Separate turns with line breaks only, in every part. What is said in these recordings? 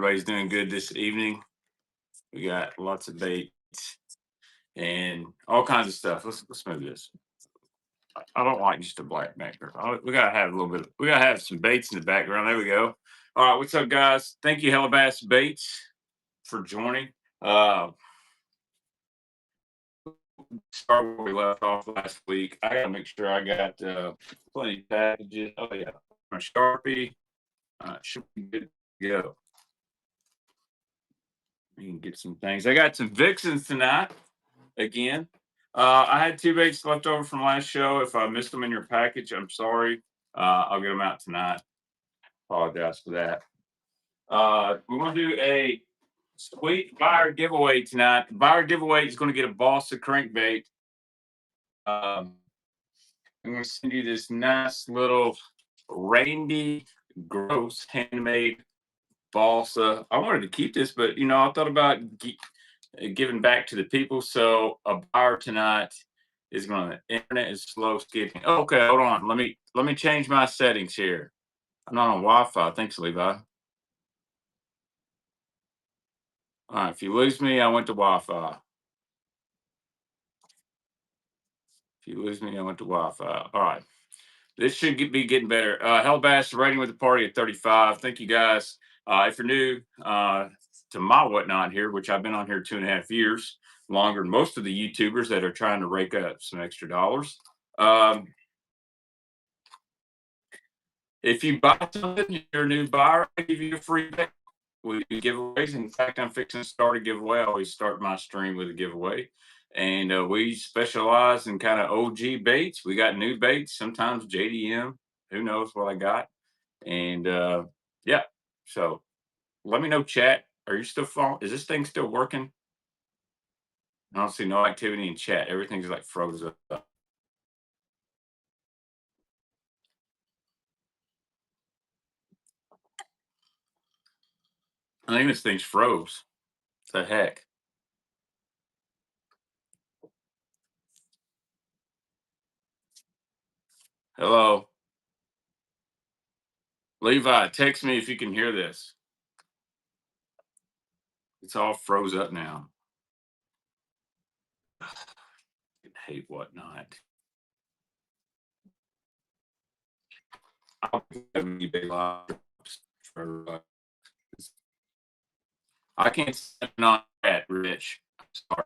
everybody's doing good this evening. We got lots of baits and all kinds of stuff. Let's move this. I don't like just a black background. We gotta have a little bit. We gotta have some baits in the background. There we go. All right, what's up, guys? Thank you, Hellabass Baits, for joining. Start where we left off last week. I gotta make sure I got plenty of packages. Oh yeah, my Sharpie should be good to go. You can get some things. I got some Vixens tonight again. I had 2 baits left over from last show. If I missed them in your package, I'm sorry. I'll get them out tonight. Apologize for that. We're going to do a sweet buyer giveaway tonight. The buyer giveaway is going to get a balsa crankbait. I'm going to send you this nice little Randy Gross handmade balsa. I wanted to keep this, but I thought about giving back to the people. So a buyer tonight is going to. Internet is slow skipping. Okay, hold on. Let me change my settings here. I'm not on Wi-Fi. Thanks, Levi. All right. If you lose me, I went to Wi-Fi. If you lose me, I went to Wi-Fi. All right. This should be getting better. Hellbass rating with the party at 35. Thank you, guys. If you're new to my whatnot here, which I've been on here 2.5 years, longer than most of the YouTubers that are trying to rake up some extra dollars. If you buy something, you're a new buyer, I give you a free bait. We do giveaways. In fact, I'm fixing to start a giveaway. I always start my stream with a giveaway. And we specialize in kind of OG baits. We got new baits, sometimes JDM. Who knows what I got? And yeah, so let me know, chat. Are you still following? Is this thing still working? I don't see no activity in chat. Everything's like froze up. I think this thing's froze. What the heck? Hello? Levi, text me if you can hear this. It's all froze up now. I hate whatnot. I can't stand on that, Rich. Sorry.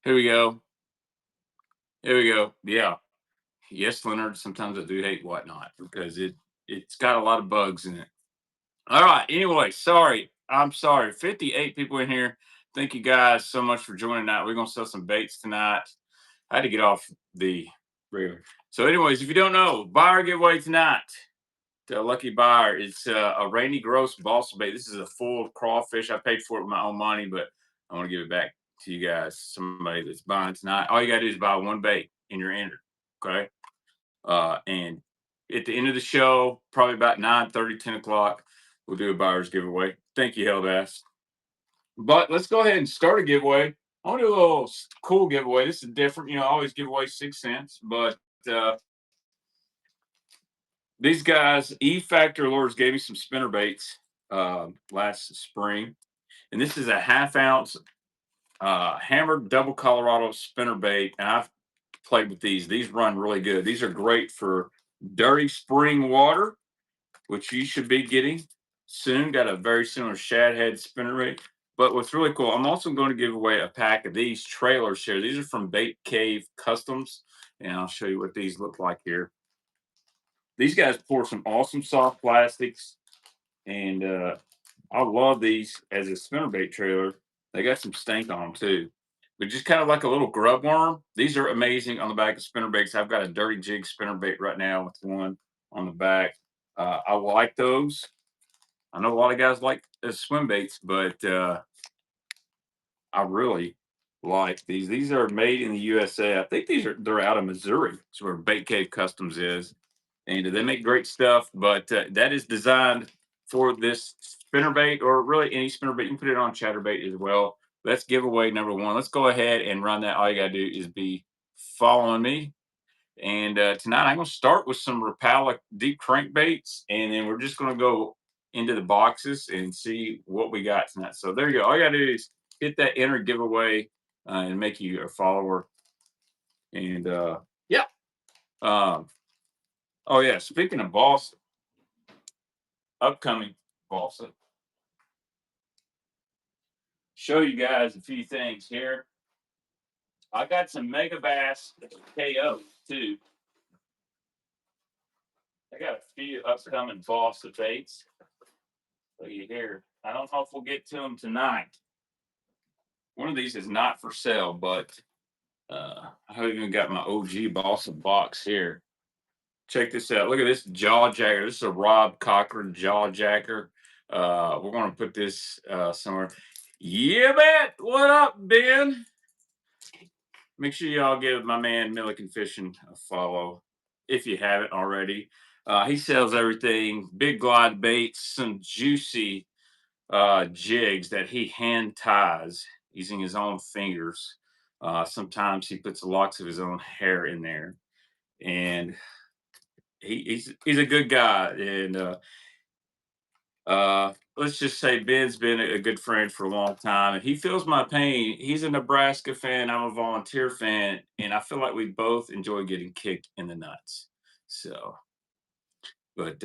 Here we go. Here we go. Yeah. Yes, Leonard. Sometimes I do hate whatnot because it's got a lot of bugs in it. All right. Anyway, sorry. I'm sorry. 58 people in here. Thank you guys so much for joining tonight. We're gonna sell some baits tonight. I had to get off the regular. So, anyways, if you don't know, buyer giveaway tonight. The lucky buyer. It's a Randy Gross balsa bait. This is a full crawfish. I paid for it with my own money, but I want to give it back to you guys. Somebody that's buying tonight. All you got to do is buy one bait and you're entered. Okay. And at the end of the show, probably about 9:30, 10 o'clock, we'll do a buyer's giveaway. Thank you, Hellbass. But let's go ahead and start a giveaway. I want to do a little cool giveaway. This is different. I always give away 6 cents, but these guys, E Factor Lures, gave me some spinner baits last spring. And this is a 1/2 ounce hammered double Colorado spinner bait. And I've played with these. These run really good. These are great for dirty spring water, which you should be getting soon. Got a very similar shad head spinner bait. But what's really cool, I'm also going to give away a pack of these trailers here. These are from Bait Cave Customs. And I'll show you what these look like here. These guys pour some awesome soft plastics, and I love these as a spinnerbait trailer. They got some stank on them too, but just kind of like a little grub worm. These are amazing on the back of spinnerbaits. I've got a dirty jig spinnerbait right now with one on the back. I like those. I know a lot of guys like swim baits, but I really like these. These are made in the USA. I think they're out of Missouri. It's where Bait Cave Customs is, and they make great stuff. But that is designed for this spinnerbait, or really any spinnerbait. You can put it on chatterbait as well. That's giveaway number one. Let's go ahead and run that. All you gotta do is be following me. And tonight I'm going to start with some Rapala deep crankbaits, and then we're just going to go into the boxes and see what we got tonight. So there you go. All you got to do is hit that enter giveaway and make you a follower. And yeah. Um, oh yeah. Speaking of boss, upcoming boss, show you guys a few things here. I got some Mega Bass KO too. I got a few upcoming boss baits. Look at here. I don't know if we'll get to them tonight. One of these is not for sale, but I even got my OG Boston box here. Check this out. Look at this jaw jacker. This is a Rob Cochran jaw jacker. We're going to put this somewhere. Yeah, bet. What up, Ben? Make sure y'all give my man Milliken Fishing a follow if you haven't already. He sells everything, big glide baits, some juicy jigs that he hand ties using his own fingers. Sometimes he puts locks of his own hair in there, and he's a good guy. And let's just say Ben's been a good friend for a long time, and he feels my pain. He's a Nebraska fan. I'm a volunteer fan, and I feel like we both enjoy getting kicked in the nuts. So, but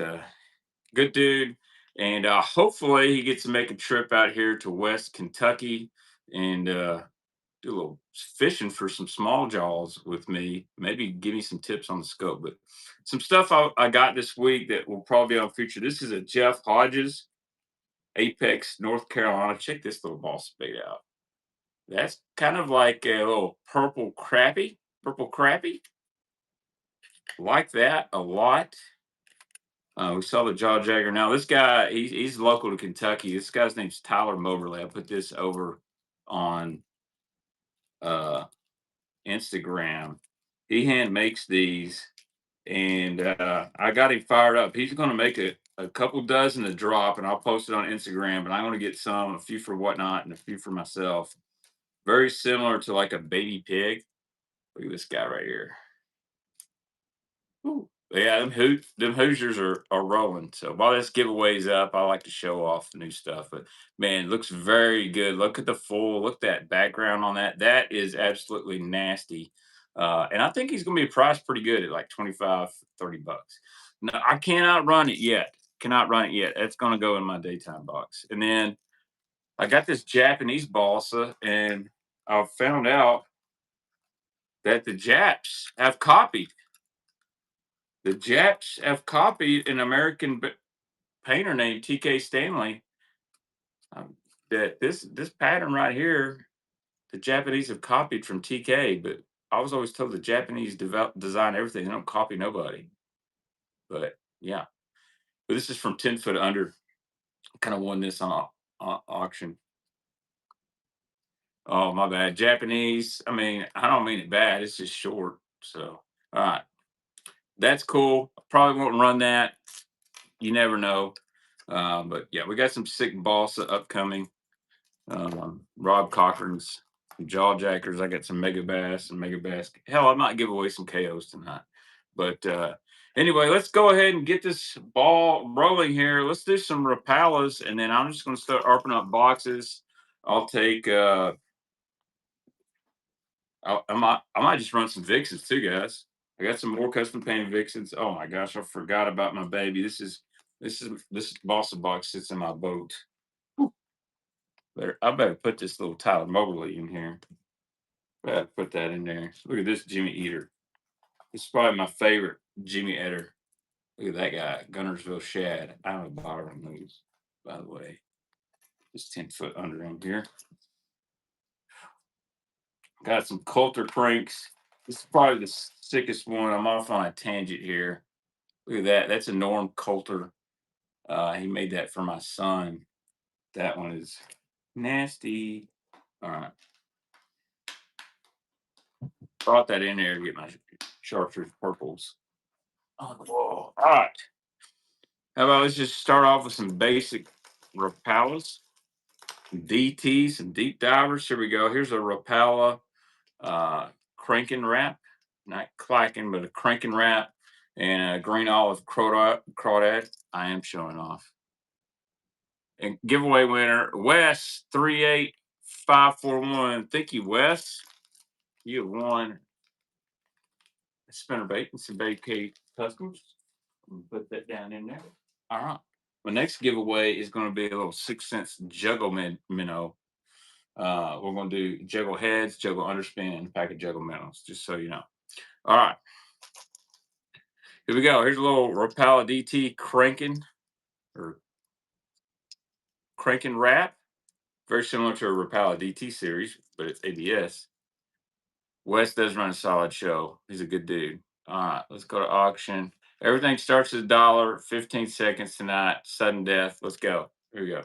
good dude, and hopefully he gets to make a trip out here to West Kentucky and do a little fishing for some small jaws with me. Maybe give me some tips on the scope. But some stuff I got this week that will probably be on future. This is a Jeff Hodges Apex, North Carolina. Check this little ball spade out. That's kind of like a little purple crappie. Purple crappie. Like that a lot. We saw the jaw jagger. Now this guy, he's local to Kentucky. This guy's name's Tyler Moberly. I put this over on uh, Instagram. He hand makes these, and I got him fired up. He's going to make a couple dozen to drop, and I'll post it on Instagram. And I'm going to get some, a few for whatnot, and a few for myself. Very similar to like a baby pig. Look at this guy right here. Ooh. Yeah, them Hoosiers are rolling. So while this giveaway's up, I like to show off the new stuff. But man, it looks very good. Look at the full, look at that background on that. That is absolutely nasty. And I think he's gonna be priced pretty good at like 25, 30 bucks. No, I cannot run it yet. Cannot run it yet. It's gonna go in my daytime box. And then I got this Japanese balsa, and I found out that the Japs have copied. The Japs have copied an American painter named T.K. Stanley. That this pattern right here, the Japanese have copied from TK, but I was always told the Japanese design everything. They don't copy nobody. But yeah, but this is from 10 foot under. Kind of won this on auction. Oh my bad, Japanese. I mean, I don't mean it bad. It's just short. So all right, that's cool. Probably won't run that. You never know. But yeah, we got some sick balsa upcoming. Rob Cochran's jaw jackers. I got some mega bass and mega bass. Hell, I might give away some KOs tonight. But anyway, let's go ahead and get this ball rolling here. Let's do some Rapalas, and then I'm just going to start opening up boxes. I'll take. I might just run some Vixens too, guys. I got some more custom painted Vixens. Oh my gosh, I forgot about my baby. This Boston box sits in my boat. I better put this little Tyler Mobley in here. Better put that in there. Look at this Jimmy Eater. This is probably my favorite Jimmy Eater. Look at that guy, Gunnersville Shad. I'm a borrowing these, by the way. Just 10 foot under in here. Got some Coulter cranks. This is probably the sickest one. I'm off on a tangent here. Look at that. That's a Norm Coulter. He made that for my son. That one is nasty. All right. brought that in there to get my chartreuse purples. Oh, whoa. All right. How about let's just start off with some basic Rapalas, DTs, and deep divers. Here we go. Here's a Rapala cranking wrap, not clacking, but a cranking wrap, and a green olive crawdad. I am showing off. And giveaway winner, Wes 38541. Thank you, Wes. You have won a spinner bait and some bait K customers. Put that down in there. All right. My next giveaway is going to be a little 6 cents juggle minnow. We're going to do juggle heads, juggle underspin, and a pack of juggle minnows, just so you know. All right. Here we go. Here's a little Rapala DT cranking wrap. Very similar to a Rapala DT series, but it's ABS. Wes does run a solid show. He's a good dude. All right, let's go to auction. Everything starts at $1, 15 seconds tonight. Sudden death. Let's go. Here we go.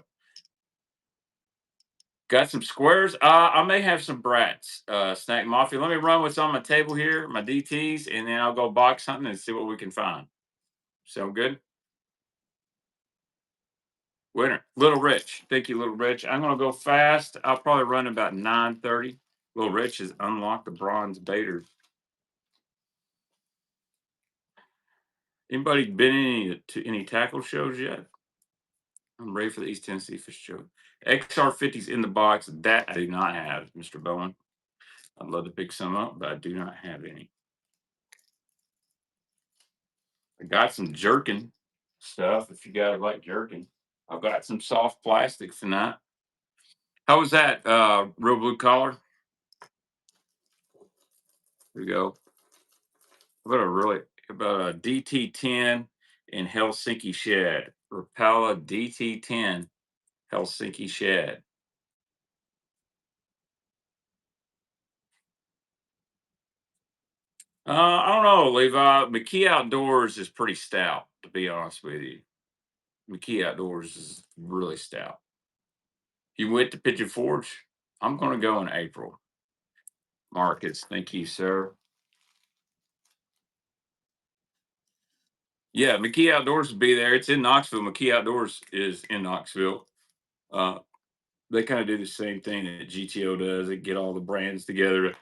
Got some squares. I may have some brats. Snack Mafia. Let me run what's on my table here, my DTs, and then I'll go box hunting and see what we can find. Sound good? Winner, Little Rich. Thank you, Little Rich. I'm gonna go fast. I'll probably run about 9:30. Little Rich has unlocked the bronze baiter. Anybody been to any tackle shows yet? I'm ready for the East Tennessee Fish Show. XR50's in the box. That I do not have, Mr. Bowen. I'd love to pick some up, but I do not have any. I got some jerkin stuff if you guys like jerkin. I've got some soft plastic tonight. How was that, real blue collar? Here we go. About a DT10 in Helsinki shed. Rapala DT10 Helsinki shed. I don't know, Levi. McKee Outdoors is pretty stout, to be honest with you. McKee Outdoors is really stout. You went to Pigeon Forge? I'm going to go in April. Marcus, thank you, sir. Yeah, McKee Outdoors will be there. It's in Knoxville. McKee Outdoors is in Knoxville. Uh, they kind of do the same thing that GTO does. They get all the brands together to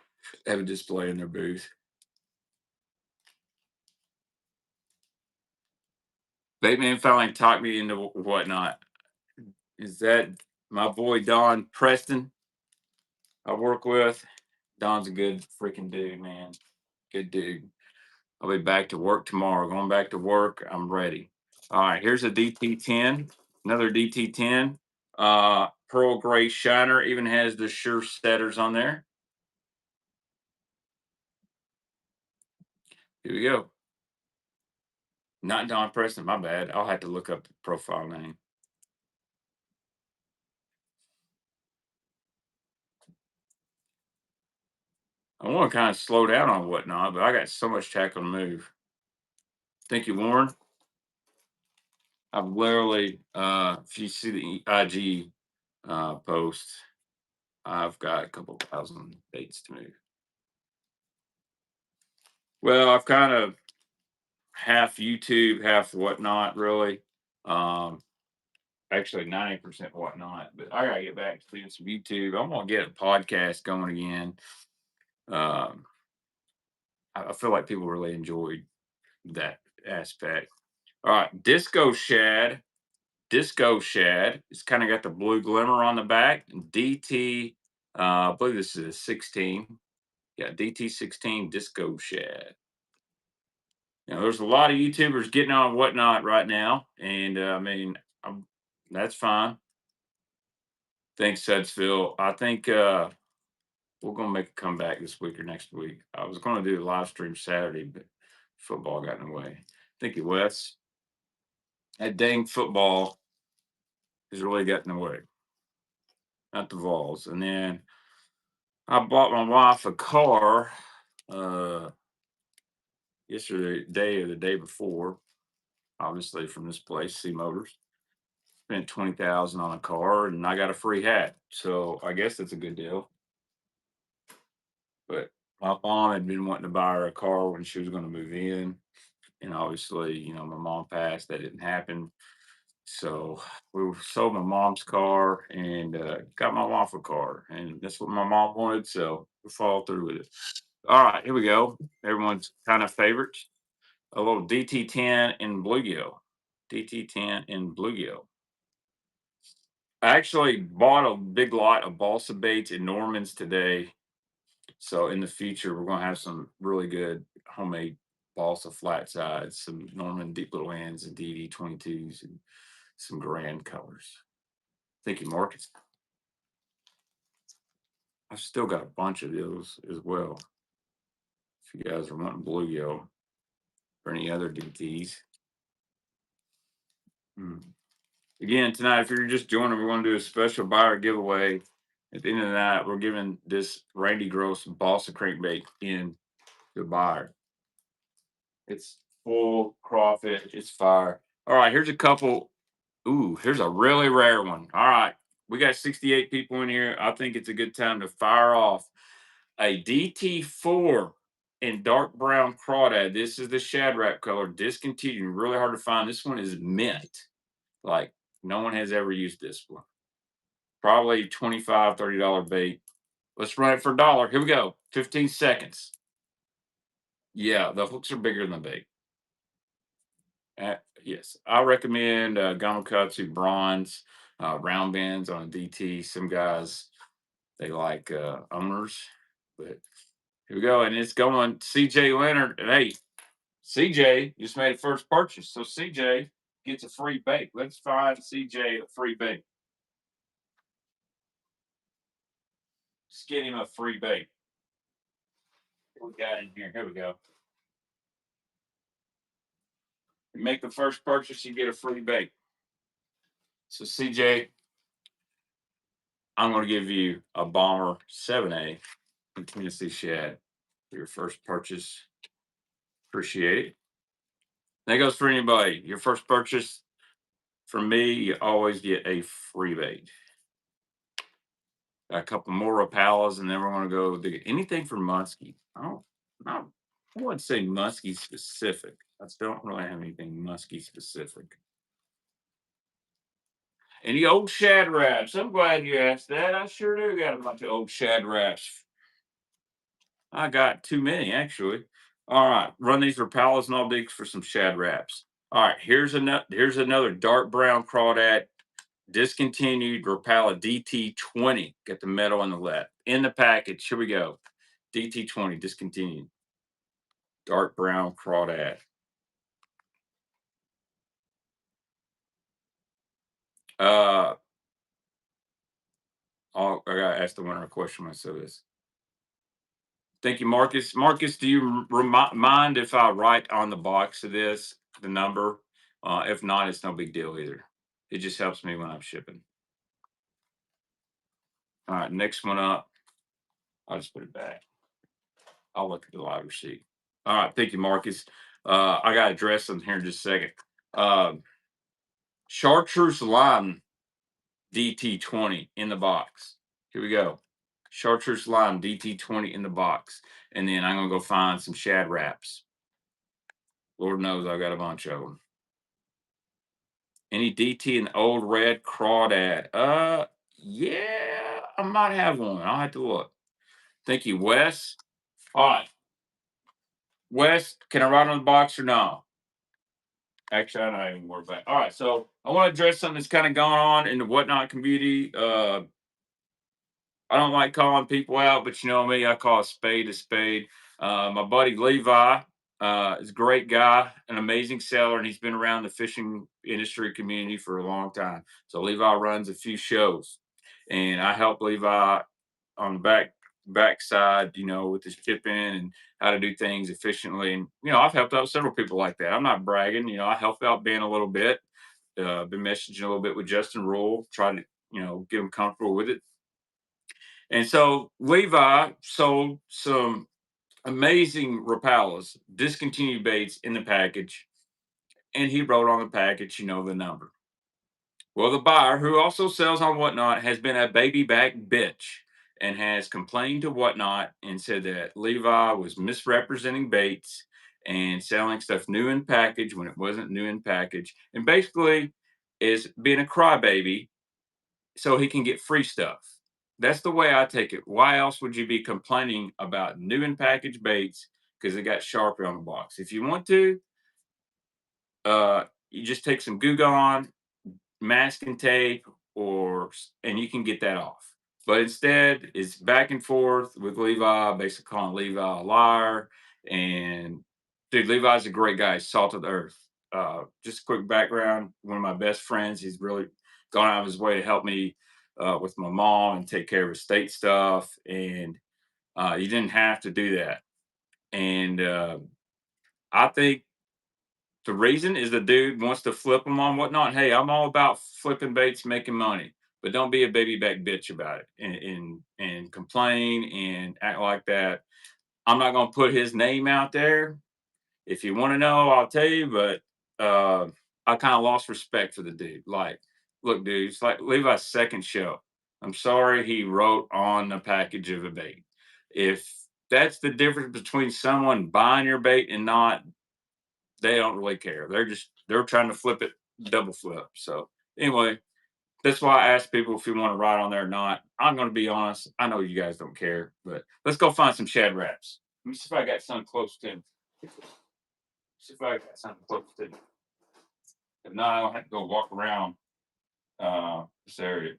have a display in their booth. Bateman finally talked me into whatnot. Is that my boy Don Preston I work with? Don's a good freaking dude, man. Good dude. I'll be back to work tomorrow. Going back to work. I'm ready. All right, here's a DT10, another DT10. Pearl gray shiner, even has the sure setters on there. Here we go. Not Don Preston, my bad. I'll have to look up the profile name. I want to kind of slow down on whatnot, but I got so much tackle to move. Thank you, Warren. I've literally, if you see the IG post, I've got a couple thousand baits to move. Well, I've kind of half YouTube, half whatnot, really. Um, Actually, 90% whatnot, but I gotta get back to doing some YouTube. I'm gonna get a podcast going again. Um, I feel like people really enjoyed that aspect. All right, Disco Shad. It's kind of got the blue glimmer on the back. DT, I believe this is a 16. Yeah, DT16 Disco Shad. There's a lot of YouTubers getting on whatnot right now, and I mean, that's fine. Thanks, Sudsville. I think we're gonna make a comeback this week or next week. I was gonna do a live stream Saturday, but football got in the way. Thank you, Wes. That dang football has really gotten in the way. Not the Vols. And then I bought my wife a car uh yesterday or the day before, obviously from this place, C Motors. Spent 20,000 on a car and I got a free hat. So I guess that's a good deal. But My mom had been wanting to buy her a car when she was going to move in, and obviously, my mom passed. That didn't happen. So we sold my mom's car and got my wife a car, and that's what my mom wanted. So we followed through with it. All right, here we go. Everyone's kind of favorites. A little DT10 in bluegill. DT10 in bluegill. I actually bought a big lot of balsa baits in Norman's today. So in the future, we're gonna have some really good homemade balsa flat sides, some Norman deep little hands and DD22s and some grand colors. Thank you, Marcus. I've still got a bunch of those as well. If you guys are wanting bluegill or any other DTs. Hmm. Again, tonight, if you're just joining, we're going to do a special buyer giveaway. At the end of the night, we're giving this Randy Gross balsa crankbait in the buyer. It's full crawfish. It's fire. All right, here's a couple. Ooh, here's a really rare one. All right, we got 68 people in here. I think it's a good time to fire off a DT4 in dark brown crawdad. This is the Shad Wrap color, discontinued, really hard to find. This one is mint. Like, no one has ever used this one. Probably $25, $30 bait. Let's run it for a dollar. Here we go. 15 seconds. Yeah, the hooks are bigger than the bait. Yes, I recommend Gamakatsu bronze round bends on a DT. Some guys they like owners, but here we go, and it's going CJ Leonard. And hey, CJ just made a first purchase, so CJ gets a free bait. Let's find CJ a free bait. Let's get him a free bait. What we got in here? Here we go. You make the first purchase, you get a free bait. So CJ, I'm going to give you a Bomber 7A in Tennessee Shad for your first purchase. Appreciate it. That goes for anybody. Your first purchase from me, you always get a free bait. Got a couple more Rapalas, and then we're going to go dig anything for muskie. I wouldn't say muskie specific. I don't really have anything muskie specific. Any old Shad Wraps? I'm glad you asked that. I sure do got a bunch of old Shad Wraps. I got too many, actually. All right, run these Rapalas and all digs for some Shad Wraps. All right, here's another dark brown crawdad, discontinued Rapala DT20. Got the metal on the left. In the package, here we go. DT20, discontinued. Dark brown crawdad. Uh, I gotta ask the winner a question when I say this. Thank you, Marcus. Marcus, do you mind if I write on the box of this the number? If not, it's no big deal either. It just helps me when I'm shipping. All right, next one up. I'll just put it back. I'll look at the live receipt. All right, thank you, Marcus. I got to address them here in just a second. Chartreuse lime DT20 in the box. Here we go. Chartreuse lime DT20 in the box. And then I'm going to go find some Shad Wraps. Lord knows I've got a bunch of them. Any DT in the old red crawdad? Yeah, I might have one. I'll have to look. Thank you, Wes. All right. Wes, can I write on the box or no? Actually, I'm not even worried about it. All right, so I want to address something that's kind of going on in the whatnot community. I don't like calling people out, but you know me, I call a spade a spade. My buddy Levi is a great guy, an amazing seller, and he's been around the fishing industry community for a long time. So Levi runs a few shows, and I help Levi on the backside, with his shipping and how to do things efficiently. And I've helped out several people like that. I'm not bragging. I helped out Ben a little bit. Been messaging a little bit with Justin Rule, trying to get him comfortable with it. And so Levi sold some amazing Rapalas, discontinued baits in the package, and he wrote on the package, the number. Well, the buyer, who also sells on whatnot, has been a baby back bitch and has complained to Whatnot and said that Levi was misrepresenting baits and selling stuff new in package when it wasn't new in package, and basically is being a crybaby so he can get free stuff. That's the way I take it. Why else would you be complaining about new and packaged baits because it got Sharpie on the box? If you want to, you just take some Goo Gone, masking tape, and you can get that off. But instead, it's back and forth with Levi, basically calling Levi a liar. And dude, Levi's a great guy, salt of the earth. Just a quick background: one of my best friends. He's really gone out of his way to help me with my mom and take care of estate stuff. And you didn't have to do that. And I think the reason is the dude wants to flip them on Whatnot. Hey, I'm all about flipping baits, making money, but don't be a baby back bitch about it and complain and act like that. I'm not going to put his name out there. If you want to know, I'll tell you. But I kind of lost respect for the dude. Like, look, dude, it's like Levi's second show. I'm sorry he wrote on the package of a bait. If that's the difference between someone buying your bait and not, they don't really care. They're trying to flip it, double flip. So anyway, that's why I ask people if you want to ride on there or not. I'm going to be honest. I know you guys don't care, but let's go find some Shad Wraps. Let me see if I got something close to him. See if I got something close to him. If not, I don't have to go walk around this area.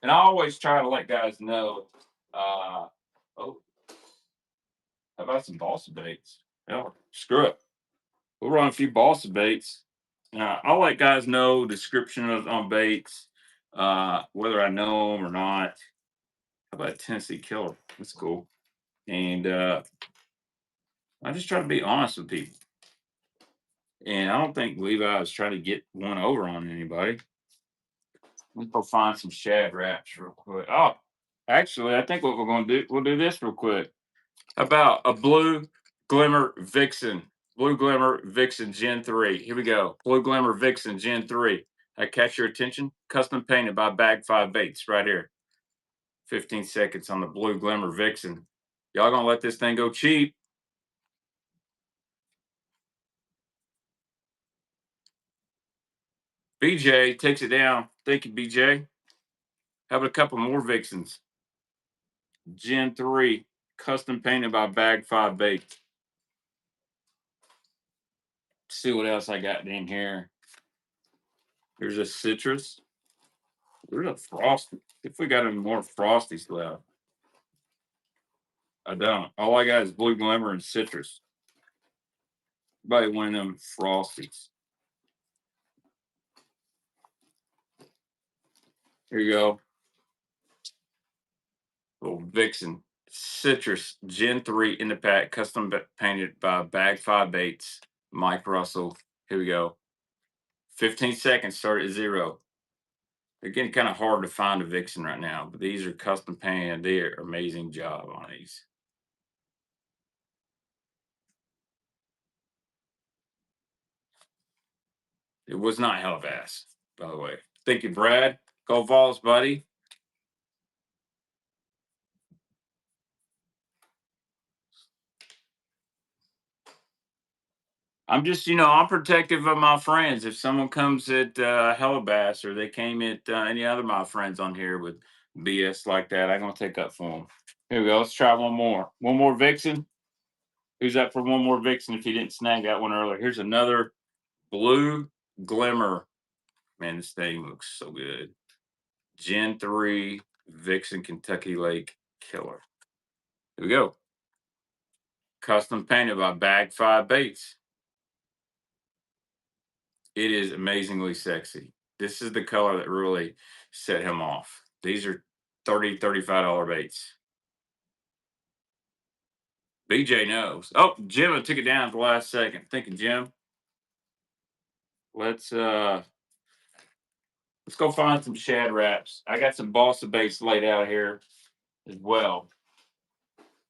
And I always try to let guys know. Oh, how about some balsa baits? Hell, screw it. We'll run a few balsa baits. I'll let guys know description of on baits, whether I know them or not. How about a Tennessee Killer? That's cool. And I just try to be honest with people. And I don't think Levi is trying to get one over on anybody. Let's go find some Shad Wraps real quick. Oh, actually, I think what we're going to do, we'll do this real quick. How about a Blue Glimmer Vixen? Blue Glimmer Vixen Gen 3. Here we go. Blue Glimmer Vixen Gen 3. I catch your attention? Custom painted by Bag 5 Baits right here. 15 seconds on the Blue Glimmer Vixen. Y'all gonna let this thing go cheap? BJ takes it down. Thank you, BJ. How about a couple more Vixens? Gen 3. Custom painted by Bag 5 Baits. See what else I got in here. There's a citrus. There's a frosty. If we got any more frosties left. I don't. All I got is Blue Glimmer and citrus. Everybody one of them frosties. Here you go. Little Vixen. Citrus Gen 3 in the pack. Custom painted by Bag 5 Baits. Mike Russell. Here we go. 15 seconds. Start at 0. They're getting kind of hard to find a Vixen right now, but these are custom painted. They are amazing job on these. It was not hell of ass, by the way. Thank you, Brad. Go Vols, buddy. I'm just, I'm protective of my friends. If someone comes at Hellabass or they came at any other of my friends on here with BS like that, I'm gonna take up for them. Here we go. Let's try one more. One more Vixen. Who's up for one more Vixen? If you didn't snag that one earlier, here's another Blue Glimmer. Man, this thing looks so good. Gen 3 Vixen Kentucky Lake Killer. Here we go. Custom painted by Bag 5 Baits. It is amazingly sexy. This is the color that really set him off. These are $35 baits. BJ knows. Oh, Jim, I took it down at the last second. Thank you, Jim. Let's go find some Shad Wraps. I got some balsa baits laid out here as well.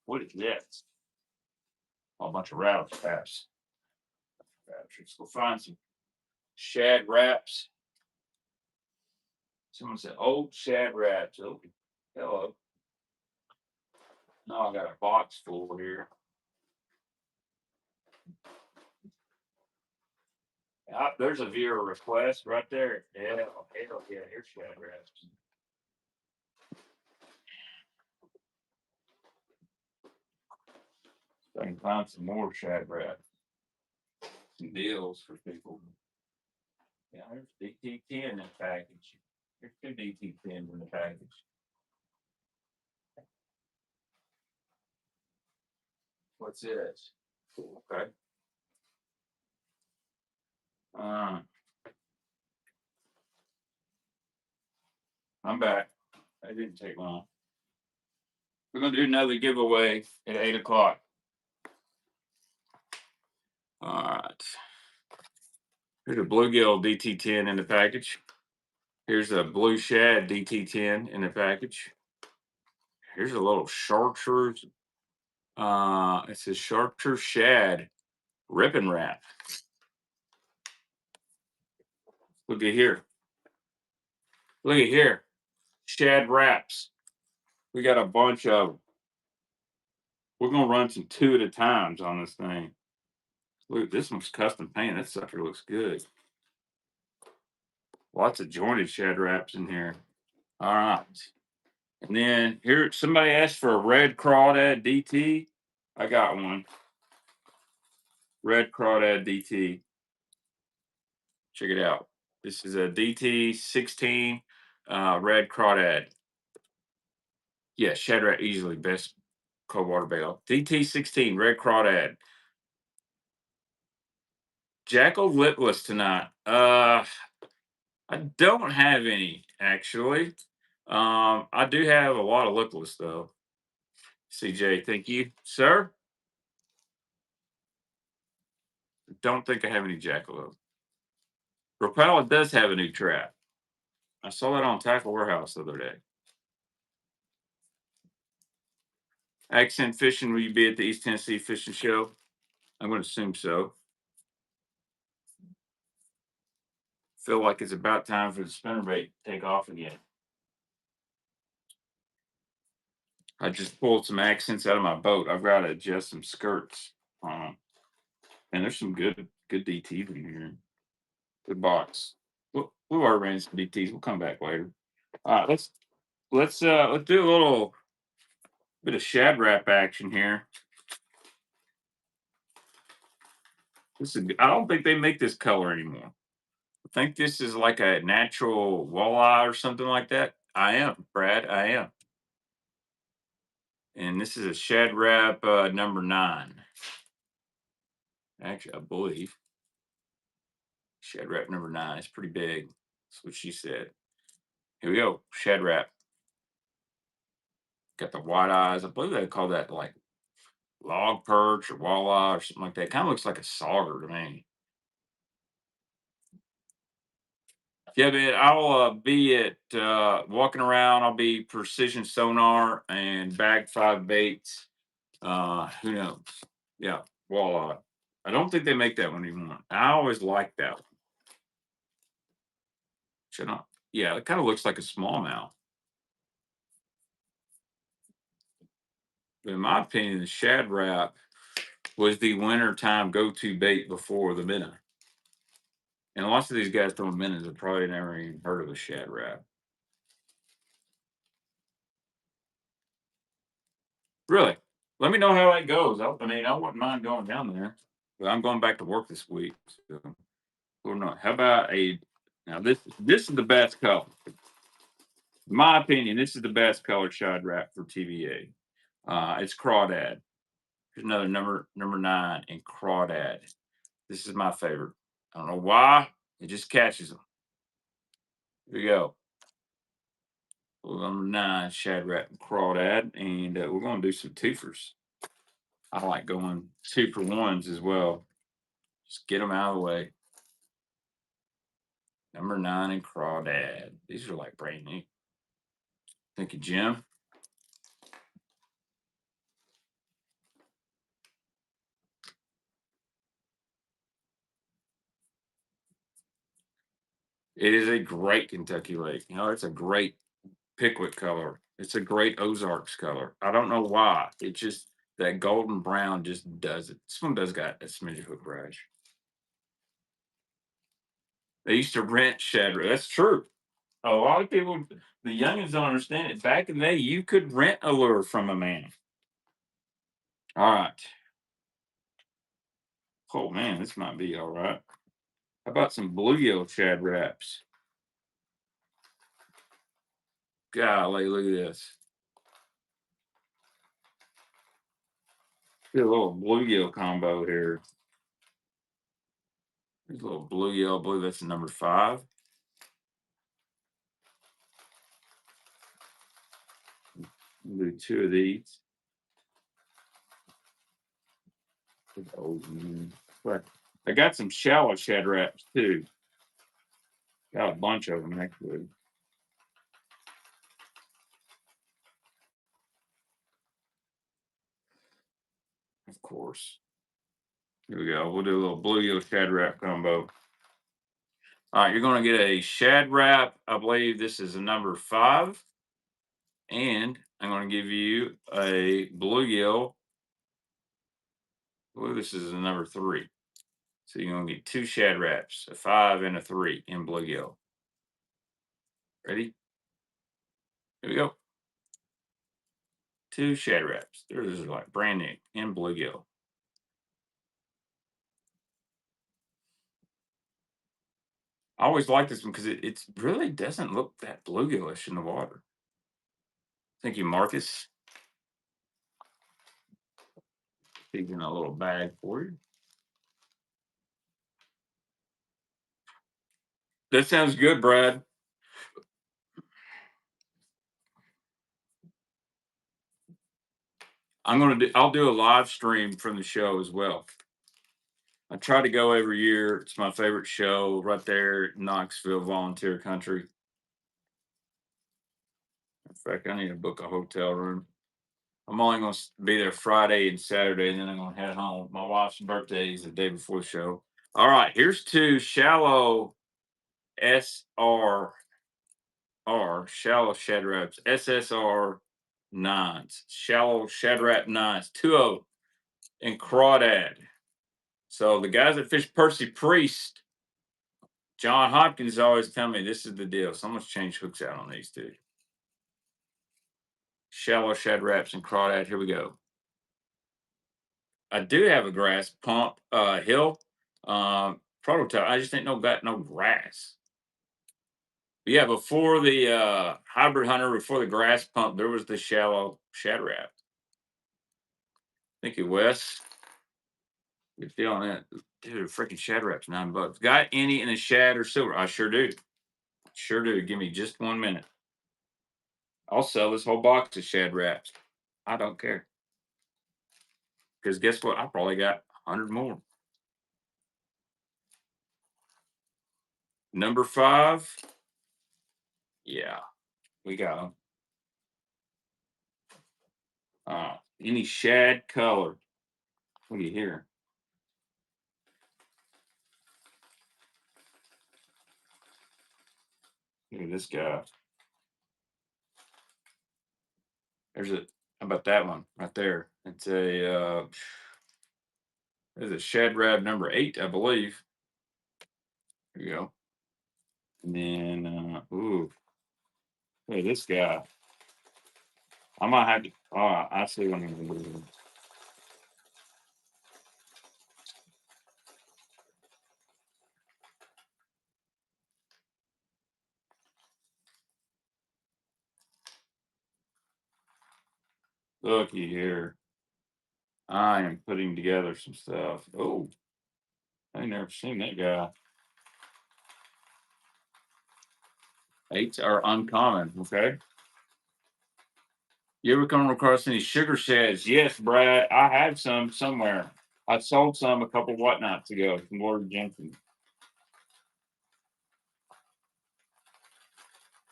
What is this? Oh, a bunch of rattle traps. Let's go find some Shad Wraps. Someone said, "Oh, Shad Wraps." Oh, hello. Now I got a box full here. There's a viewer request right there. Hell yeah, here's Shad Raps. So I can find some more Shad Raps. Some deals for people. Yeah, there's DT10 in the package. There's 2 DT10s in the package. What's this? Okay. I'm back. That didn't take long. We're gonna do another giveaway at 8 o'clock. All right. Here's a bluegill DT10 in the package. Here's a blue shad DT10 in the package. Here's a little chartreuse. It's a chartreuse shad ripping wrap. Look at here. Look at here. Shad wraps. We got a bunch of. We're gonna run some 2 at a times on this thing. Look, this one's custom painted. That sucker looks good. Lots of jointed shad wraps in here. All right. And then here, somebody asked for a red crawdad DT. I got one. Red crawdad DT. Check it out. This is a DT16 red crawdad. Yeah, shad wrap easily best cold water bale. DT16 red crawdad. Jackal lipless tonight. I don't have any actually. I do have a lot of lipless though. CJ, thank you, sir. Don't think I have any jackalope. Rapala does have a new trap. I saw that on Tackle Warehouse the other day. Accent fishing, will you be at the East Tennessee Fishing Show? I'm going to assume so. Feel like it's about time for the spinnerbait to take off again. I just pulled some accents out of my boat. I've got to adjust some skirts on them. And there's some good DTs in here. Good box. We've already ran some DTs. We'll come back later. All right, let's do a little bit of shad wrap action here. I don't think they make this color anymore. I think this is like a natural walleye or something like that. I am, Brad. I am. And this is a shad wrap number 9. Actually, I believe. Shad wrap number 9. It's pretty big. That's what she said. Here we go. Shad wrap. Got the white eyes. I believe they call that like log perch or walleye or something like that. Kind of looks like a sauger to me. Yeah, man, I'll be at walking around. I'll be precision sonar and bag 5 baits. Who knows? Yeah, walleye. I don't think they make that one anymore. I always liked that one. Should not? Yeah, it kind of looks like a smallmouth. But in my opinion, the shad wrap was the wintertime go-to bait before the minnow. And lots of these guys throwing minnows have probably never even heard of a shad wrap. Really? Let me know how that goes. I mean, I wouldn't mind going down there. But I'm going back to work this week. So or not. How about a now this is the best color. In my opinion, this is the best color shad wrap for TVA. It's crawdad. Here's another number 9 in crawdad. This is my favorite. I don't know why. It just catches them. Here we go. Number 9 shad wrap and crawdad, and we're going to do some twofers. I like going 2 for 1s as well. Just get them out of the way. Number 9 in crawdad. These are like brand new. Thank you, Jim. It is a great Kentucky lake. You know, it's a great Pickwick color. It's a great Ozarks color. I don't know why. It just that golden brown just does it. This one does got a smidge of hook rash. They used to rent shad. That's true. A lot of people, the youngins don't understand it. Back in the day, you could rent a lure from a man. All right. Oh man, this might be all right. How about some bluegill shad wraps? Golly, look at this. Get a little bluegill combo here. There's a little bluegill. I believe that's number 5. We'll do 2 of these. Oh, man. But I got some shallow shad wraps too. Got a bunch of them actually. Of course. Here we go. We'll do a little bluegill shad wrap combo. All right, you're going to get a shad wrap. I believe this is a number 5. And I'm going to give you a bluegill. I believe this is a number 3. So you're going to get 2 shad wraps, a 5 and a 3 in bluegill. Ready? Here we go. 2 shad wraps. These are like brand new in bluegill. I always like this one because it really doesn't look that bluegillish in the water. Thank you, Marcus. He's in a little bag for you. That sounds good, Brad. I'll do a live stream from the show as well. I try to go every year. It's my favorite show right there, Knoxville Volunteer Country. In fact, I need to book a hotel room. I'm only going to be there Friday and Saturday, and then I'm going to head home. My wife's birthday is the day before the show. All right, here's 2 shallow SRR, shallow shad wraps, SSR 9s, shallow shad wrap 9s, 2 of them in crawdad. So the guys that fish Percy Priest, John Hopkins always tell me this is the deal. Someone's changed hooks out on these 2. Shallow shad wraps and crawdad. Here we go. I do have a grass pump hill prototype. I just ain't got no grass. But yeah, before the hybrid hunter, before the grass pump, there was the shallow shad wrap. Thank you, Wes. Good deal on that. Dude, freaking shad wrap's $9. Got any in a shad or silver? I sure do. Sure do. Give me just 1 minute. I'll sell this whole box of shad wraps. I don't care. Because guess what? I probably got 100 more. Number 5. Yeah, we got them. Any shad color. What do you hear? Look at this guy. There's a how about that one right there? It's a there's a shad rab number 8, I believe. Here you go. And then ooh, look at this guy. I might have to I see one of them. Looky here. I am putting together some stuff. Oh, I ain't never seen that guy. 8s are uncommon, okay? You ever come across any sugar shads? Yes, Brad. I had some somewhere. I sold some a couple whatnots ago from Lord Jenkins.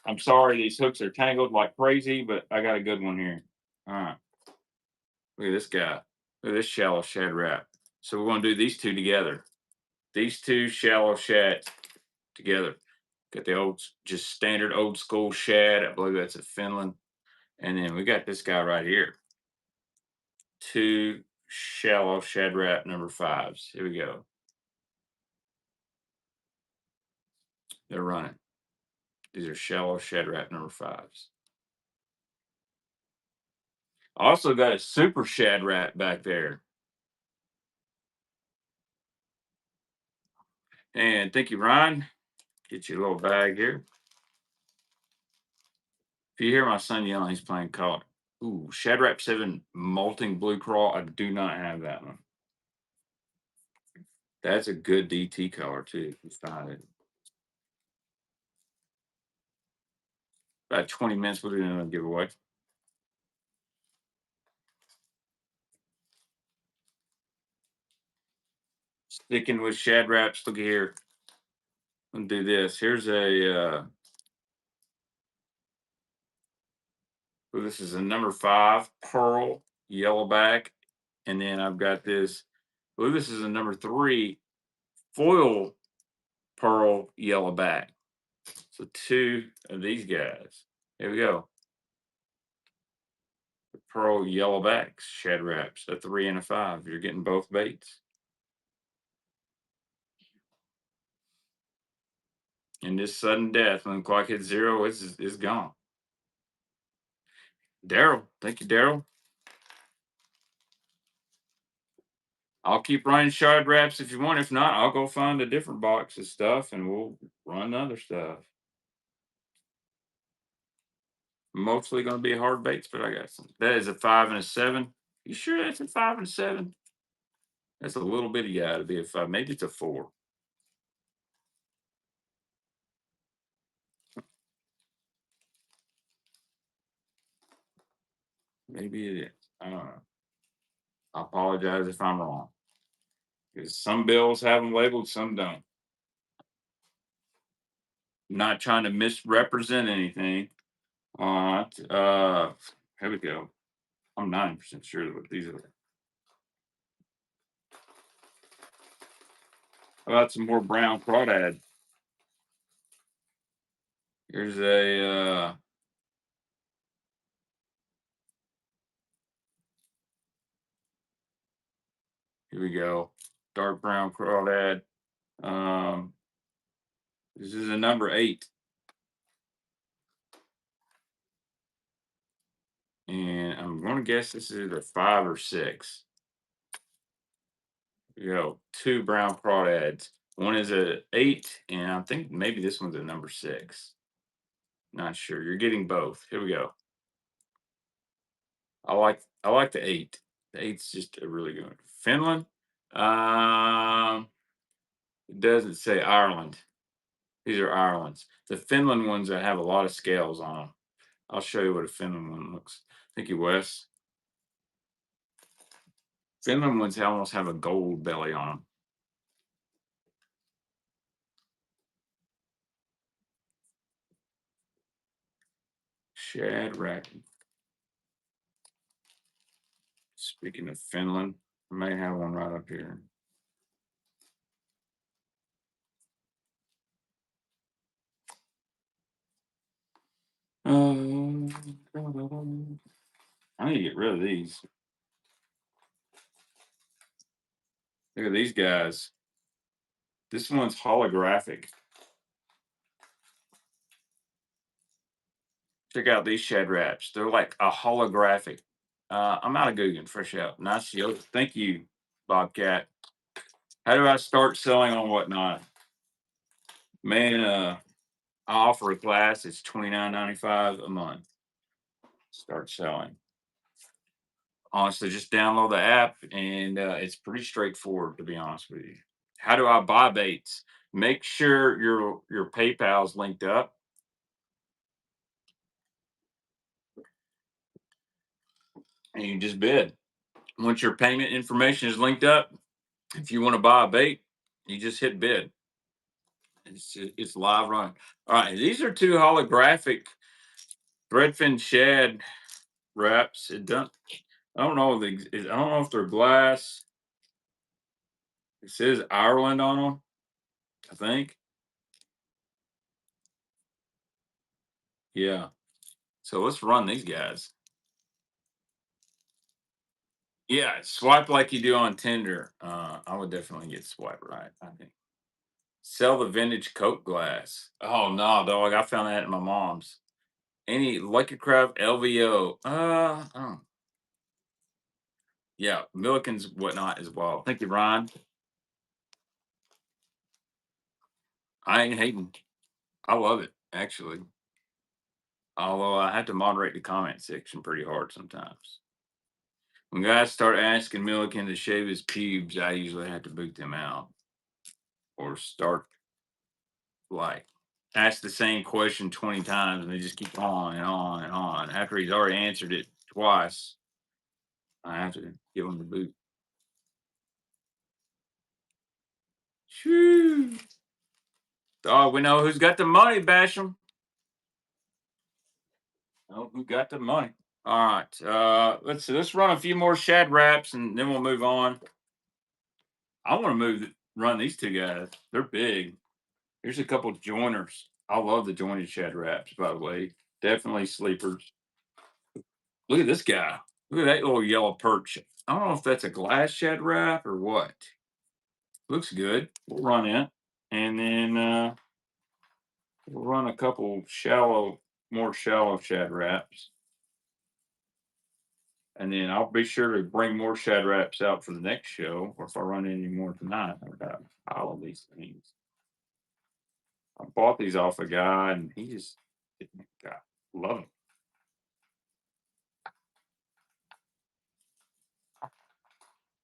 I'm sorry these hooks are tangled like crazy, but I got a good one here. All right. Look at this guy. Look at this shallow shad wrap. So we're going to do these 2 together. These 2 shallow shads together. Got the just standard old school shad. I believe that's a Finland. And then we got this guy right here. 2 shallow Shad Rap number 5s. Here we go. They're running. These are shallow Shad Rap number 5s. Also got a super Shad Rap back there. And thank you, Ryan. Get you a little bag here. If you hear my son yelling, he's playing Call. Ooh, Shad Rap 7 Molting Blue Crawl. I do not have that one. That's a good DT color, too. If you find it. About 20 minutes, we'll do another giveaway. Sticking with Shad Raps, look here. Let's do this. Here's a, this is a number 5 Pearl Yellowback. And then I've got this, this is a number 3 Foil Pearl Yellowback. So 2 of these guys. Here we go. The Pearl Yellowbacks, Shad Raps, a 3 and a 5. You're getting both baits. And this sudden death, when the clock hits 0, it's gone. Daryl, thank you, Daryl. I'll keep running Shad Raps if you want. If not, I'll go find a different box of stuff and we'll run other stuff. Mostly going to be hard baits, but I got some. That is a 5 and a 7. You sure that's a 5 and a 7? That's a little bitty guy to be a 5. Maybe it's a 4. Maybe it is. I don't know. I apologize if I'm wrong. Because some bills have them labeled, some don't. I'm not trying to misrepresent anything. Here we go. I'm 90% sure what these are. How about some more brown crawdad? Here's a here we go. Dark brown crawdad. This is a number 8. And I'm gonna guess this is either 5 or 6. You know, 2 brown crawdads. One is a 8, and I think maybe this one's a number 6. Not sure. You're getting both. Here we go. I like the 8. The 8's just a really good one. Finland. Um, it doesn't say Ireland. These are Ireland's. The Finland ones that have a lot of scales on them. I'll show you what a Finland one looks. Thank you, Wes. Finland ones almost have a gold belly on them. Shad Rack. Speaking of Finland, I may have one right up here. I need to get rid of these. Look at these guys. This one's holographic. Check out these Shad Raps. They're like a holographic. I'm out of Guggen. Fresh out. Nice yoke. Thank you, Bobcat. How do I start selling on Whatnot? Man, I offer a class. It's $29.95 a month. Start selling. Honestly, just download the app, and it's pretty straightforward, to be honest with you. How do I buy baits? Make sure your PayPal's linked up. And you just bid. Once your payment information is linked up, if you want to buy a bait, you just hit bid. It's live running. All right, these are 2 holographic threadfin shad wraps. I don't know if they're glass. It says Ireland on them, I think. Yeah. So let's run these guys. Yeah, swipe like you do on Tinder. I would definitely get swipe right, I think. Sell the vintage Coke glass. Oh no, dog! I found that at my mom's. Any Lucky Craft LVO. Oh, yeah, Milliken's whatnot as well. Thank you, Ron. I ain't hating. I love it actually. Although I have to moderate the comment section pretty hard sometimes. When guys start asking Milliken to shave his pubes, I usually have to boot them out or start like ask the same question 20 times and they just keep on and on and on. After he's already answered it twice, I have to give him the boot. Shoo. Oh, we know who's got the money, Basham. Oh, who got the money? All right. Let's run a few more shad wraps and then we'll move on. I want to run these two guys. They're big. Here's a couple joiners. I love the jointed shad wraps, by the way. Definitely sleepers. Look at this guy. Look at that little yellow perch. I don't know if that's a glass shad wrap or what. Looks good. We'll run it. And then we'll run a couple more shallow shad wraps. And then I'll be sure to bring more shad wraps out for the next show. Or if I run any more tonight, I've got a pile of these things. I bought these off a guy and he just God, love them.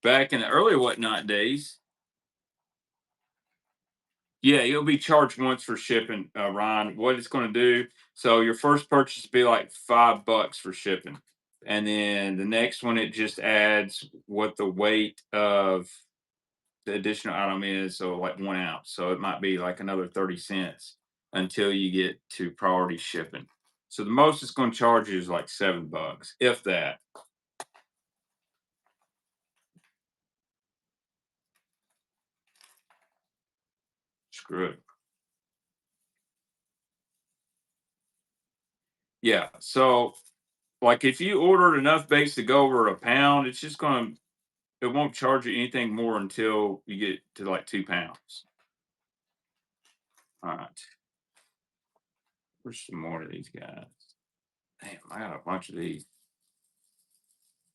Back in the early whatnot days, yeah, you'll be charged once for shipping, Ron. What it's going to do, so your first purchase be like $5 for shipping, and then the next one it just adds what the weight of the additional item is, so like 1 ounce. So it might be like another 30 cents until you get to priority shipping. So the most it's going to charge you is like $7, if that. Screw it. Yeah. So like if you ordered enough baits to go over a pound, it's just going to it won't charge you anything more until you get to like 2 pounds. All right. Where's some more of these guys? Damn, I got a bunch of these.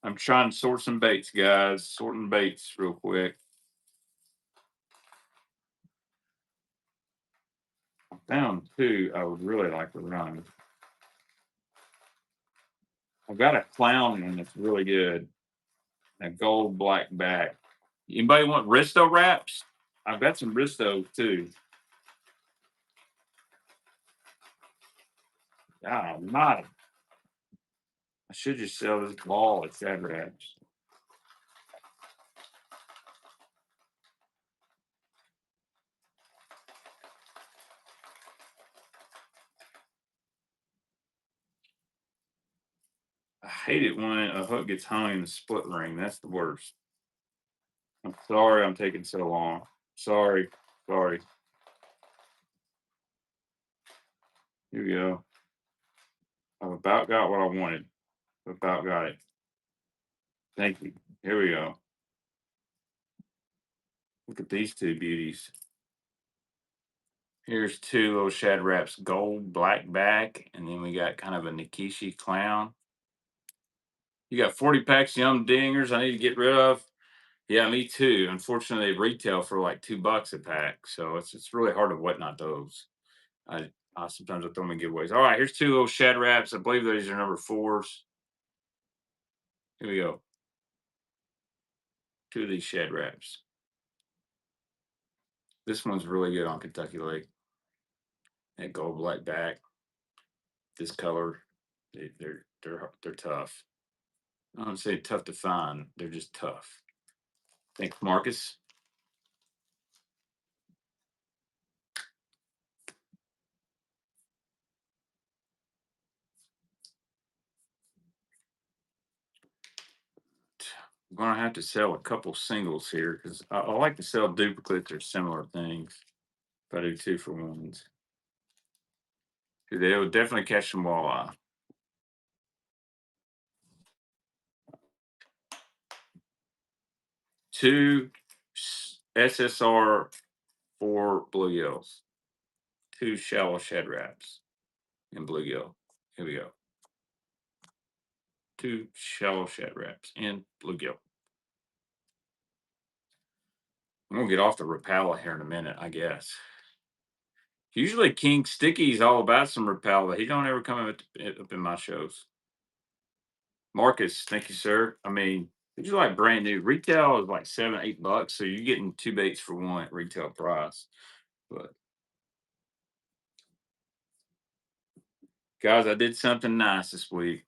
I'm trying to sort some baits, guys. Sorting baits real quick. I found two I would really like to run. I've got a clown one that's really good. A gold black back. Anybody want Risto wraps? I've got some Risto too. Ah, not. I should just sell this ball at Sad Wraps. I hate it when a hook gets hung in the split ring. That's the worst. I'm sorry I'm taking so long. Sorry. Sorry. Here we go. I've about got what I wanted. About got it. Thank you. Here we go. Look at these two beauties. Here's two little shad wraps, gold, black back, and then we got kind of a Nikishi clown. You got 40 packs of Yum Dingers I need to get rid of. Yeah, me too. Unfortunately, they retail for like $2 a pack, so it's really hard to whatnot those. I sometimes I throw them in giveaways. All right, here's two little shad wraps. I believe these are number fours. Here we go. Two of these shad wraps. This one's really good on Kentucky Lake. That gold black back. This color, they're tough. I don't say tough to find. They're just tough. Thanks, Marcus. I'm gonna have to sell a couple singles here because I like to sell duplicates or similar things. If I do 2 for 1s, they would definitely catch some walleye. 2 SSR 4 bluegills, 2 shallow shad wraps and bluegill. Here we go. 2 shallow shad wraps and bluegill. I'm gonna get off the Rapala here in a minute, I guess. Usually King Sticky's all about some Rapala. He don't ever come up in my shows. Marcus, thank you, sir. I mean, these are like brand new. Retail is like $7, $8, so you're getting 2 baits for one at retail price. But guys, I did something nice this week.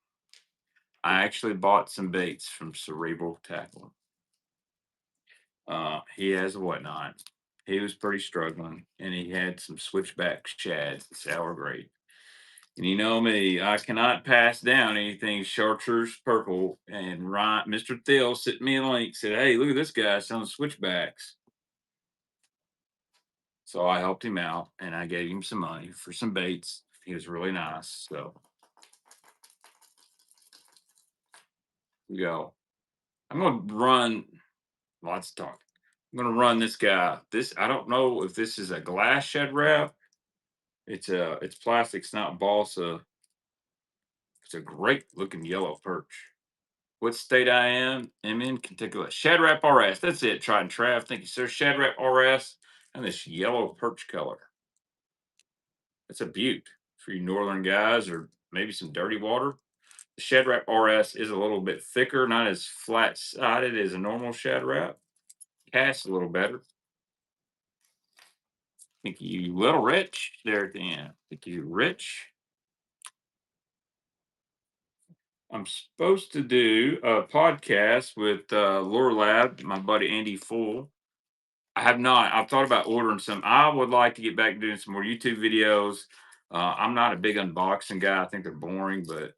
I actually bought some baits from Cerebral Tackle. He has a whatnot. He was pretty struggling, and he had some switchback shad, sour grade. And you know me, I cannot pass down anything chartreuse purple. And Ryan, Mr. Thill sent me a link, said, "Hey, look at this guy selling switchbacks." So I helped him out, and I gave him some money for some baits. He was really nice. So we go. I'm gonna run lots of talk. I'm gonna run this guy. This I don't know if this is a glass shed wrap. It's plastic, it's not balsa. It's a great looking yellow perch. What state I am in Kentucky. Shadrap RS. That's it. Tried and Trav. Thank you, sir. Shadrap RS and this yellow perch color. It's a beaut for you northern guys or maybe some dirty water. The Shadrap RS is a little bit thicker, not as flat sided as a normal Shadrap. Casts a little better. Thank you, Little Rich. There at the end. Thank you, Rich. I'm supposed to do a podcast with Lure Lab, my buddy Andy Fool. I have not. I've thought about ordering some. I would like to get back to doing some more YouTube videos. I'm not a big unboxing guy. I think they're boring, but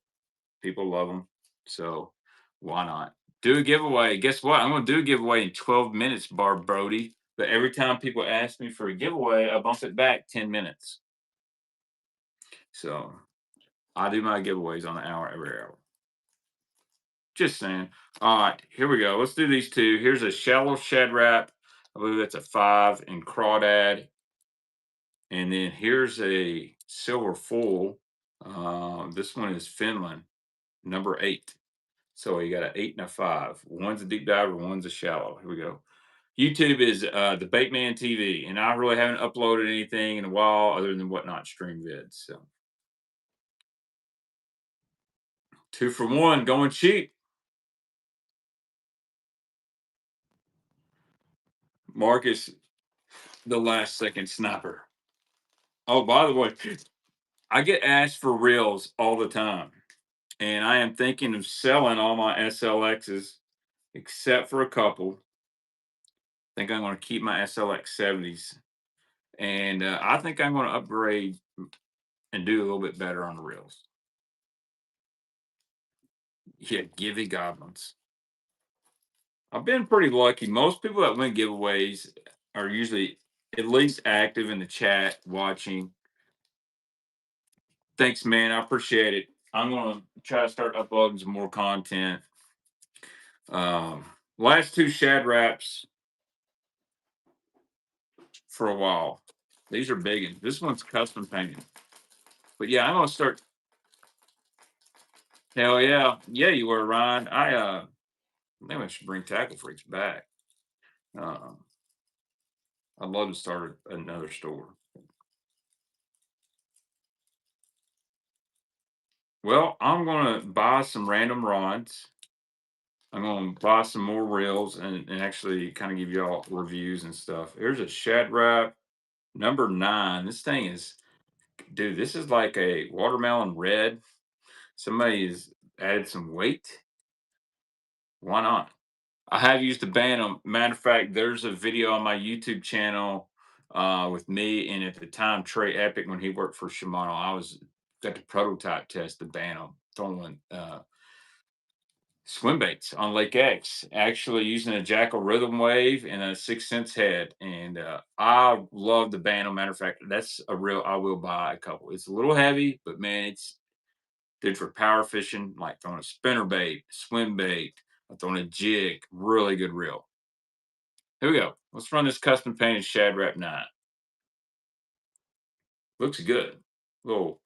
people love them. So why not? Do a giveaway. Guess what? I'm going to do a giveaway in 12 minutes, Barb Brody. But every time people ask me for a giveaway, I bump it back 10 minutes. So I do my giveaways on the hour every hour. Just saying. All right, here we go. Let's do these two. Here's a shallow shad wrap. I believe that's a 5 in crawdad. And then here's a silver full. This one is Finland, number 8. So you got an 8 and a 5. One's a deep diver, one's a shallow. Here we go. YouTube is the Baitman TV, and I really haven't uploaded anything in a while other than whatnot stream vids. So 2 for 1, going cheap. Marcus, the last second sniper. Oh, by the way, I get asked for reels all the time, and I am thinking of selling all my SLXs except for a couple. I think I'm going to keep my SLX 70s, and I think I'm going to upgrade and do a little bit better on the reels. Yeah, givey goblins. I've been pretty lucky. Most people that win giveaways are usually at least active in the chat watching. Thanks, man. I appreciate it. I'm going to try to start uploading some more content. Um, last 2 shad wraps for a while. These are big ones. This one's custom painted. But yeah, I'm gonna start. Hell yeah, yeah, you were, Ryan. I think I should bring Tackle Freaks back. Um, I'd love to start another store. Well, I'm gonna buy some random rods. I'm gonna buy some more reels and actually kind of give y'all reviews and stuff. Here's a Shad Wrap number 9. This thing is, dude, this is like a watermelon red. Somebody has added some weight. Why not? I have used the Bantam. Matter of fact, there's a video on my YouTube channel with me and at the time Trey Epic when he worked for Shimano. I was got to prototype test the Bantam throwing swim baits on Lake X, actually using a Jackal Rhythm Wave and a 6 cents head. And I love the Bantam. Matter of fact, that's a real. I will buy a couple. It's a little heavy, but man, it's good for power fishing, like throwing a spinner bait, swim bait, throwing a jig. Really good reel. Here we go. Let's run this custom painted Shad Rap 9. Looks good. Little,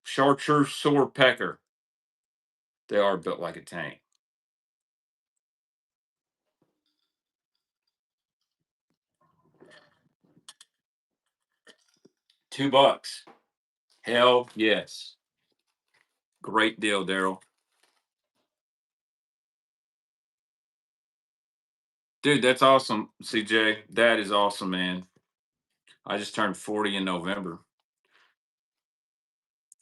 chartreuse sword pecker. They are built like a tank. $2. Hell yes. Great deal, Daryl. Dude, that's awesome, CJ. That is awesome, man. I just turned 40 in November.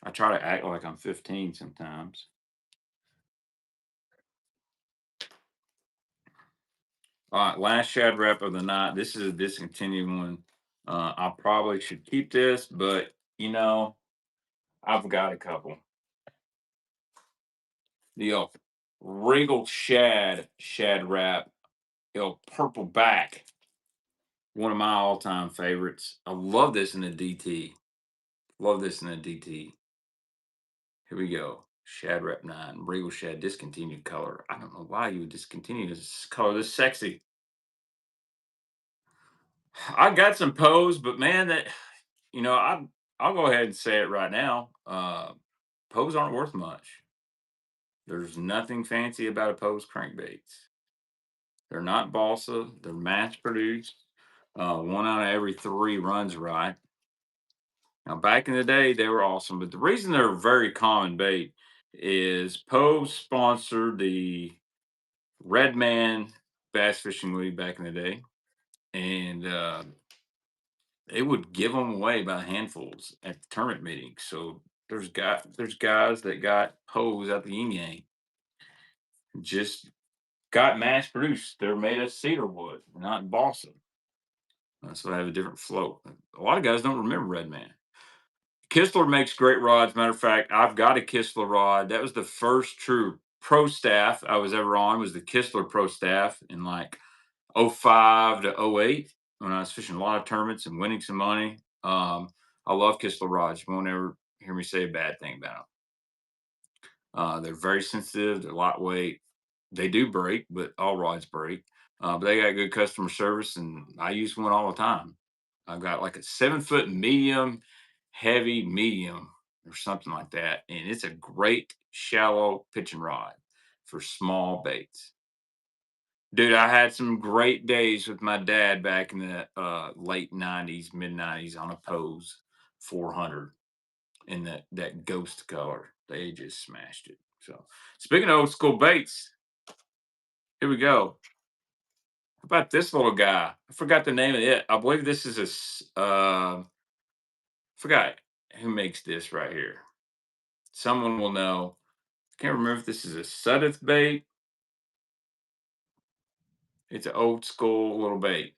I try to act like I'm 15 sometimes. All right, last Shad Rep of the night. This is a discontinued one. I probably should keep this, but I've got a couple. The Regal Shad Rap, purple back. One of my all-time favorites. I love this in the DT. Love this in the DT. Here we go. Shad Rep 9. Regal Shad discontinued color. I don't know why you would discontinue this color this sexy. I got some pose, but man, I'll go ahead and say it right now. Pose aren't worth much. There's nothing fancy about a pose crankbaits. They're not balsa. They're mass produced. One out of every three runs right. Now, back in the day, they were awesome, but the reason they're a very common bait is Poe sponsored the Red Man Bass Fishing League back in the day, and they would give them away by handfuls at the tournament meetings. So there's guys that got Poes out the yin yang, just got mass produced. They're made of cedar wood, not balsa. So I have a different float. A lot of guys don't remember Red Man. Kistler makes great rods. Matter of fact, I've got a Kistler rod. That was the first true pro staff I was ever on, was the Kistler pro staff in like '05 to '08 when I was fishing a lot of tournaments and winning some money. I love Kistler rods. You won't ever hear me say a bad thing about them. They're very sensitive. They're lightweight. They do break, but all rods break. But they got good customer service, and I use one all the time. I've got like a 7 foot medium, heavy medium, or something like that, and it's a great shallow pitching rod for small baits. Dude, I had some great days with my dad back in the late '90s, mid '90s on a Pose 400 in that ghost color. They just smashed it. So, speaking of old school baits, here we go. How about this little guy? I forgot the name of it. I believe this is forgot who makes this right here. Someone will know. I can't remember if this is a Sudeth bait. It's an old school little bait.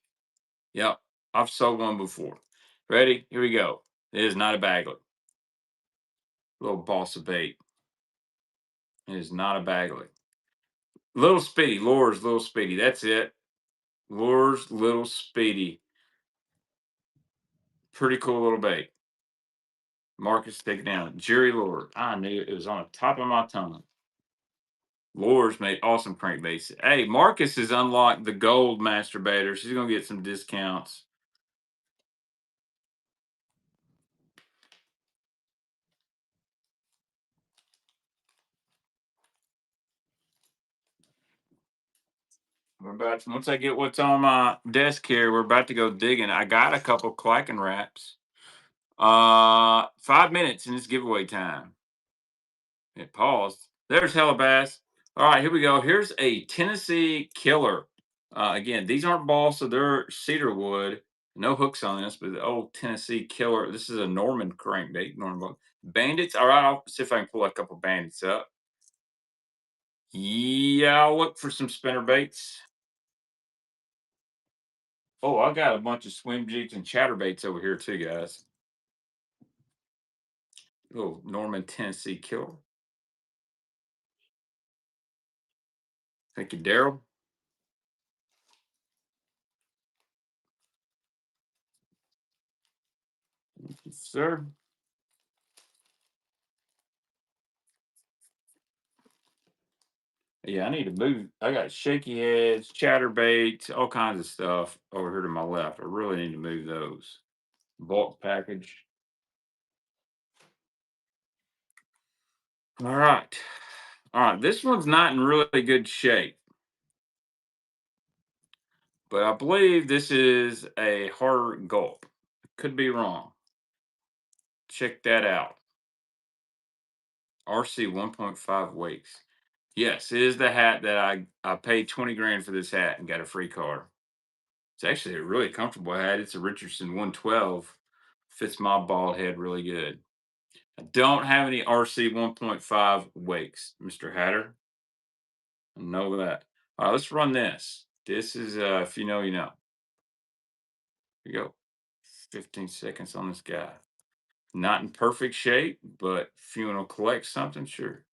Yep, I've sold one before. Ready? Here we go. It is not a baglet. Little balsa bait. It is not a baglet. Little Speedy. Lures Little Speedy. That's it. Lures Little Speedy. Pretty cool little bait. Marcus, take it down. Jerry Lure. I knew it was on the top of my tongue. Lures made awesome crankbaits. Hey, Marcus has unlocked the gold masturbators. He's gonna get some discounts. We're about to, once I get what's on my desk here, we're about to go digging. I got a couple clacking wraps. 5 minutes and it's giveaway time. It paused. There's Hellabass. All right, here we go. Here's a Tennessee Killer. Again, these aren't balsa, they're cedar wood. No hooks on this, but the old Tennessee Killer. This is a Norman crankbait. Norman Bandits. All right, I'll see if I can pull a couple bandits up. Yeah, I'll look for some spinner baits. Oh, I got a bunch of swim jigs and chatterbaits over here too, guys. Little Norman Tennessee Killer. Thank you, Daryl. Thank you, sir. Yeah, I need to move. I got shaky heads, chatterbaits, all kinds of stuff over here to my left. I really need to move those. Bulk package. All right. All right. This one's not in really good shape, but I believe this is a hard gulp. Could be wrong. Check that out. RC 1.5 weights. Yes, it is the hat that I paid 20 grand for this hat and got a free car. It's actually a really comfortable hat. It's a Richardson 112. Fits my bald head really good. I don't have any RC 1.5 wakes, Mr. Hatter. I know that. All right, let's run this. This is, if you know, you know. Here we go. 15 seconds on this guy. Not in perfect shape, but if you want to collect something, sure.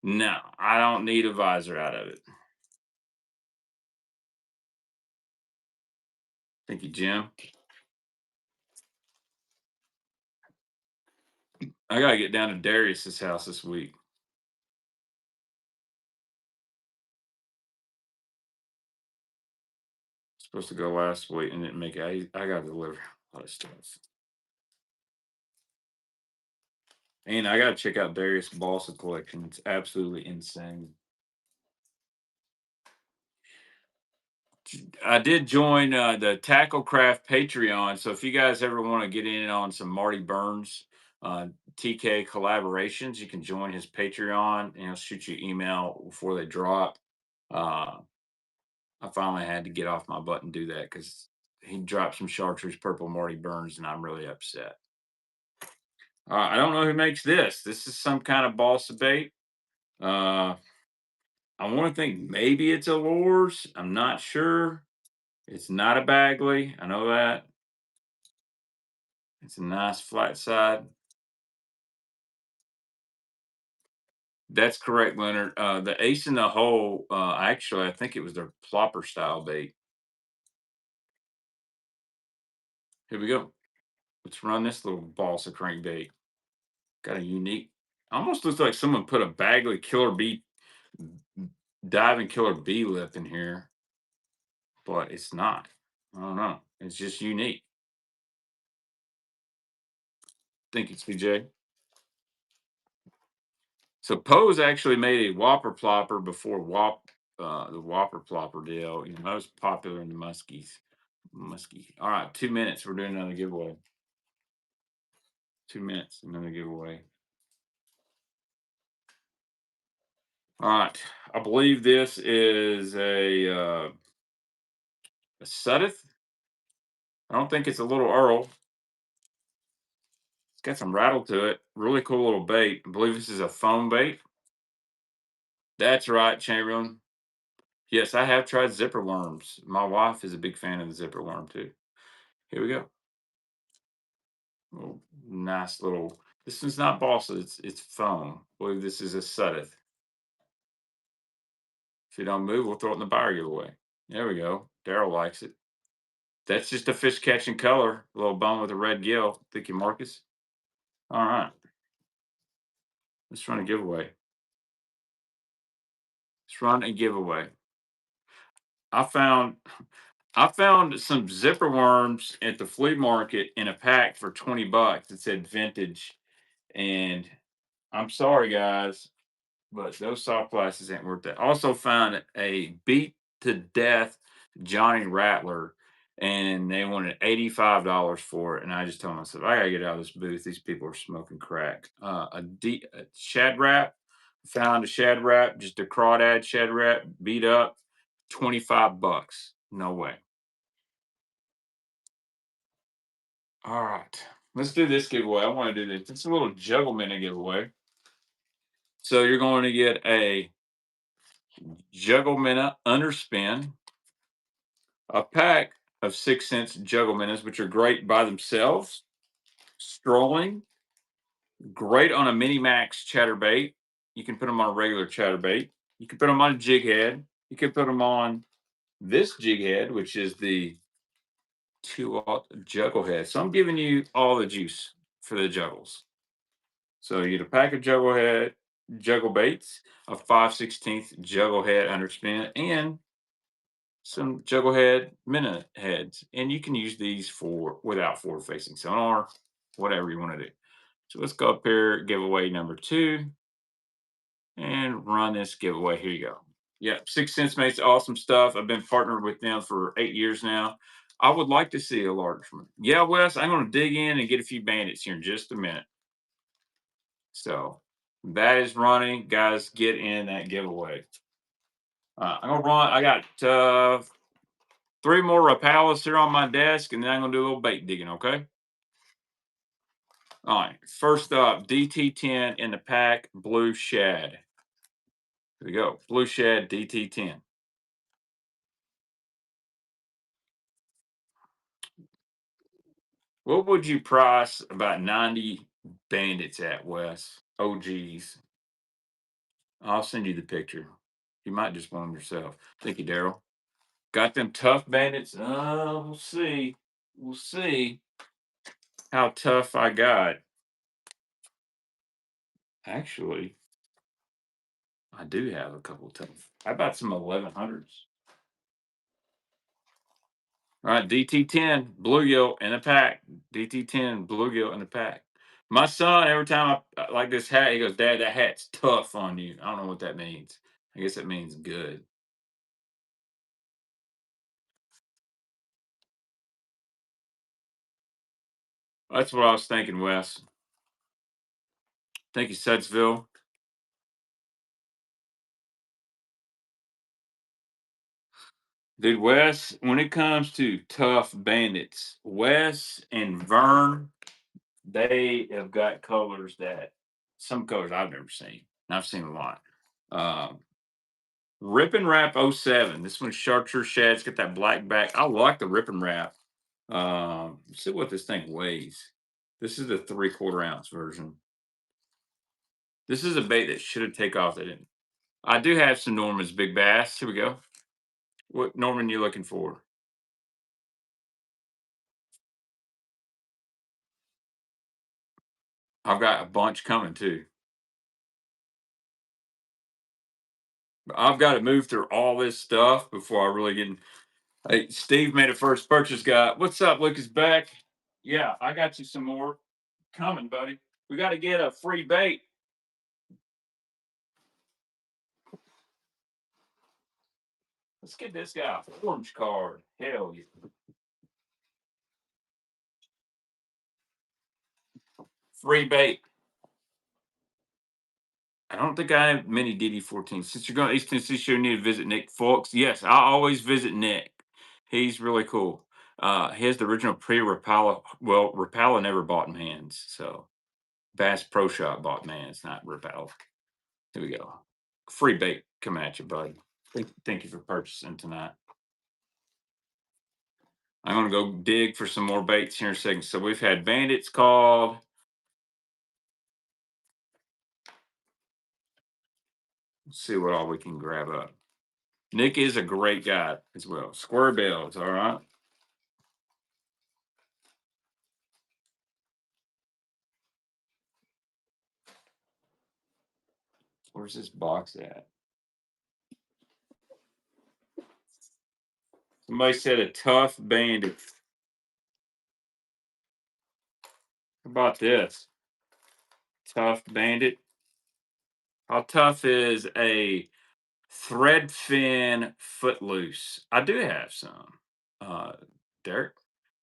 No, I don't need a visor out of it. Thank you, Jim. I gotta get down to Darius's house this week. Supposed to go last week and didn't make it. I gotta deliver a lot of stuff. And I gotta check out Darius' Balsa collection. It's absolutely insane. I did join the Tacklecraft Patreon. So if you guys ever want to get in on some Marty Burns TK collaborations, you can join his Patreon and he'll shoot you email before they drop. Uh, I finally had to get off my butt and do that because he dropped some chartreuse purple Marty Burns and I'm really upset. I don't know who makes this. This is some kind of balsa bait. Uh, I want to think maybe it's a Lures. I'm not sure. It's not a Bagley. I know that. It's a nice flat side. That's correct, Leonard. The ace in the hole, actually, I think it was their plopper style bait. Here we go. Let's run this little balsa crankbait. Got a unique, almost looks like someone put a Bagley killer bee, diving killer bee lip in here, but it's not. I don't know. It's just unique. Thank you, CJ. So Poe's actually made a Whopper plopper before the Whopper plopper deal. You know, that was popular in the Muskies. Muskie. All right, 2 minutes. We're doing another giveaway. 2 minutes, another giveaway. All right. I believe this is a Sudeth. I don't think it's a little Earl. It's got some rattle to it. Really cool little bait. I believe this is a foam bait. That's right, Chamberlain. Yes, I have tried zipper worms. My wife is a big fan of the zipper worm too. Here we go. Oh, nice little. This one's not balsa. It's foam. I believe this is a Sudeth. If you don't move, we'll throw it in the buyer giveaway. There we go. Daryl likes it. That's just a fish catching color. A little bone with a red gill. Thank you, Marcus. All right. Let's run a giveaway. Let's run a giveaway. I found I found some zipper worms at the flea market in a pack for 20 bucks. It said vintage. And I'm sorry, guys, but those soft plastics ain't worth that. Also found a beat to death Johnny Rattler, and they wanted $85 for it. And I just told myself, I gotta get out of this booth. These people are smoking crack. A shad wrap. Found a shad wrap, just a crawdad shad wrap, beat up, 25 bucks. No way. All right. Let's do this giveaway. I want to do this. It's a little juggle minute giveaway. So you're going to get a juggle minute underspin, a pack of 6 cents juggle minutes, which are great by themselves. Strolling, great on a mini max chatterbait. You can put them on a regular chatterbait. You can put them on a jig head. You can put them on this jig head, which is the 2-aught juggle head. So I'm giving you all the juice for the juggles. So you get a pack of juggle head, juggle baits, a 5/16 juggle head underspin, and some juggle head minnow heads. And you can use these for without forward facing sonar, whatever you want to do. So let's go up here, giveaway number 2, and run this giveaway. Here you go. Yeah, 6 Cents makes awesome stuff. I've been partnered with them for 8 years now. I would like to see a large one. Yeah, Wes, I'm going to dig in and get a few bandits here in just a minute. So that is running. Guys, get in that giveaway. I'm going to run. I got 3 more Rapalas here on my desk, and then I'm going to do a little bait digging, okay? All right. First up, DT10 in the pack, blue shad. Here we go. Blue shad DT10. What would you price about 90 bandits at, Wes? OGs. I'll send you the picture. You might just want them yourself. Thank you, Daryl. Got them tough bandits? We'll see. We'll see how tough I got. Actually, I do have a couple tough. How about some 1100s? All right, DT10 bluegill in a pack. DT10 bluegill in a pack. My son, every time I like this hat, he goes, "Dad, that hat's tough on you." I don't know what that means. I guess it means good. That's what I was thinking, Wes. Thank you, Sudsville. Dude, Wes, when it comes to tough bandits, Wes and Vern, they have got colors that some colors I've never seen. And I've seen a lot. Um, Rip and Wrap '07. This one's Chartreuse Shad. It's got that black back. I like the Rip and Wrap. Let's see what this thing weighs. This is the 3/4 ounce version. This is a bait that should have take off. They didn't. I do have some Norman's Big Bass. Here we go. What Norman you looking for? I've got a bunch coming too. I've got to move through all this stuff before I really get in. Hey, Steve made a first purchase guy. What's up, Lucas Beck? Yeah, I got you some more coming, buddy. We got to get a free bait. Let's get this guy a orange card. Hell yeah. Free bait. I don't think I have many DD14. Since you're going to East Tennessee show, you need to visit Nick Folks. Yes, I always visit Nick. He's really cool. He has the original pre-Rapala. Well, Rapala never bought in hands, so Bass Pro Shop bought mans, not Rapala. Here we go. Free bait coming at you, buddy. Thank you for purchasing tonight. I'm going to go dig for some more baits here in a second. So we've had bandits called. Let's see what all we can grab up. Nick is a great guy as well. Square bells, all right. Where's this box at? Somebody said a tough bandit. How about this? Tough bandit. How tough is a thread fin footloose? I do have some. Uh, Derek.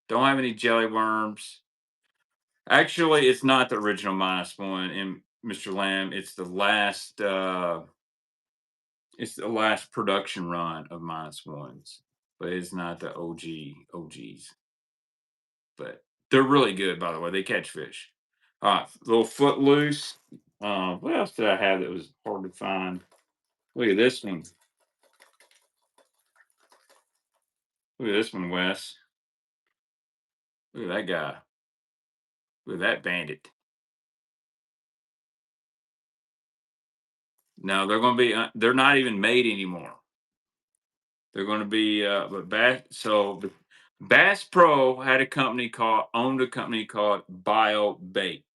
Don't have any jelly worms. Actually, it's not the original -1 in Mr. Lamb. It's the last production run of -1s, but it's not the OGs. But they're really good, by the way. They catch fish. All right, little footloose. What else did I have that was hard to find? Look at this one. Look at this one, Wes. Look at that guy. Look at that bandit. No, they're going to be. They're not even made anymore. They're going to be. But Bass. So the Bass Pro had a company called owned a company called Bio Bait,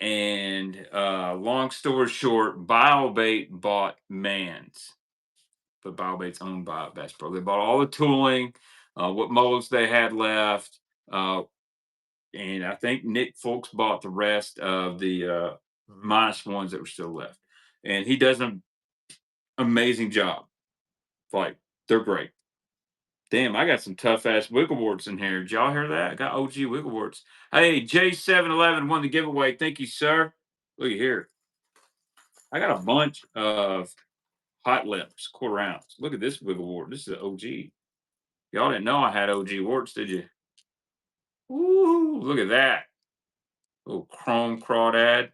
And long story short, BioBait bought Mans, but BioBait's owned by Bass Pro. They bought all the tooling, what molds they had left, and I think Nick Folks bought the rest of the minus ones that were still left. And he does an amazing job. Like, they're great. Damn, I got some tough ass wiggleworts in here. Did y'all hear that? I got OG wiggleworts. Hey, J711 won the giveaway. Thank you, sir. Look at here. I got a bunch of hot lips, quarter ounce. Look at this wigglewort. This is an OG. Y'all didn't know I had OG warts, did you? Ooh, look at that. Little chrome crawdad.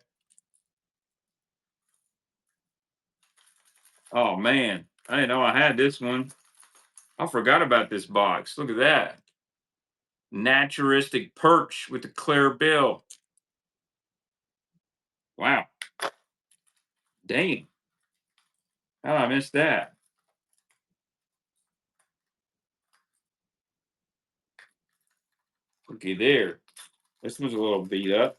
Oh man, I didn't know I had this one. I forgot about this box. Look at that. Naturistic perch with the clear bill. Wow. Damn. How did I miss that? Looky there. This one's a little beat up.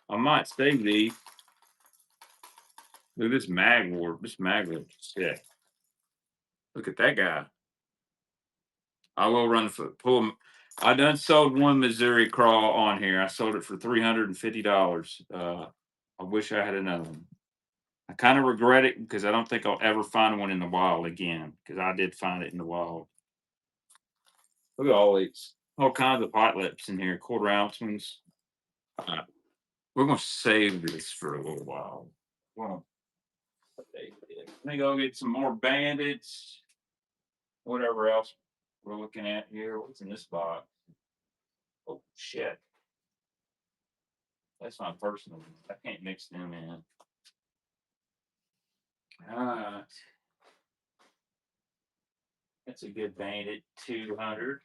I might save these. Look at this magwort. This magwort's sick. Look at that guy. I will run for pull 'em. I done sold one Missouri crawl on here. I sold it for $350. I wish I had another one. I kind of regret it because I don't think I'll ever find one in the wild again. Because I did find it in the wild. Look at all these, all kinds of hot lips in here, quarter ounce ones. We're gonna save this for a little while. Well, let me go get some more bandits. Whatever else we're looking at here. What's in this box? Oh shit. That's my personal. I can't mix them in. Alright. That's a good bandit 200.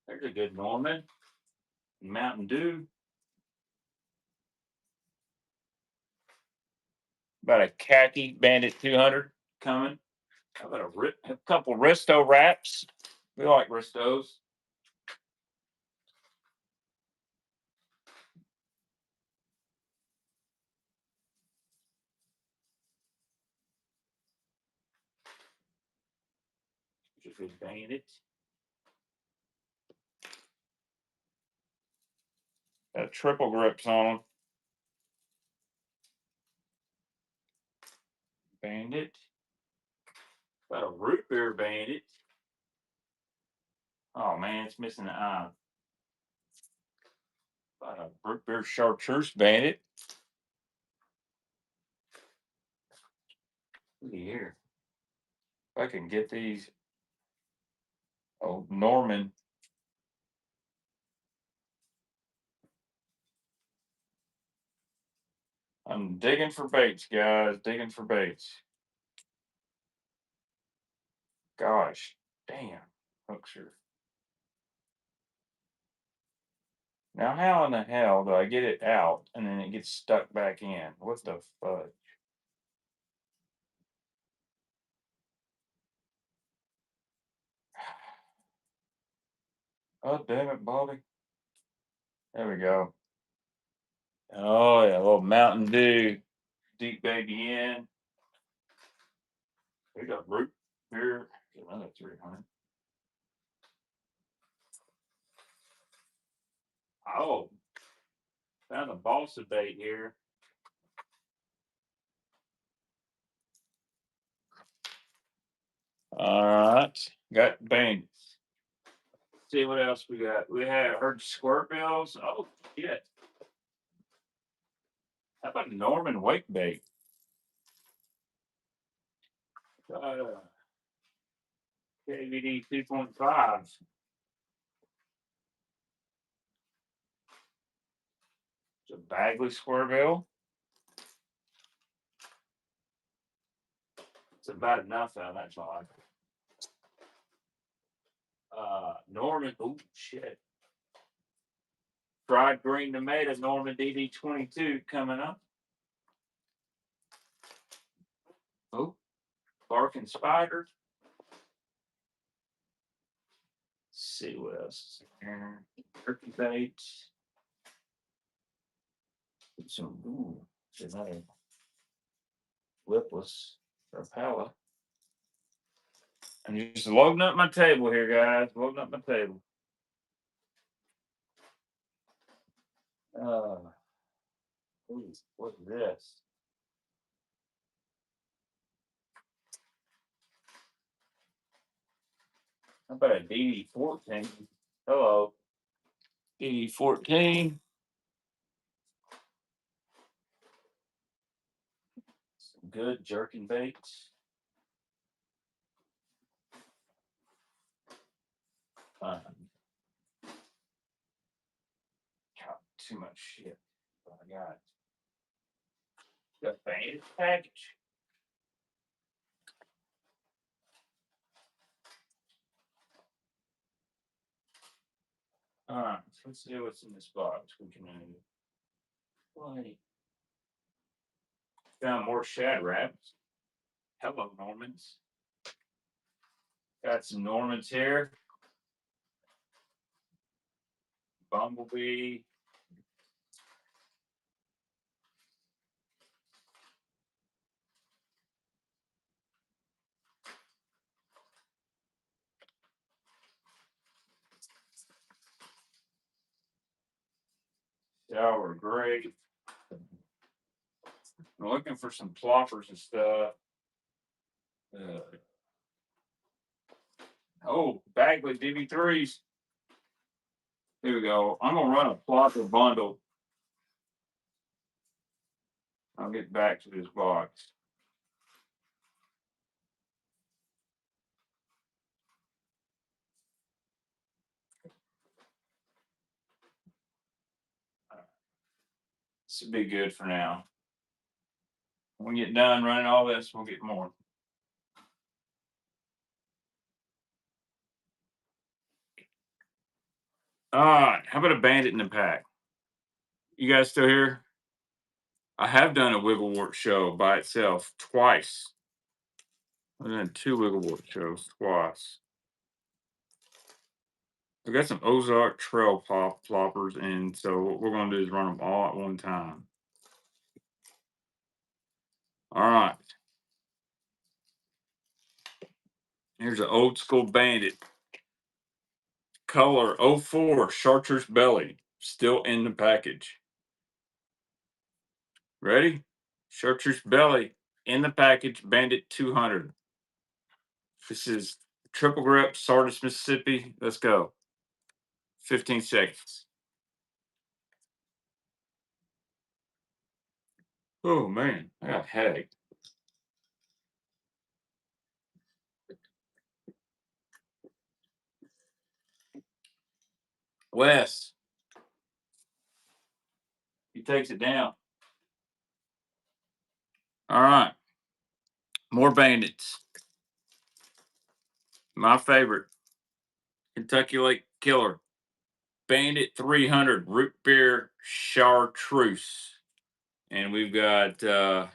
There's a good Norman. Mountain Dew. About a khaki bandit 200 coming. How about a couple Risto wraps? We like Ristos. Just a good bandit. Got triple grips on them. Bandit. Got a root beer bandit. Oh man, it's missing the eye. Got a root beer chartreuse bandit. Look here. If I can get these. Oh, Norman. I'm digging for baits, guys. Digging for baits. Gosh, damn. Hooks are. Now, how in the hell do I get it out and then it gets stuck back in? What the fudge? Oh, damn it, Baldy. There we go. Oh, yeah, a little Mountain Dew. Deep baby in. We got root beer. Another 300. Oh, found a balsa bait here. All right, got bandits. See what else we got. We have heard squirt bills. Oh shit! How about Norman wake bait? KVD 2.5. It's a Bagley square bill. It's about enough of that fog. Norman, oh shit. Fried green tomato, Norman DD22 coming up. Oh, barking spider. see what else is in here. Turkey bait. Some another lipless Rapala. I'm just loading up my table here, guys. Loading up my table. What's this? How about a DD14? Hello. DD14. Some good jerking baits. Too much shit. Oh my God. The Bandit package. All right, let's see what's in this box. We can found more shad wraps. Hello, Normans. Got some Normans here. Bumblebee. Sour grape. I'm looking for some ploppers and stuff. Bagley DB3s. Here we go. I'm gonna run a plopper bundle. I'll get back to this box. This will be good for now. When we get done running all this, we'll get more. All right, how about a Bandit in the pack? You guys still here? I have done a Wigglewort show by itself twice. I've done 2 Wigglewort shows twice. I got some Ozark Trail ploppers, and so what we're going to do is run them all at one time. All right. Here's an old school Bandit. Color 04 Chartreuse Belly. Still in the package. Ready? Chartreuse Belly in the package. Bandit 200. This is triple grip, Sardis, Mississippi. Let's go. 15 seconds. Oh, man. I got a headache. Wes. He takes it down. All right. More Bandits. My favorite. Kentucky Lake Killer. Bandit 300 Root Beer Chartreuse. And we've got the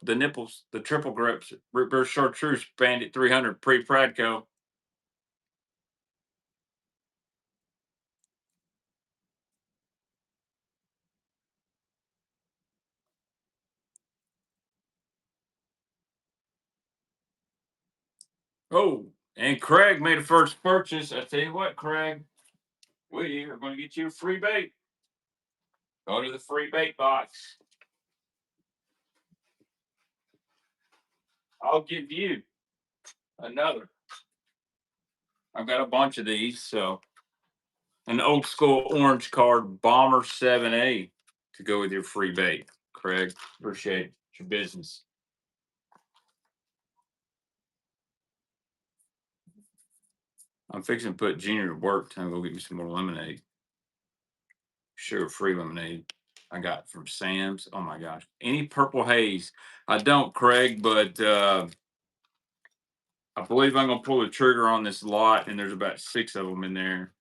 nipples, the triple grips, Root Beer Chartreuse, Bandit 300 pre-Pradco. Oh, and Craig made a first purchase. I tell you what, Craig, we are going to get you a free bait. Go to the free bait box. I'll give you another. I've got a bunch of these, so an old school orange card Bomber 7A to go with your free bait. Craig, appreciate your business. I'm fixing to put Junior to work. Time to go get me some more lemonade. Sugar-free lemonade I got from Sam's. Oh my gosh. Any purple haze? I don't, Craig, but I believe I'm gonna pull the trigger on this lot, and there's about 6 of them in there.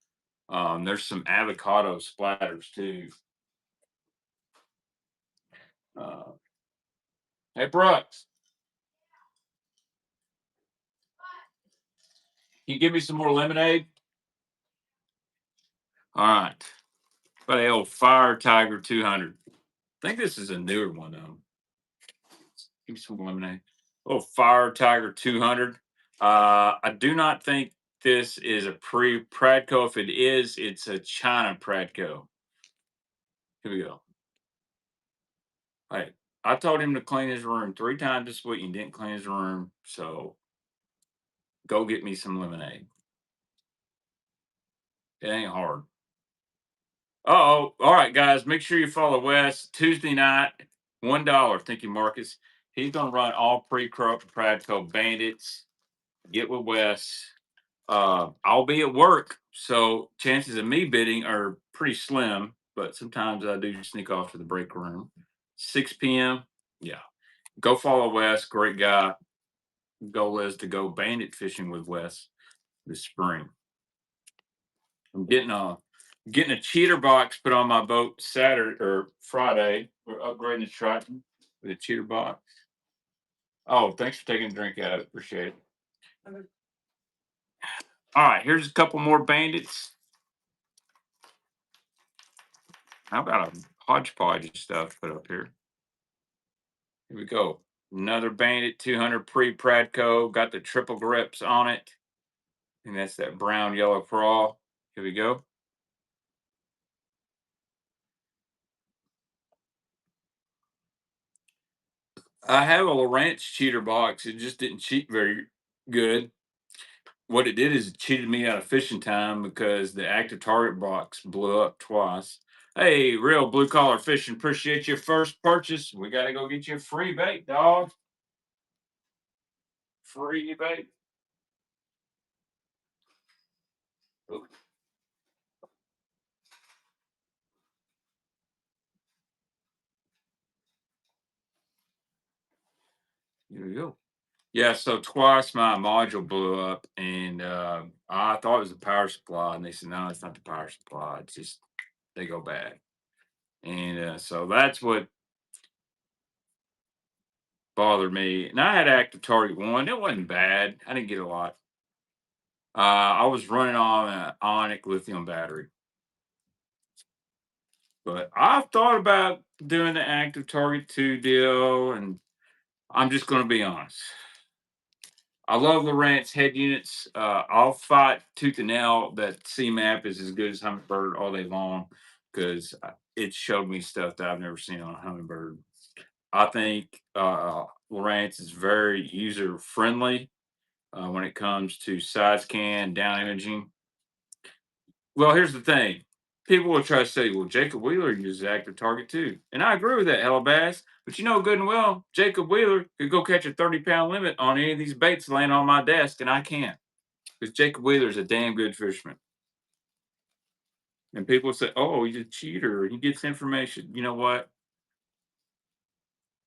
There's some avocado splatters too. Hey Brooks. Can you give me some more lemonade? All right. By the old Fire Tiger 200. I think this is a newer one though. Give me some lemonade. Oh, Fire Tiger 200. I do not think this is a pre Pradco. If it is, it's a China Pradco. Here we go. Hey, I told him to clean his room 3 times this week and didn't clean his room. So go get me some lemonade. It ain't hard. Oh, all right, guys. Make sure you follow Wes Tuesday night. $1. Thank you, Marcus. He's gonna run all Pradco bandits. Get with Wes. I'll be at work, so chances of me bidding are pretty slim. But sometimes I do sneak off to the break room. 6 p.m. Yeah, go follow Wes. Great guy. Goal is to go bandit fishing with Wes this spring. I'm getting a cheater box put on my boat Saturday or Friday. We're upgrading the Triton with a cheater box. Oh, thanks for taking a drink out of it. Appreciate it. All right, here's a couple more bandits. How about a hodgepodge of stuff put up here? Here we go. Another bandit 200 pre Pradco. Got the triple grips on it. And that's that brown yellow crawl. Here we go. I have a Lowrance cheater box. It just didn't cheat very good. What it did is it cheated me out of fishing time because the active target box blew up twice. Hey, real blue collar fishing, appreciate your first purchase. We got to go get you a free bait, dog. Free bait. Oh, here we go. Yeah, so twice my module blew up, and I thought it was the power supply, and they said no, it's not the power supply. It's just they go bad, and so that's what bothered me. And I had active target one; it wasn't bad. I didn't get a lot. I was running on an Onyx lithium battery, but I've thought about doing the active target 2 deal, and I'm just going to be honest. I love Lowrance head units. I'll fight tooth and nail that CMAP is as good as Humminbird all day long because it showed me stuff that I've never seen on a Humminbird. I think Lowrance is very user friendly when it comes to side scan, down imaging. Well, here's the thing. People will try to say, well, Jacob Wheeler uses active target too. And I agree with that, Hella Bass. But you know good and well, Jacob Wheeler could go catch a 30-pound limit on any of these baits laying on my desk, and I can't. Because Jacob Wheeler's a damn good fisherman. And people say, oh, he's a cheater. He gets information. You know what?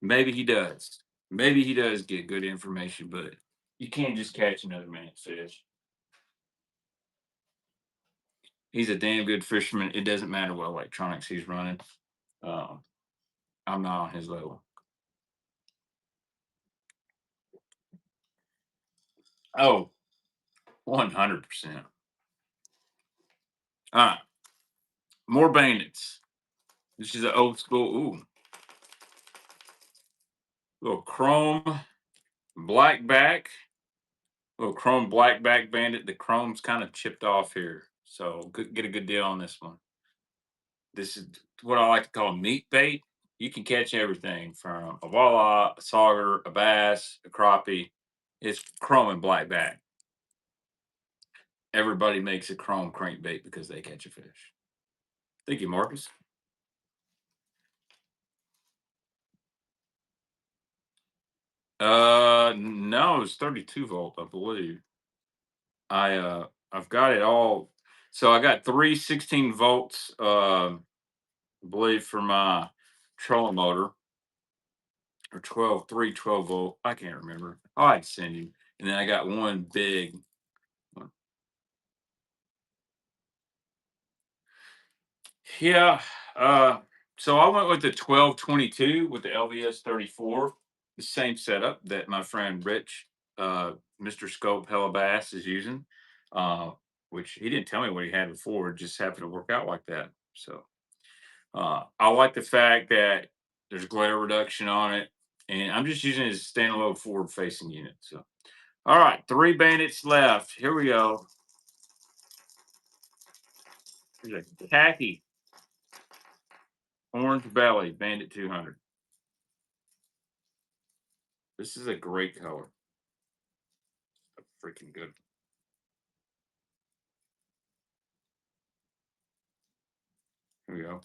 Maybe he does. Maybe he does get good information, but you can't just catch another man's fish. He's a damn good fisherman. It doesn't matter what electronics he's running. Um, I'm not on his level. Oh, 100%. All right, more bandits. This is an old school. Ooh, little chrome black back. Little chrome black back bandit. The chrome's kind of chipped off here, so get a good deal on this one. This is what I like to call meat bait. You can catch everything from a walleye, a sauger, a bass, a crappie. It's chrome and black back. Everybody makes a chrome crankbait because they catch a fish. Thank you, Marcus. No, it's 32 volt, I believe. I've got it all. So I got three 16 volts, I believe for my trolling motor or 12 volt. I can't remember. I can send you. And then I got one big one. Yeah. Uh, so I went with the 1222 with the LVS 34, the same setup that my friend Rich, Mr. Scope Hella Bass is using. uh, which he didn't tell me what he had before. It just happened to work out like that. So I like the fact that there's glare reduction on it, and I'm just using it as a standalone forward-facing unit. So, all right, 3 bandits left. Here we go. There's a khaki orange belly bandit 200. This is a great color. Freaking good. Here we go.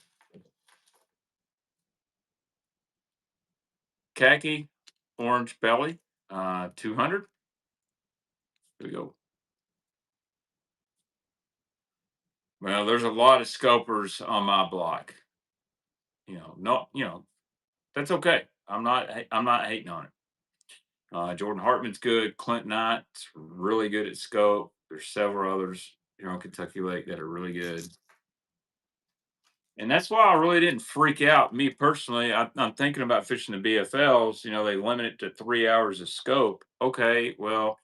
Khaki orange belly, 200. Here we go. Well, there's a lot of scopers on my block. No, that's okay. I'm not hating on it. Jordan Hartman's good. Clint Knight's really good at scope. There's several others here on Kentucky Lake that are really good. And that's why I really didn't freak out. Me personally, I'm thinking about fishing the BFLs. They limit it to 3 hours of scope. Okay, well,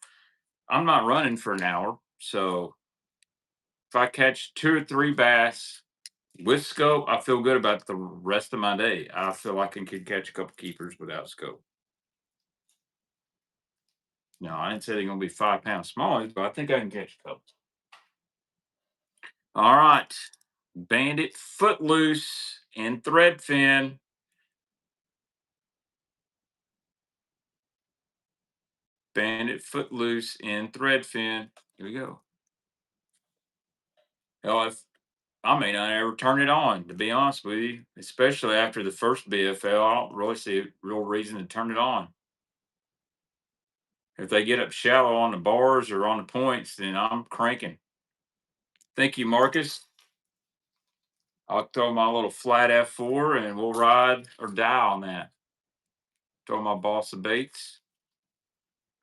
I'm not running for an hour. So if I catch 2 or 3 bass with scope, I feel good about the rest of my day. I feel like I could catch a couple keepers without scope. No, I didn't say they're going to be 5 pound smallies, but I think I can catch a couple. All right. Bandit Footloose and Threadfin. Bandit Footloose and Threadfin. Here we go. Hell, if I may not ever turn it on, to be honest with you, especially after the first BFL. I don't really see a real reason to turn it on. If they get up shallow on the bars or on the points, then I'm cranking. Thank you, Marcus. I'll throw my little flat F4 and we'll ride or die on that. Throw my boss of baits,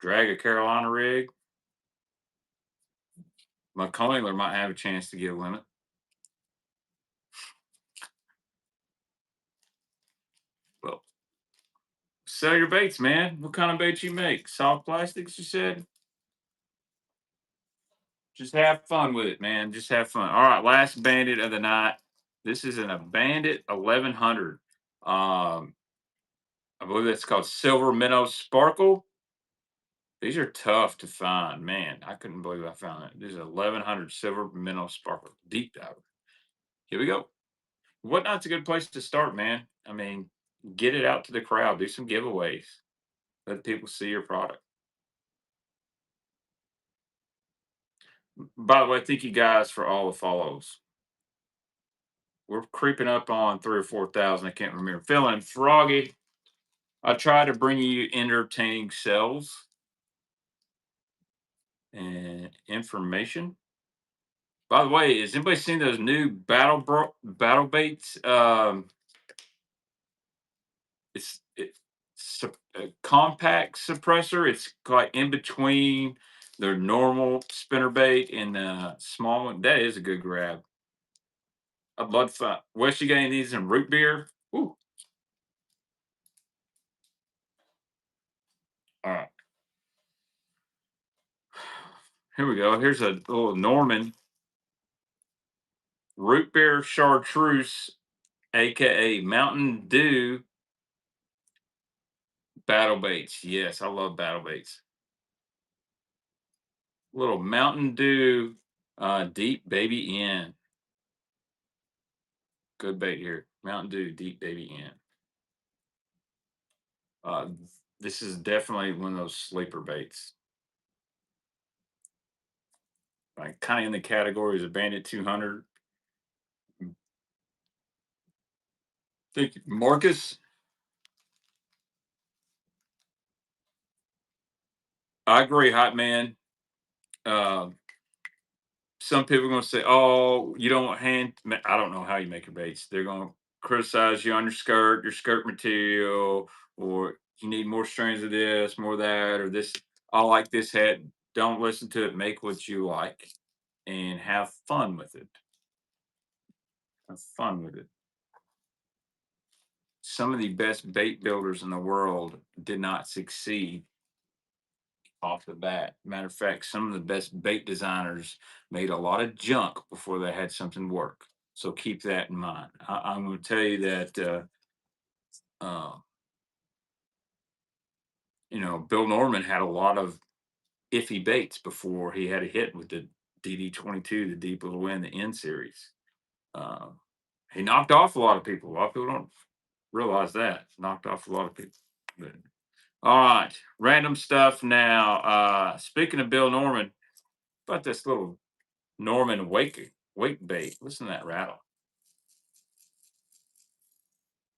drag a Carolina rig. My coiler might have a chance to get a limit. Well, sell your baits, man. What kind of baits you make? Soft plastics, you said? Just have fun with it, man. Just have fun. All right, last bandit of the night. This is a bandit 1100. I believe that's called Silver Minnow Sparkle. These are tough to find, man. I couldn't believe I found it. This is 1100 Silver Minnow Sparkle deep diver. Here we go. Whatnot's a good place to start, man. I mean, get it out to the crowd. Do some giveaways. Let people see your product. By the way, thank you guys for all the follows. We're creeping up on 3 or 4,000. I can't remember. Feeling froggy. I try to bring you entertaining sells and information. By the way, has anybody seen those new battle baits? It's a compact suppressor. It's like in between their normal spinner bait and the small one. That is a good grab. I'd love to find. Wes, you got any of these in root beer? Ooh. All right. Here we go. Here's a little Norman root beer chartreuse, aka Mountain Dew battle baits. Yes, I love battle baits. Little Mountain Dew deep baby in. Good bait here. Mountain Dew deep baby in. Uh, this is definitely one of those sleeper baits. Like kind of in the categories of Bandit 200. Thank you, Marcus. I agree, hot man. Um, some people are going to say, "Oh, you don't hand." I don't know how you make your baits. They're going to criticize you on your skirt material, or you need more strands of this, more of that, or this. I like this head. Don't listen to it. Make what you like, and have fun with it. Have fun with it. Some of the best bait builders in the world did not succeed off the bat. Matter of fact, some of the best bait designers made a lot of junk before they had something work. So keep that in mind. I'm going to tell you that, uh, Bill Norman had a lot of iffy baits before he had a hit with the DD22, the Deep Little Wind, the N series. Uh, he knocked off a lot of people. A lot of people don't realize that. Knocked off a lot of people. But, all right, random stuff now. Speaking of Bill Norman, about this little Norman wake bait. Listen to that rattle.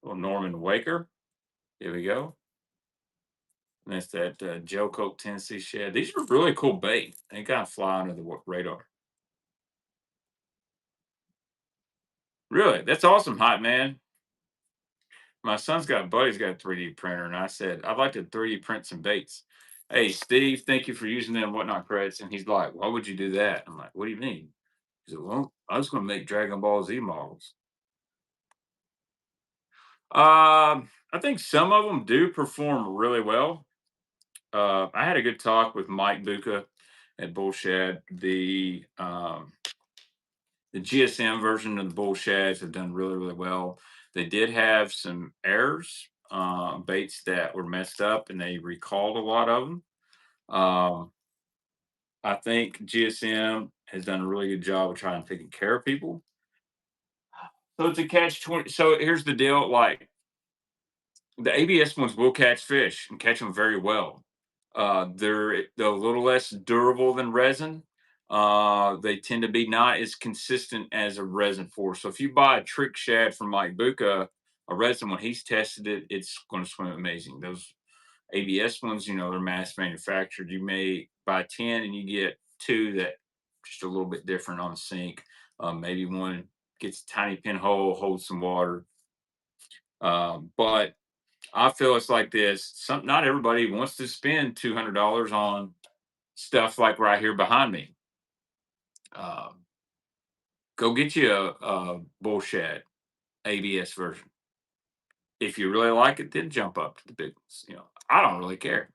Little Norman Waker. Here we go. And that's that Joe Coke Tennessee Shed. These are really cool bait. They kind of fly under the radar. Really, that's awesome, hot man. My son's got a buddy's got a 3D printer, and I said I'd like to 3D print some baits. Hey, Steve, thank you for using them whatnot credits. And he's like, "Why would you do that?" I'm like, "What do you mean?" He said, "Well, I was going to make Dragon Ball Z models." I think some of them do perform really well. I had a good talk with Mike Buka at Bullshed. The GSM version of the Bullsheds have done really, really well. They did have some errors, baits that were messed up, and they recalled a lot of them. Um, I think GSM has done a really good job of trying to taking care of people. So it's a catch 20. So here's the deal: like the ABS ones will catch fish and catch them very well. They're a little less durable than resin. They tend to be not as consistent as a resin force. So if you buy a trick shad from Mike Buka, a resin when he's tested it, it's going to swim amazing. Those ABS ones, they're mass manufactured. You may buy 10 and you get two that just a little bit different on the sink. Maybe one gets a tiny pinhole, holds some water. But I feel it's like this. Not everybody wants to spend $200 on stuff like right here behind me. Um, Go get you a bullshed ABS version. If you really like it, then jump up to the big ones. I don't really care.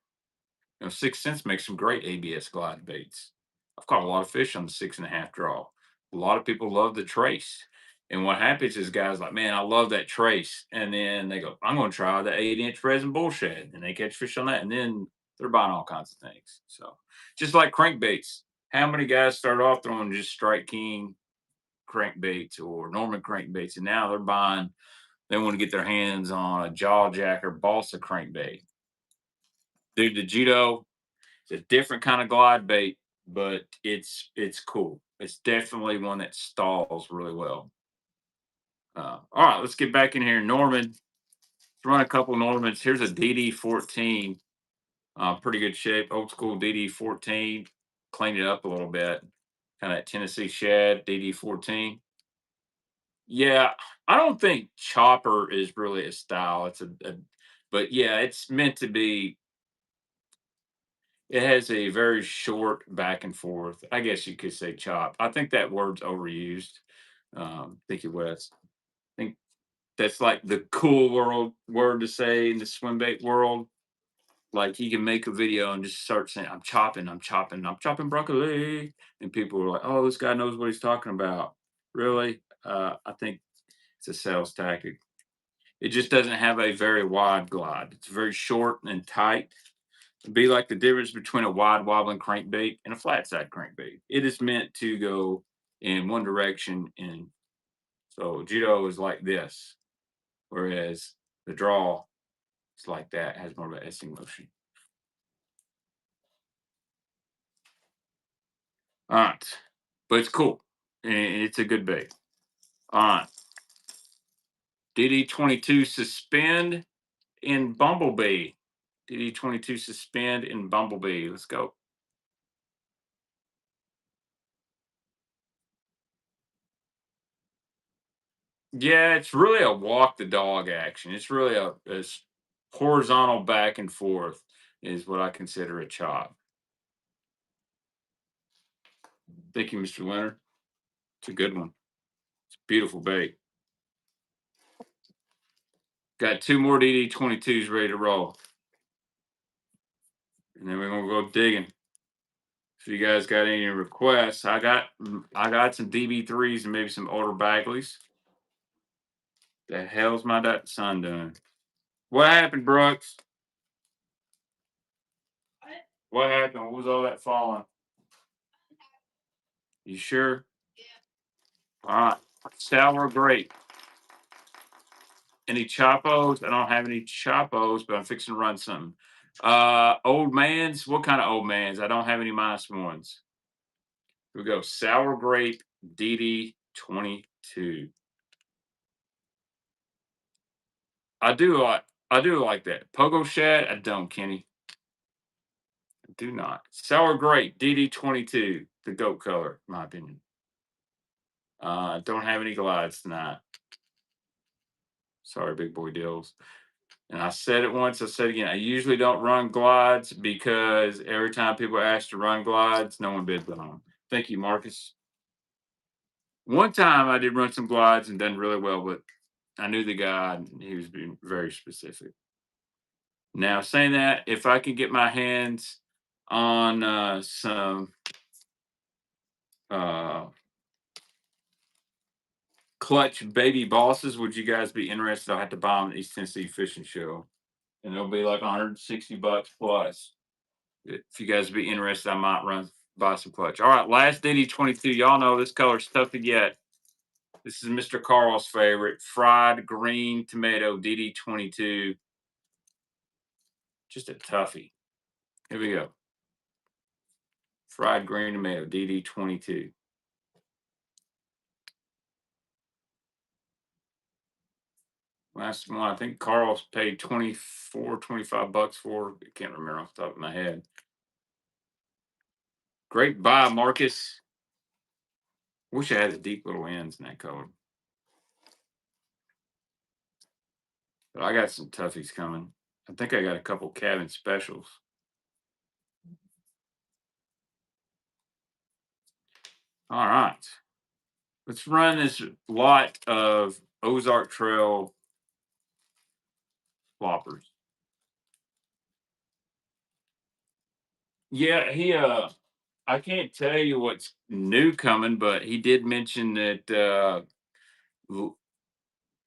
6 cents makes some great ABS glide baits. I've caught a lot of fish on the 6.5 draw. A lot of people love the trace. And what happens is guys like, man, I love that trace. And then they go, I'm going to try the 8-inch resin bullshed. And they catch fish on that. And then they're buying all kinds of things. So just like crankbaits, how many guys start off throwing just Strike King crankbaits or Norman crankbaits? And now they're buying, they want to get their hands on a jaw jacker balsa crankbait. Dude, the Judo, it's a different kind of glide bait, but it's cool. It's definitely one that stalls really well. All right, let's get back in here. Norman, let's run a couple Normans. Here's a DD14, pretty good shape, old school DD14. Cleaned it up a little bit, kind of that Tennessee Shad DD14. Yeah, I don't think chopper is really a style. But yeah, it's meant to be. It has a very short back and forth. I guess you could say chop. I think that word's overused. Think it was. I think that's like the cool world word to say in the swim bait world. Like you can make a video and just start saying, I'm chopping broccoli. And people are like, oh, this guy knows what he's talking about. Really? I think it's a sales tactic. It just doesn't have a very wide glide. It's very short and tight. Be like the difference between a wide wobbling crankbait and a flat side crankbait. It is meant to go in one direction, and so judo is like this, whereas the draw is like that, has more of an S-ing motion. All right, but it's cool and it's a good bait. All right, DD22 suspend in Bumblebee. DD22 suspend in Bumblebee. Let's go. Yeah, it's really a walk the dog action. It's really a horizontal back and forth is what I consider a chop. Thank you, Mr. Leonard. It's a good one. It's a beautiful bait. Got two more DD22s ready to roll. and then we're gonna go digging. If you guys got any requests, I got some DB3s and maybe some older Bagleys. The hell's my son doing? What happened, Brooks? What happened? What was all that falling? You sure? All right. Sour grape. Any Chopos? I don't have any Chopos, but I'm fixing to run something. Old mans. What kind of old mans? I don't have any -1s. Here we go. Sour grape DD22. I do like that. Pogo shad, I don't, Kenny. I do not. Sour grape DD22, the goat color, in my opinion. Don't have any glides tonight. Sorry, big boy deals. And I said it once, I said it again. I usually don't run glides because every time people ask to run glides, no one bids on them. Thank you, Marcus. One time I did run some glides and done really well, but I knew the guy and he was being very specific. Now, saying that, if I can get my hands on some uh, clutch baby bosses, would you guys be interested? I'll have to buy them at East Tennessee Fishing Show, and it'll be like $160 plus. If you guys would be interested, I might buy some clutch. All right, last DD22. Y'all know this color's tough to get. This is Mr. Carl's favorite, fried green tomato DD22. Just a toughie. Here we go. Fried green tomato DD22. Last one, I think Carl's paid 24, $25 for. I can't remember off the top of my head. Great buy, Marcus. Wish I had the deep little ends in that color. But I got some toughies coming. I think I got a couple cabin specials. All right. Let's run this lot of Ozark Trail floppers. Yeah, I can't tell you what's new coming, but he did mention that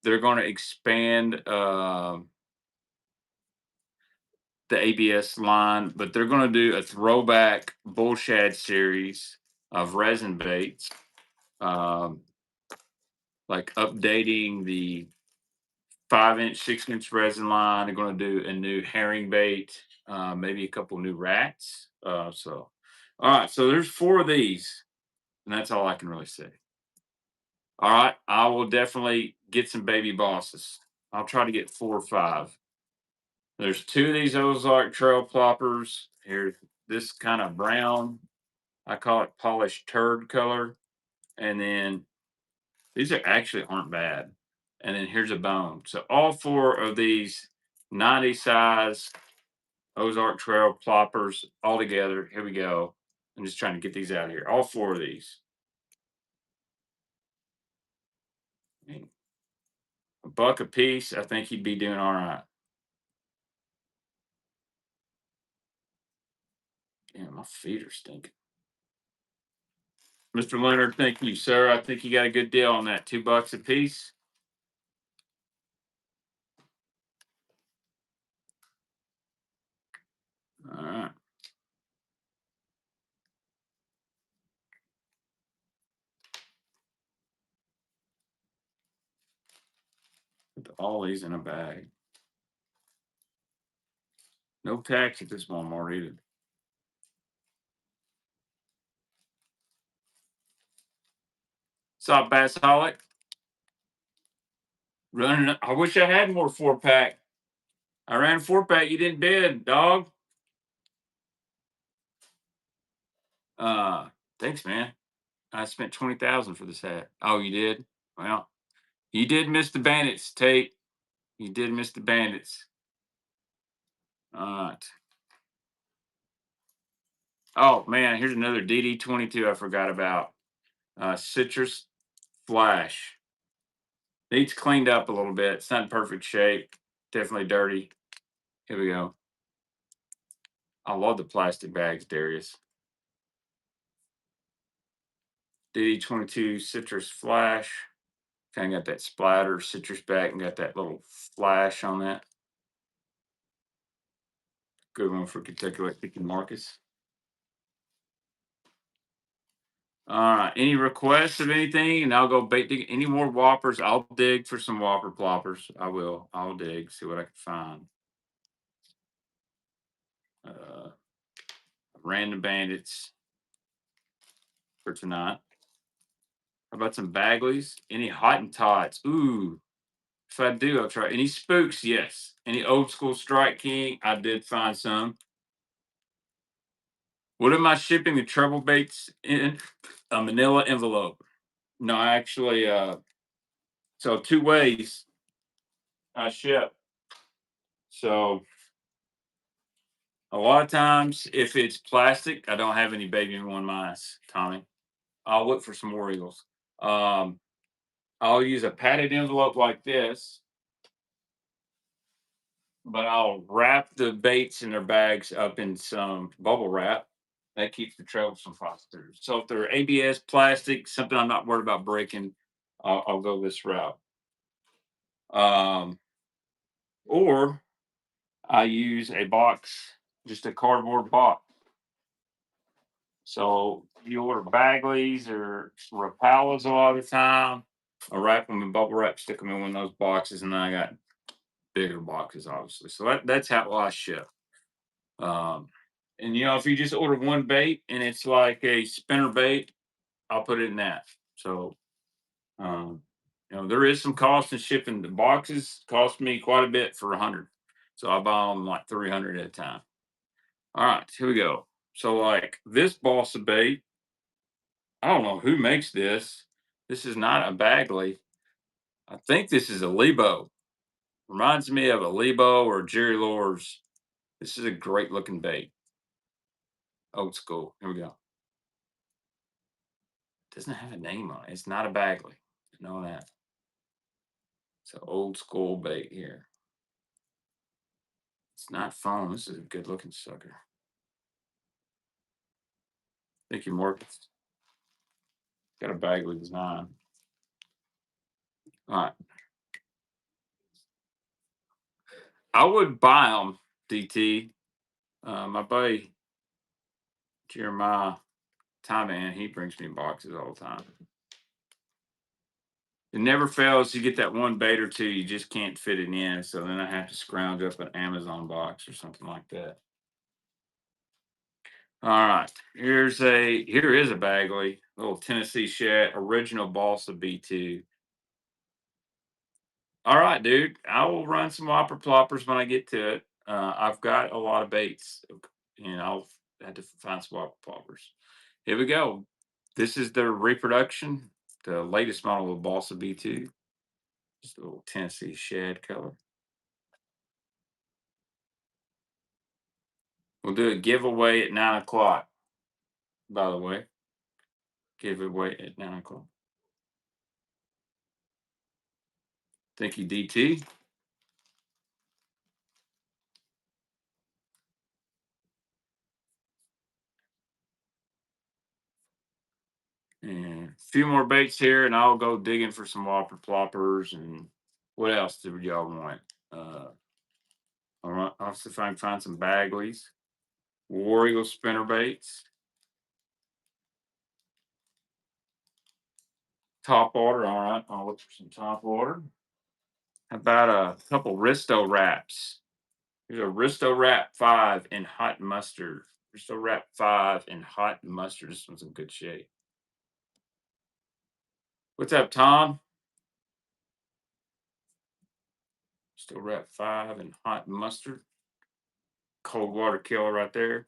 they're going to expand the ABS line, but they're going to do a throwback bull shad series of resin baits, um, like updating the 5-inch, 6-inch resin line. They're going to do a new herring bait, maybe a couple new rats. All right, so there's 4 of these, and that's all I can really say. All right, I will definitely get some baby bosses. I'll try to get 4 or 5. There's 2 of these Ozark Trail ploppers. Here's this kind of brown. I call it polished turd color. And then these aren't bad. And then here's a bone. So all 4 of these 90 size Ozark Trail ploppers all together. Here we go. I'm just trying to get these out of here. All 4 of these. $1 a piece. I think he'd be doing all right. Damn, my feet are stinking. Mr. Leonard, thank you, sir. I think you got a good deal on that. $2 a piece. All right. Put all these in a bag. No tax at this Walmart either. What's up, Bassholic? Running. I wish I had more 4-pack. I ran a 4-pack. You didn't bid, dog. Thanks, man. I spent 20,000 for this hat. Oh, you did? Well, you did miss the bandits, Tate. You did miss the bandits. All right. Oh man, here's another DD22 I forgot about. Citrus Flash. Needs cleaned up a little bit. It's not in perfect shape. Definitely dirty. Here we go. I love the plastic bags, Darius. DD22 Citrus Flash. Kind of got that splatter citrus back and got that little flash on that. Good one for Kentucky like Picking Marcus. All right. Any requests of anything? And I'll go bait dig. Any more whoppers? I'll dig for some whopper ploppers. I will. I'll dig, see what I can find. Uh, Random bandits for tonight. How about some Bagleys? Any Hottentots? Ooh. If I do, I'll try. Any spooks? Yes. Any old school Strike King? I did find some. What am I shipping the treble baits in? A manila envelope. No, actually, so 2 ways I ship. So a lot of times, if it's plastic, I don't have any baby one mice, Tommy. I'll look for some war eagles. Um, I'll use a padded envelope like this, but I'll wrap the baits in their bags up in some bubble wrap. That keeps the trebles from falling through. So if they're ABS plastic, something I'm not worried about breaking, I'll go this route. Or I use a box, just a cardboard box. So you order Bagleys or Rapalas a lot of the time. I wrap them in bubble wrap, stick them in one of those boxes, and then I got bigger boxes, obviously. So that's how I ship. Um, and if you just order one bait and it's like a spinner bait, I'll put it in that. So um, there is some cost in shipping. The boxes cost me quite a bit for 100. So I buy them like 300 at a time. All right, here we go. So like this balsa bait, I don't know who makes this. This is not a Bagley. I think this is a Lebo. Reminds me of a Lebo or Jerry Lors. This is a great looking bait. Old school. Here we go. Doesn't have a name on it. It's not a Bagley. I know that. It's an old school bait here. It's not foam. This is a good looking sucker. Thank you, Marcus. Got a Bagley design. All right. I would buy them, DT. My buddy Jeremiah Tyman, he brings me boxes all the time. It never fails. You get that one bait or two, you just can't fit it in. So then I have to scrounge up an Amazon box or something like that. All right. Here is a Bagley, little Tennessee Shed, original Balsa B2. All right, dude. I will run some whopper ploppers when I get to it. I've got a lot of baits, and I'll have to find some whopper ploppers. Here we go. This is the reproduction, the latest model of Balsa B2. Just a little Tennessee Shed color. We'll do a giveaway at 9 o'clock. By the way, giveaway at 9 o'clock. Thank you, DT. And a few more baits here, and I'll go digging for some whopper ploppers. And what else do y'all want? All right, I'll see if I can find some Bagleys, War Eagle spinner baits, top water. All right, I'll look for some top water. How about a couple Risto wraps? Here's a Risto Wrap 5 in hot mustard. Risto Wrap 5 in hot mustard. This one's in good shape. What's up, Tom? Risto Wrap 5 in hot mustard. Cold water killer right there.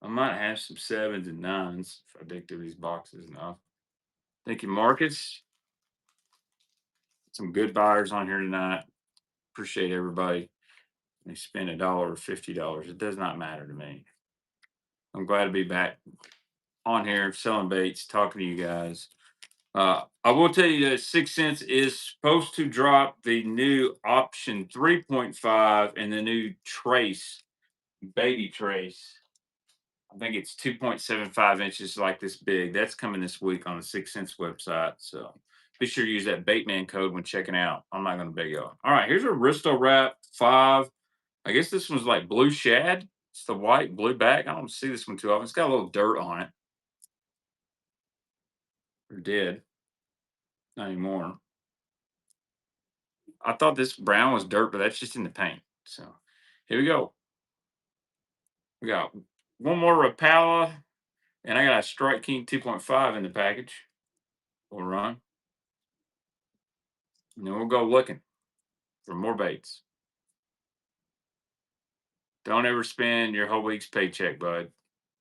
I might have some 7s and 9s if I dig through these boxes enough. Thank you, Marcus. Some good buyers on here tonight. Appreciate everybody. They spend $1 or $50. It does not matter to me. I'm glad to be back on here selling baits, talking to you guys. I will tell you that 6 Cents is supposed to drop the new option 3.5 and the new trace baby trace. I think it's 2.75 inches, like this big. That's coming this week on the 6 Sense website. So be sure to use that Baitman code when checking out. I'm not going to beg y'all. All right, here's a Risto Wrap 5. I guess this one's like blue shad. It's the white, blue back. I don't see this one too often. It's got a little dirt on it. Or did. Not anymore. I thought this brown was dirt, but that's just in the paint. So here we go. We got one more Rapala, and I got a Strike King 2.5 in the package. We'll run. And then we'll go looking for more baits. Don't ever spend your whole week's paycheck, bud.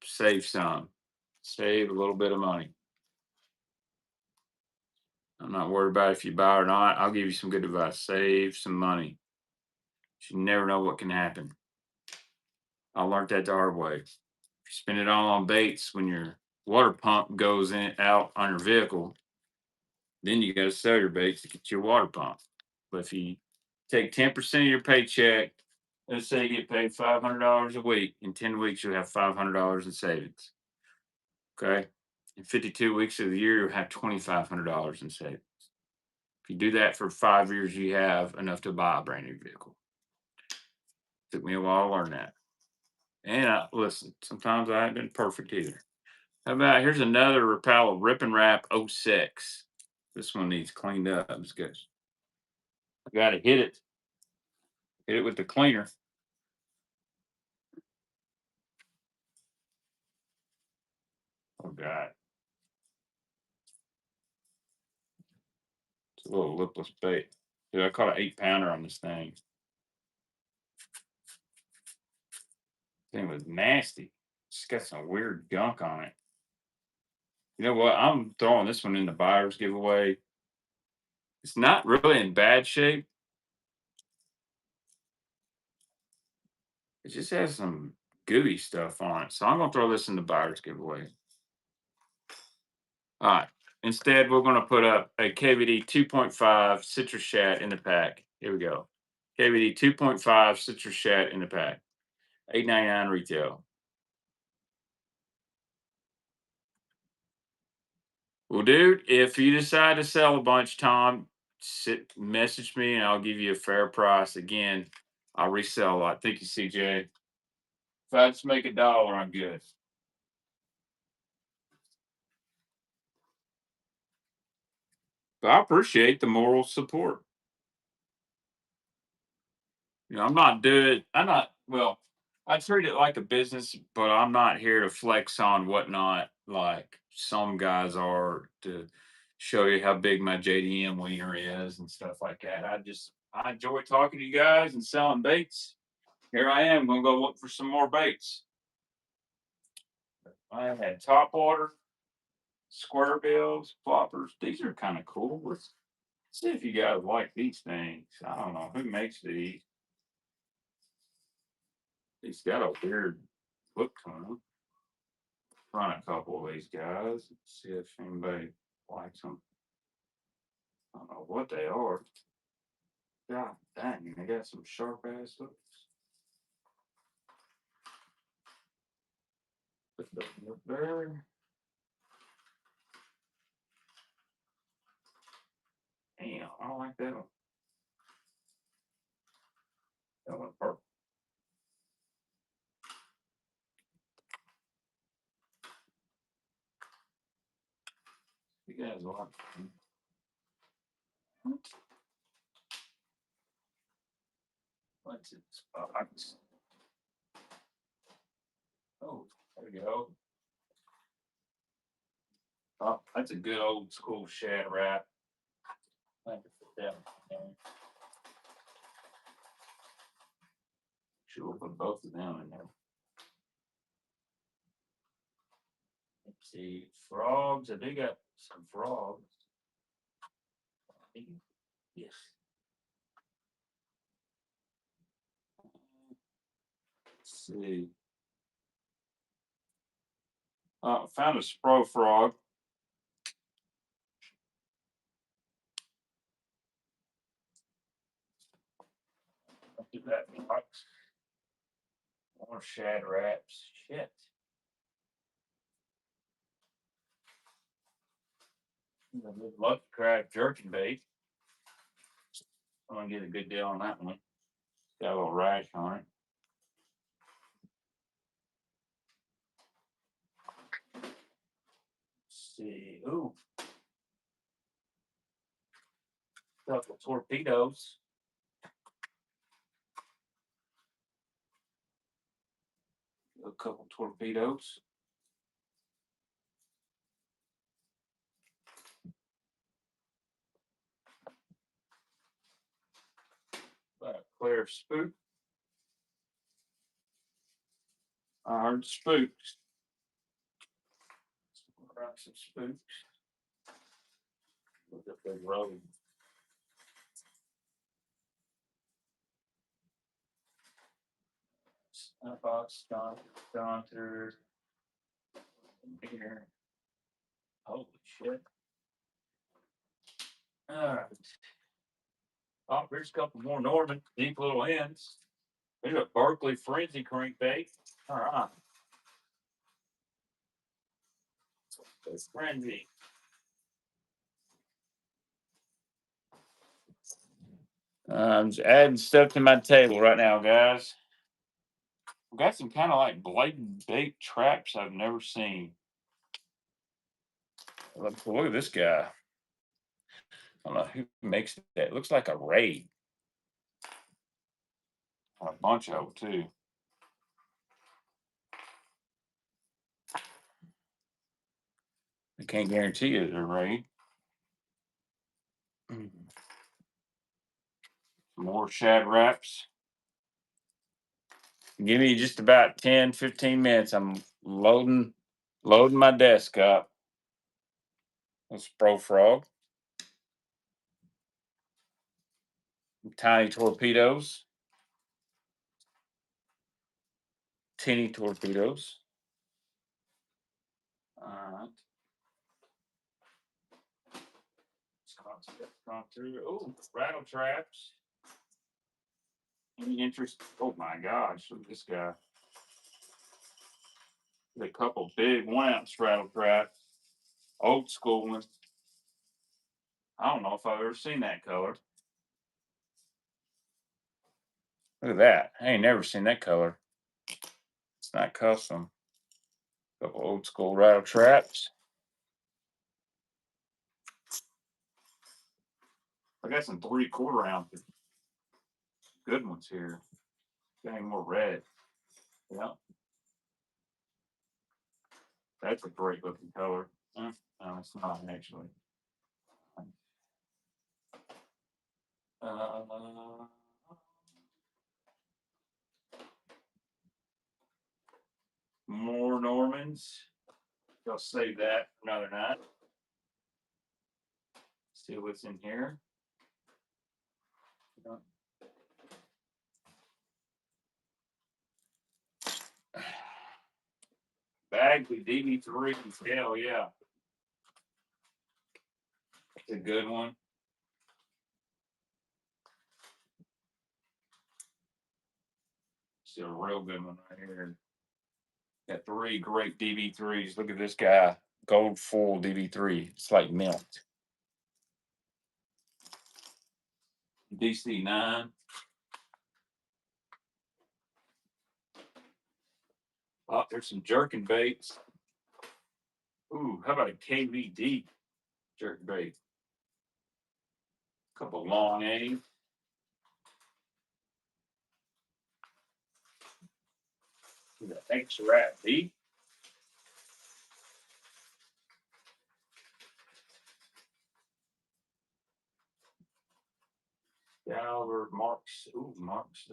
Save some. Save a little bit of money. I'm not worried about if you buy or not. I'll give you some good advice. Save some money. You never know what can happen. I learned that the hard way. If you spend it all on baits when your water pump goes in out on your vehicle, then you got to sell your baits to get your water pump. But if you take 10% of your paycheck, let's say you get paid $500 a week, in 10 weeks you'll have $500 in savings. Okay. In 52 weeks of the year, you'll have $2,500 in savings. If you do that for 5 years, you have enough to buy a brand new vehicle. Took me a while to learn that. And listen, sometimes I haven't been perfect either. How about here's another Rapala Rip and Wrap 06. This one needs cleaned up. It's good. I got to hit it. Hit it with the cleaner. Oh, God. It's a little lipless bait. Dude, I caught an 8-pounder on this thing. Thing was nasty. It's got some weird gunk on it. You know what? I'm throwing this one in the buyer's giveaway. It's not really in bad shape. It just has some gooey stuff on it. So I'm going to throw this in the buyer's giveaway. All right. Instead, we're going to put up a KVD 2.5 citrus shad in the pack. Here we go. KVD 2.5 citrus shad in the pack. $8.99 retail. Well, dude, if you decide to sell a bunch, Tom, message me and I'll give you a fair price. Again, I'll resell a lot. Thank you, CJ. If I just make $1, I'm good. But I appreciate the moral support. I'm not doing, well, I treat it like a business, but I'm not here to flex on whatnot like some guys are to show you how big my JDM wiener is and stuff like that. I enjoy talking to you guys and selling baits. Here I am, gonna go look for some more baits. I had top water, square bills, floppers. These are kind of cool. Let's see if you guys like these things. I don't know who makes these. He's got a weird look to him. Run a couple of these guys and see if anybody likes them. I don't know what they are. God dang, they got some sharp ass hooks. Put that up there. Damn, I don't like that one. That one purple. You guys like them. What's it? Box? Oh, there we go. Oh, that's a good old school shad wrap. I can put that one in. Sure, we'll put both of them in there. Let's see, frogs. I do got some frogs. Yes. Let's see. Found a spro frog. Do that box. More shad wraps. Shit. Lucky crab jerkin bait. I'm gonna get a good deal on that one. Got a little rash on it. Let's see. Ooh. Couple torpedoes. A couple torpedoes. Clear spook. Iron spooks. Some spooks. Look at the road. Box gone through here. Holy shit. Alright. Oh, there's a couple more Norman, deep little ends. There's a Berkeley Frenzy crankbait. Alright. It's Frenzy. I'm just adding stuff to my table right now, guys. I've got some kind of like blatant bait traps I've never seen. Look at this guy. I don't know who makes that. It looks like a raid. A bunch of them, too. I can't guarantee it's a raid. More shad wraps. Give me just about 10, 15 minutes. I'm loading my desk up. Let's Pro Frog. Tiny torpedoes. Teeny torpedoes. Alright. Gone through. Oh, rattle traps. Any interest? Oh my gosh, look at this guy. A couple big 1 ounce rattle traps. Old school ones. I don't know if I've ever seen that color. Look at that. I ain't never seen that color. It's not custom. Couple old school rattle traps. I got some 3/4 ounces. Good ones here. Got any more red? Yeah. That's a great looking color. No, it's not actually. Uh, more Normans. I'll save that for another night. See what's in here. Bagley DB3. Hell yeah. It's a good one. It's a real good one right here. Got 3 great DB3s. Look at this guy. Gold full DB3. It's like milk. DC9. Oh, there's some jerkin baits. Ooh, how about a KVD jerk bait? Couple long A's. Thanks, Rat D. Galver Marks. Ooh, Marks.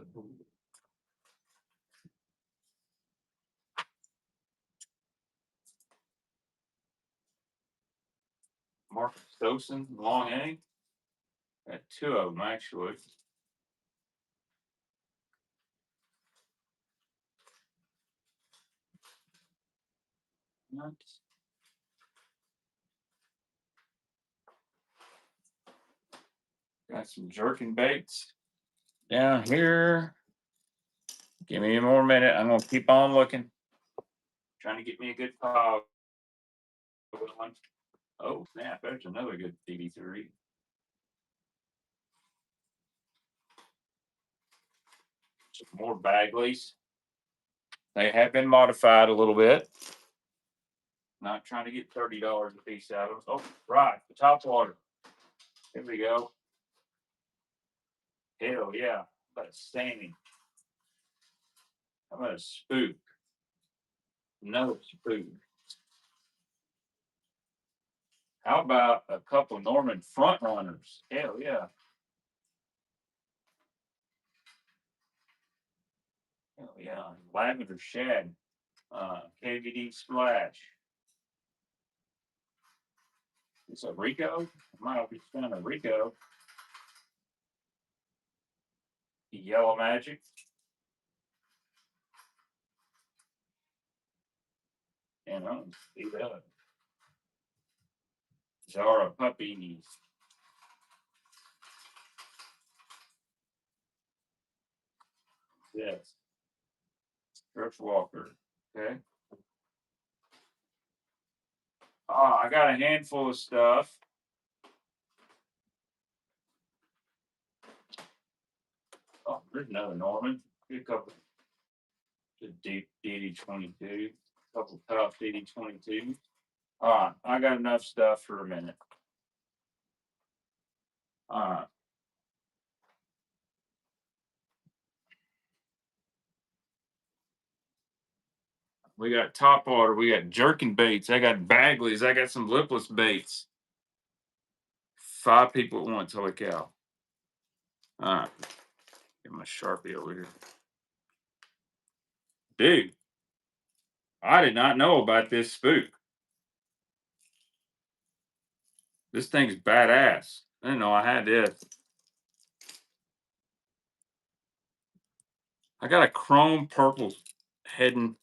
Marcus Stosen, long A. Got 2 of them actually. Nuts. Got some jerkin baits down here. Give me more minute. I'm gonna keep on looking. Trying to get me a good pile. Oh snap! There's another good DD3. Some more Bagleys. They have been modified a little bit. Not trying to get $30 a piece out of them. Oh, right, the top water. Here we go. Hell yeah. How about a standing? How about a spook? Another spook. How about a couple Norman front runners? Hell yeah. Hell yeah. Lavender shad. KVD splash. It's a Rico. Might be found a Rico. Yellow Magic. And I don't see that. Zara puppies. Yes. Church Walker. Okay. I got a handful of stuff. Oh, there's another Norman. A couple. The deep DD22. Couple tough DD22. All right, I got enough stuff for a minute. All right. We got top water. We got jerking baits. I got Bagleys. I got some lipless baits. 5 people at once. Holy cow. All right. Get my Sharpie over here. Dude, I did not know about this spook. This thing's badass. I didn't know I had this. I got a chrome purple heading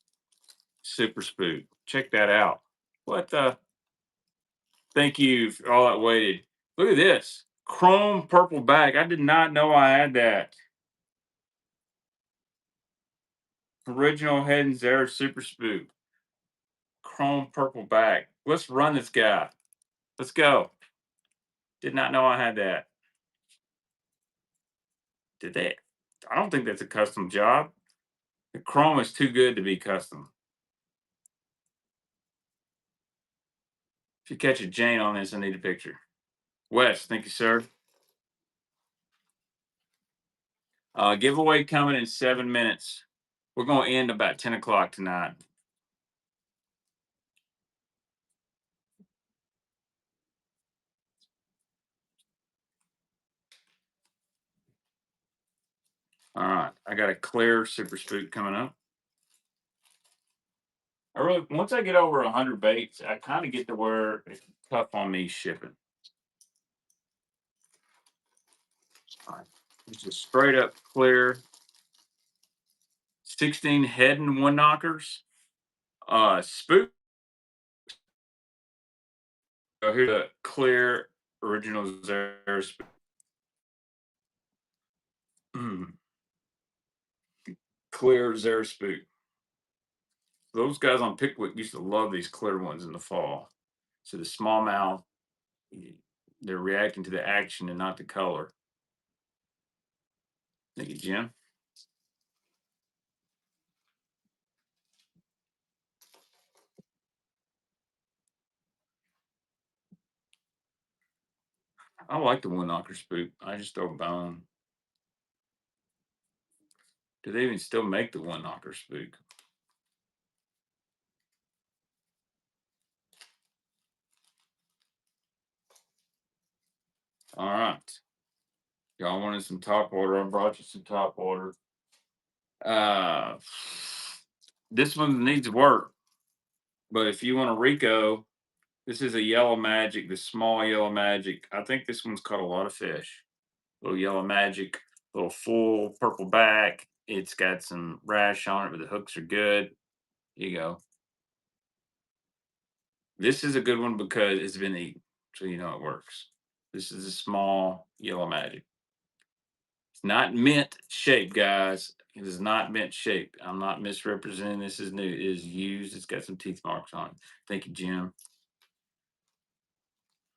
super spook. Check that out. What the? Thank you for all that waited. Look at this. Chrome purple back. I did not know I had that. Original Head and Zara Super Spook. Chrome purple back. Let's run this guy. Let's go. Did not know I had that. Did they? I don't think that's a custom job. The chrome is too good to be custom. If you catch a Jane on this, I need a picture. Wes, thank you, sir. Giveaway coming in 7 minutes. We're going to end about 10 o'clock tonight. All right. I got a clear super spook coming up. Once I get over 100 baits, I kind of get to where it's tough on me shipping. All right. It's just straight up clear. 16 head and one knockers. Spook. Oh, here's a clear original Zara spook. Clear Zara spook. Those guys on Pickwick used to love these clear ones in the fall. So the smallmouth, they're reacting to the action and not the color. Thank you, Jim. I like the one knocker spook. I just throw a bone. Do they even still make the one knocker spook? All right. Y'all wanted some top water. I brought you some top water. This one needs work. But if you want a Rico, this is a yellow magic, the small yellow magic. I think this one's caught a lot of fish. Little yellow magic, little full purple back. It's got some rash on it, but the hooks are good. Here you go. This is a good one because it's been eaten, so you know it works. This is a small yellow magic. Not mint shape, guys. It is not mint shape. I'm not misrepresenting. This is new. It is used. It's got some teeth marks on it. Thank you, Jim.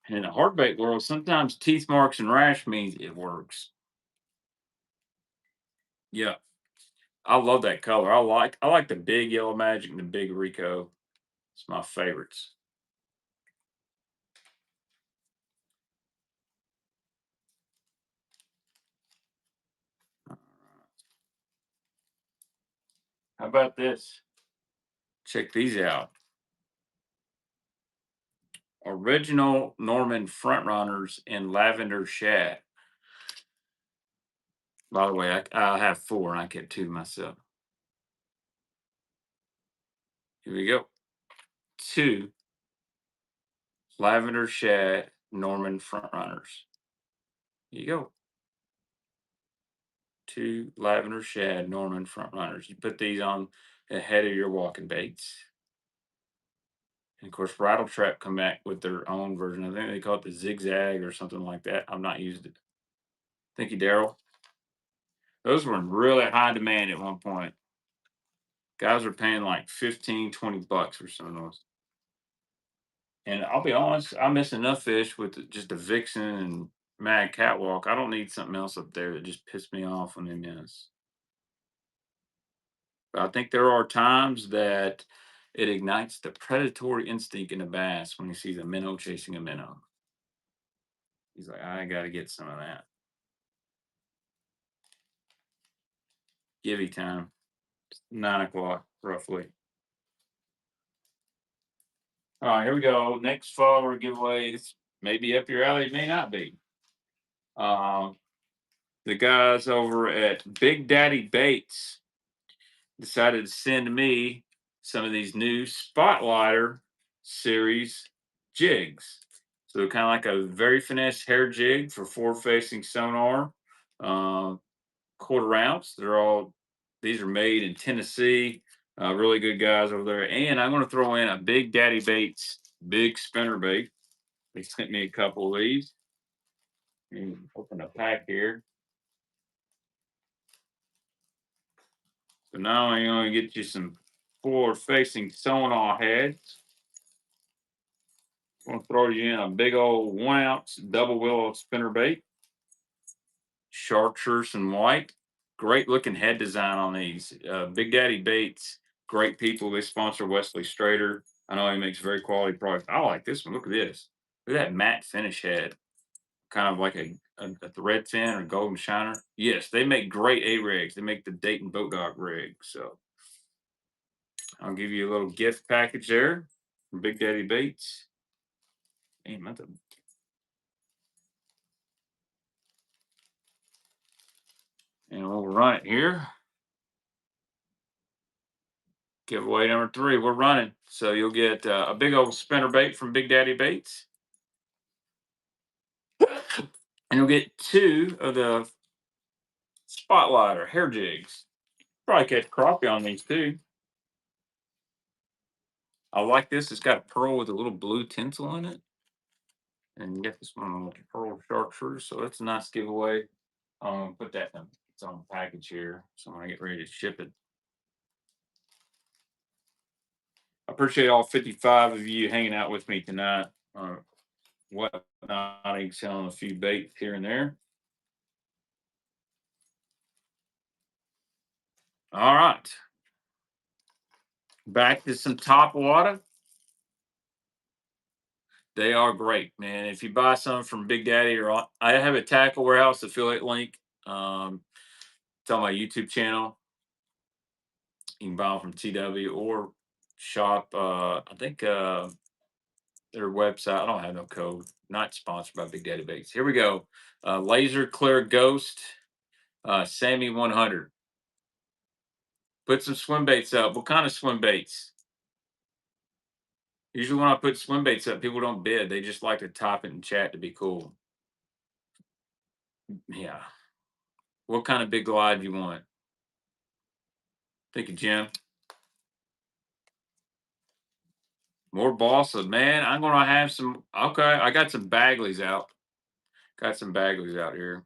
In the hard bait world, sometimes teeth marks and rash means it works. Yeah, I love that color. I like the big yellow magic and the big Rico. It's my favorites. How about this? Check these out. Original Norman frontrunners in lavender shad. By the way, I have four and I kept two myself. Here we go. Two lavender shad Norman frontrunners. Here you go. Two lavender shad Norman frontrunners. You put these on the head of your walking baits. And of course, Rattle Trap come back with their own version. I think they call it the zigzag or something like that. I've not used it. Thank you, Daryl. Those were in really high demand at one point. Guys were paying like 15, $20 for some of those. And I'll be honest, I miss enough fish with just a Vixen and Mad Catwalk. I don't need something else up there that just pissed me off when they miss. But I think there are times that it ignites the predatory instinct in a bass when he sees a minnow chasing a minnow. He's like, I got to get some of that. Givey time, 9 o'clock roughly. All right, here we go. Next follower giveaway. This may be up your alley, it may not be. Um, the guys over at Big Daddy Baits decided to send me some of these new Spotlighter series jigs. So kind of like a very finesse hair jig for forward facing sonar, uh, quarter ounce. These are made in Tennessee. Really good guys over there. And I'm going to throw in a Big Daddy Baits big spinner bait. They sent me a couple of these. And open a pack here. So now I'm going to get you some forward facing sonar heads. I'm going to throw you in a big old 1 ounce double willow spinner bait. Chartreuse and white. Great looking head design on these. Big Daddy Baits, great people. They sponsor Wesley Strader. I know he makes very quality products. I like this one. Look at this. Look at that matte finish head. Kind of like a thread fin or golden shiner. Yes, they make great A rigs. They make the Dayton Boat Dog rig. So I'll give you a little gift package there from Big Daddy Baits. Damn, and we'll run it here. Giveaway number 3, we're running. So you'll get a big old spinner bait from Big Daddy Baits. And you'll get 2 of the Spotlighter hair jigs. Probably catch crappie on these too. I like this. It's got a pearl with a little blue tinsel in it. And you get this one with pearl chartreuse. So that's a nice giveaway. Put that in its own package here. So when I get ready to ship it. I appreciate all 55 of you hanging out with me tonight. Whatnot, selling a few baits here and there. All right. Back to some top water. They are great, man. If you buy some from Big Daddy I have a Tackle Warehouse affiliate link. It's on my YouTube channel. You can buy them from TW or shop. I think their website. I don't have no code. Not sponsored by Big Daddy Baits. Here we go. Laser Clear Ghost, Sammy 100. Put some swim baits up. What kind of swim baits? Usually when I put swim baits up, people don't bid. They just like to top it and chat to be cool. Yeah. What kind of big glide you want? Thank you, Jim. More balsa. Man, I'm going to have some. Okay, I got some Bagleys out. Got some Bagleys out here.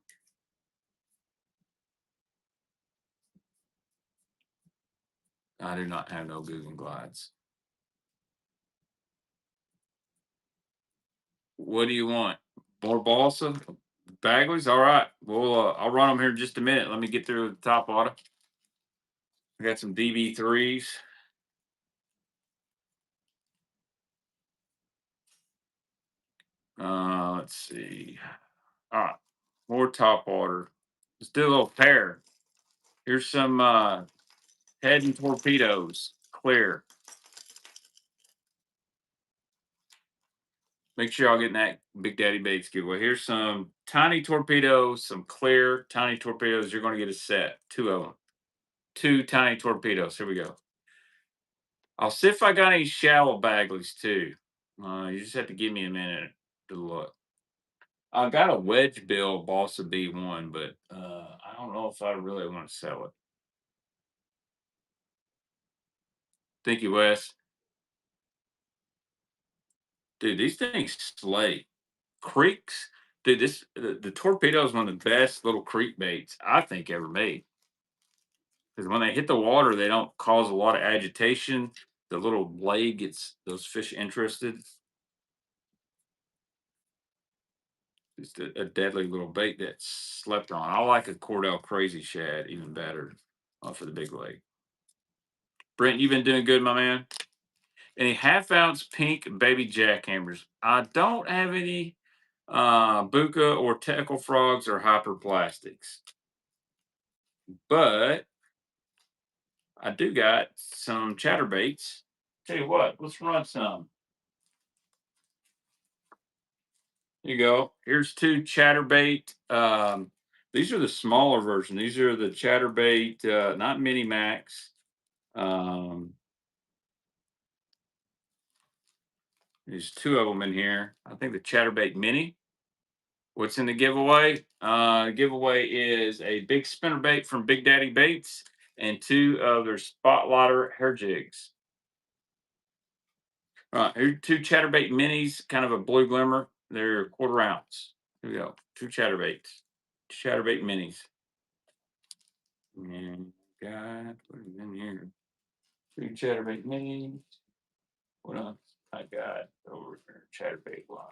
I do not have no Google glides. What do you want? More balsa Bagleys? All right. Well, I'll run them here in just a minute. Let me get through the top auto. I got some DB3s. Let's see. All right. More top water. Let's do a little pair. Here's some head and torpedoes. Clear. Make sure y'all getting that Big Daddy Baits giveaway. Here's some tiny torpedoes, some clear tiny torpedoes. You're going to get a set. Two of them. Two tiny torpedoes. Here we go. I'll see if I got any shallow Bagleys too. You just have to give me a minute to look. I got a wedge bill Balsa B1, but I don't know if I really want to sell it. Thank you, Wes. Dude, these things slay. Creeks, dude, the torpedo is one of the best little creek baits I think ever made. Because when they hit the water, they don't cause a lot of agitation. The little blade gets those fish interested. Just a deadly little bait that's slept on. I like a Cordell Crazy Shad even better for the big leg. Brent, you've been doing good, my man. Any half-ounce pink baby jackhammers? I don't have any Buka or Teckle Frogs or Hyperplastics. But I do got some chatterbaits. Tell you what, let's run some. Here you go. Here's two chatterbait. These are the smaller version. These are the chatterbait, not mini max. There's two of them in here. I think the chatterbait mini. What's in the giveaway? Giveaway is a big spinnerbait from Big Daddy Baits and two of their spotlighter hair jigs. Here's two chatterbait minis, kind of a blue glimmer. They're 1/4 ounce. Here we go. Two chatterbaits. Chatterbait minis. And got what is in here? Two chatterbait minis. What else I got over here? Chatterbait line.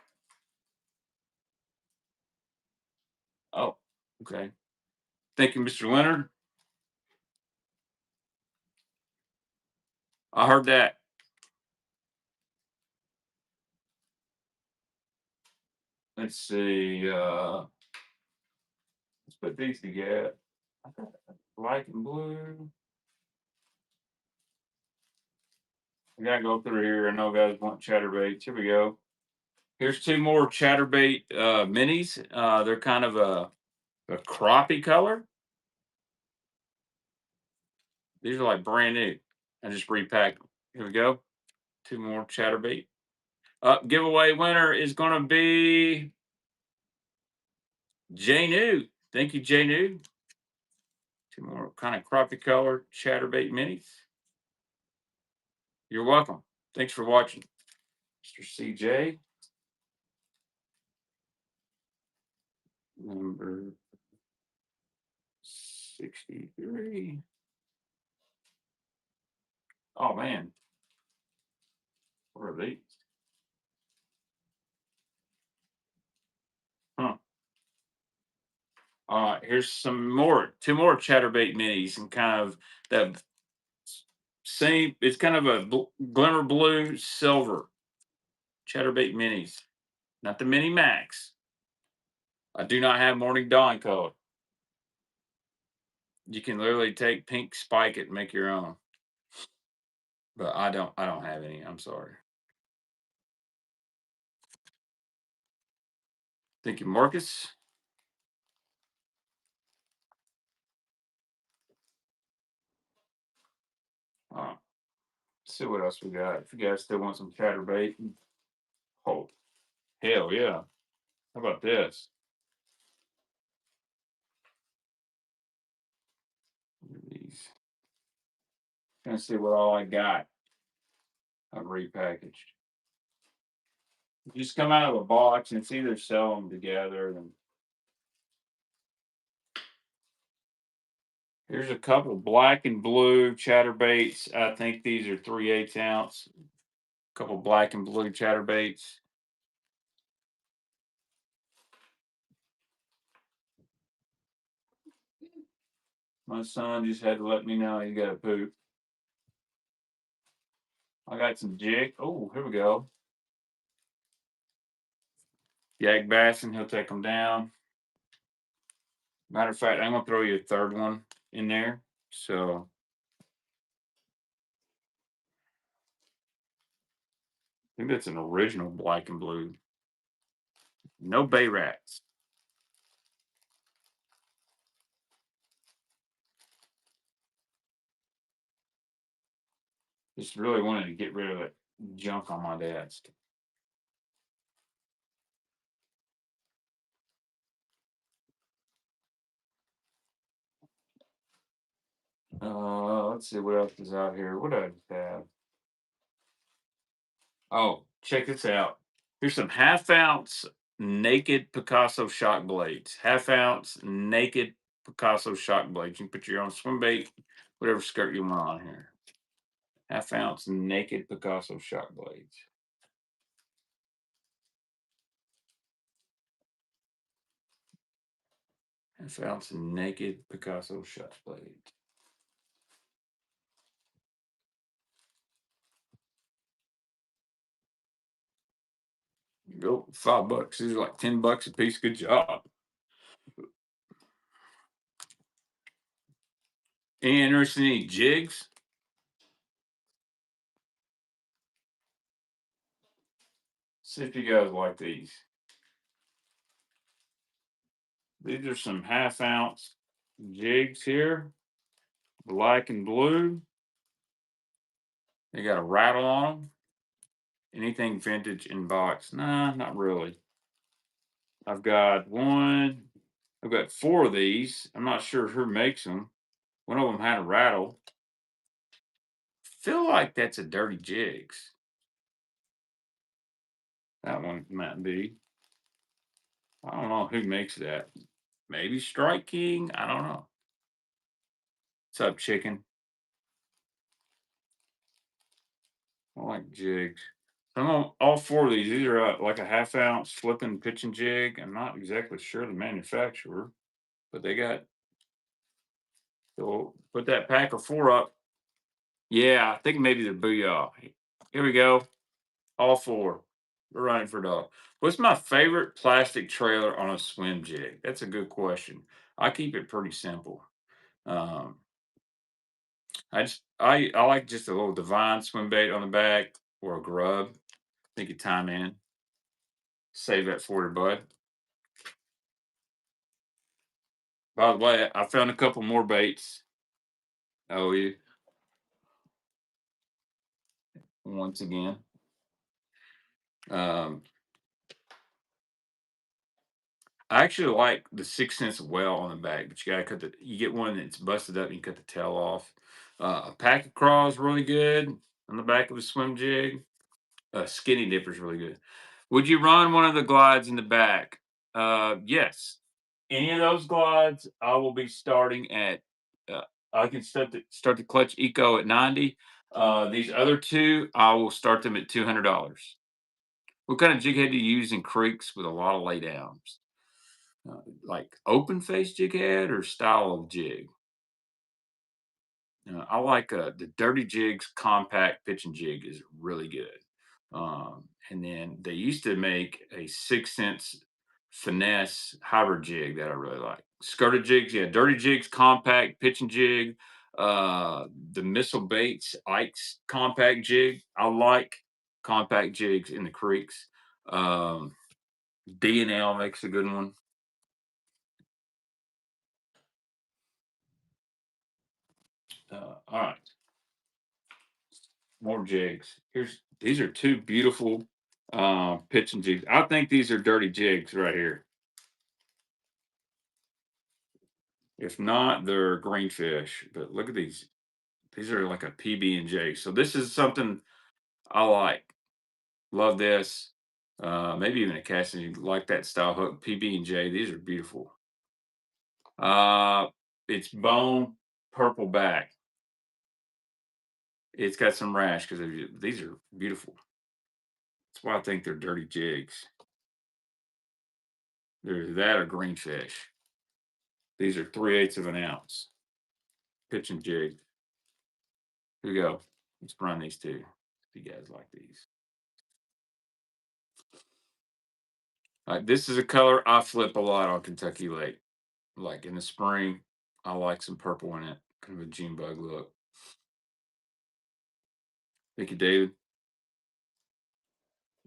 Oh, okay. Thank you, Mr. Leonard. I heard that. Let's see. Let's put these together. Black and blue. I gotta go through here. I know guys want chatterbaits. Here we go. Here's two more chatterbait minis. They're kind of a crappie color. These are like brand new. I just repacked them. Here we go. Two more chatterbait. Giveaway winner is going to be J New. Thank you, J New. Two more kind of crappie color chatterbait minis. You're welcome. Thanks for watching, Mr. CJ. Number 63. Oh man, what are these? Huh. Here's some more, two more chatterbait minis, and kind of that same. It's kind of a glimmer blue silver chatterbait minis, not the mini max. I do not have morning dawn color. You can literally take pink, spike it, and make your own. But I don't. I don't have any. I'm sorry. Thank you, Marcus. Uh, see what else we got. If you guys still want some chatterbait, oh hell yeah! How about this? These. Trying to see what all I got. I've repackaged. You just come out of a box and it's either sell them together and Here's a couple black and blue chatterbaits. I think these are 3/8 ounce. Couple black and blue chatterbaits. My son just had to let me know he got to poop. I got some jig. Oh, here we go. Yak Bassin, he'll take them down. Matter of fact, I'm gonna throw you a third one in there. So I think that's an original black and blue. No bay rats. Just really wanted to get rid of that junk on my desk. Let's see what else is out here. What do I have? Oh, check this out. Here's some half ounce naked Picasso shock blades. Half ounce naked Picasso shock blades. You can put your own swim bait, whatever skirt you want on here. Half ounce naked Picasso shock blades. Half ounce naked Picasso shock blades. Go $5. These are like $10 a piece. Good job. Any interested in any jigs? See if you guys like these. These are some half ounce jigs here, black and blue. They got a rattle on them. Anything vintage in box? Nah, not really. I've got one. I've got four of these. I'm not sure who makes them. One of them had a rattle. Feel like that's a Dirty Jigs. That one might be. I don't know who makes that. Maybe Strike King. I don't know. What's up, chicken? I like jigs. Some of all four of these. These are like a half ounce flipping pitching jig. I'm not exactly sure the manufacturer, but they got. So put that pack of four up. Yeah, I think maybe the Booyah. Here we go. All four. We're running for dog. What's my favorite plastic trailer on a swim jig? That's a good question. I keep it pretty simple. Um, I like just a little divine swim bait on the back or a grub. Think of time in. Save that for your bud. By the way, I found a couple more baits. Oh, yeah. Once again. Um, I actually like the 6 cents well on the back, but you gotta cut the. You get one that's busted up, and you cut the tail off. A pack of craws really good on the back of a swim jig. Skinny dipper's really good. Would you run one of the glides in the back? Yes. Any of those glides, I will be starting at. Uh, I can start the Clutch Eco at 90. These other two, I will start them at $200. What kind of jig head do you use in creeks with a lot of laydowns? Like open face jig head or style of jig? I like the Dirty Jigs compact pitching jig is really good. And then they used to make a 6 cents finesse hybrid jig that I really like. Skirted jigs, yeah, Dirty Jigs compact pitching jig. The Missile Baits Ike's compact jig. I like compact jigs in the creeks. Um, D&L makes a good one. All right, more jigs. These are two beautiful pitching jigs. I think these are dirty jigs right here. If not, they're greenfish. But look at these. These are like a PB and J. So this is something I like. Love this. Maybe even a casting like that style hook. PB and J. These are beautiful. Uh, it's bone. purple back. It's got some rash because these are beautiful. That's why I think they're dirty jigs. There's that or greenfish. These are 3/8 of an ounce pitching jig. Here we go. Let's run these two. If you guys like these. This is a color I flip a lot on Kentucky Lake. Like in the spring, I like some purple in it. Kind of a June bug look. Thank you, David.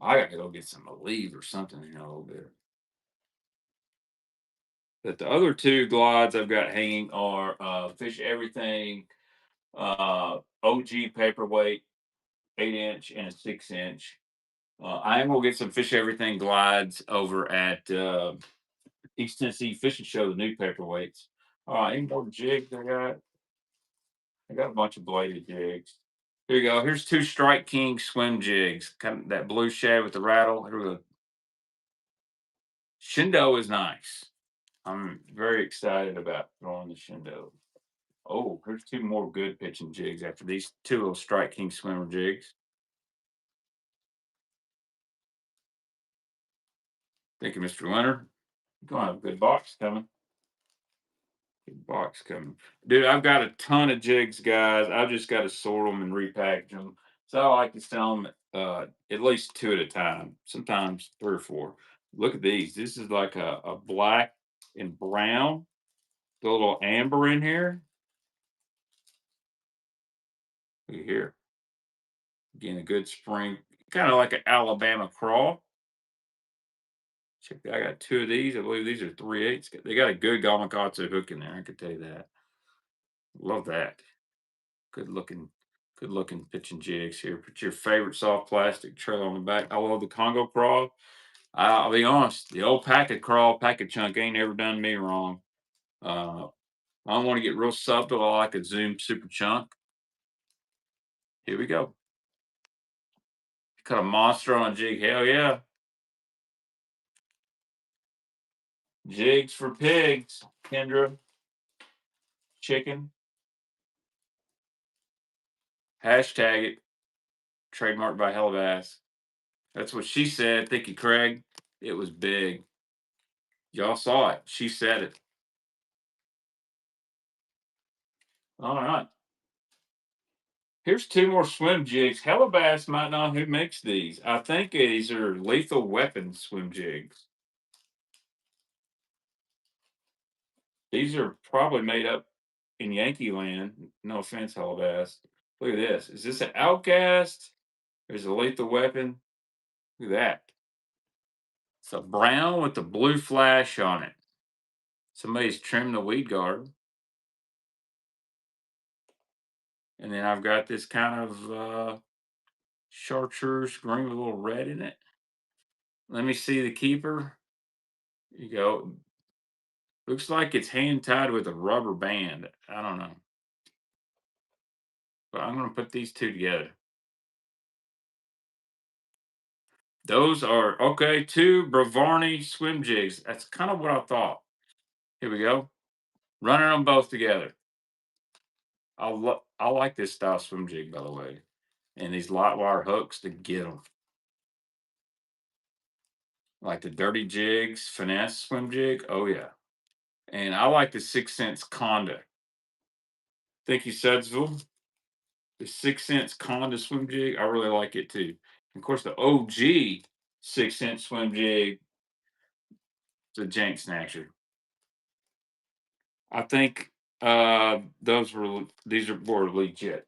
I gotta go get some Aleve or something in a little bit. But the other two glides I've got hanging are Fish Everything OG paperweight, 8-inch and a 6-inch. I am gonna get some Fish Everything glides over at East Tennessee Fishing Show, the new paperweights. Any more jigs I got? I got a bunch of bladed jigs. Here you go. Here's two Strike King swim jigs. Kind of that blue shad with the rattle. Here we go. Shindo is nice. I'm very excited about throwing the Shindo. Oh, here's two more good pitching jigs after these two little Strike King swimmer jigs. Thank you, Mr. Leonard. You're gonna have a good box coming. Good box coming. Dude, I've got a ton of jigs, guys. I've just got to sort them and repackage them. So I like to sell them at least two at a time, sometimes three or four. Look at these. This is like a black and brown, the little amber in here. Look at here. Again, a good spring, kind of like an Alabama crawl. Check that. I got two of these. I believe these are 3/8. They got a good Gamakatsu hook in there. I can tell you that. Love that. Good looking, good looking pitching jigs here. Put your favorite soft plastic trailer on the back. I love the Congo crawl. I'll be honest, the old packet crawl, packet chunk ain't ever done me wrong. Uh, I don't want to get real subtle. I like a Zoom super chunk. Here we go. Cut a monster on a jig. Hell yeah. Jigs for pigs, Kendra. Chicken. Hashtag it. Trademarked by Hellabass. That's what she said. Thank you, Craig. It was big. Y'all saw it. She said it. All right. Here's two more swim jigs. Hellabass might know who makes these. I think these are Lethal Weapon swim jigs. These are probably made up in Yankee land. No offense, Hellabass. Look at this. Is this an Outcast? Or is it a Lethal Weapon? Look at that. It's a brown with the blue flash on it. Somebody's trimmed the weed guard. And then I've got this kind of chartreuse green with a little red in it. Let me see the keeper. There you go. Looks like it's hand tied with a rubber band. I don't know. But I'm going to put these two together. Those are, okay, two Bravarni swim jigs. That's kind of what I thought. Here we go. Running them both together. I like this style swim jig, by the way. And these light wire hooks to get them. Like the dirty jigs, finesse swim jig. Oh, yeah. And I like the 6 cents Conda. Thank you, Sudsville. The 6 cents Conda swim jig, I really like it too. And of course, the OG 6 cent swim jig, it's a jank snatcher. I think these are more legit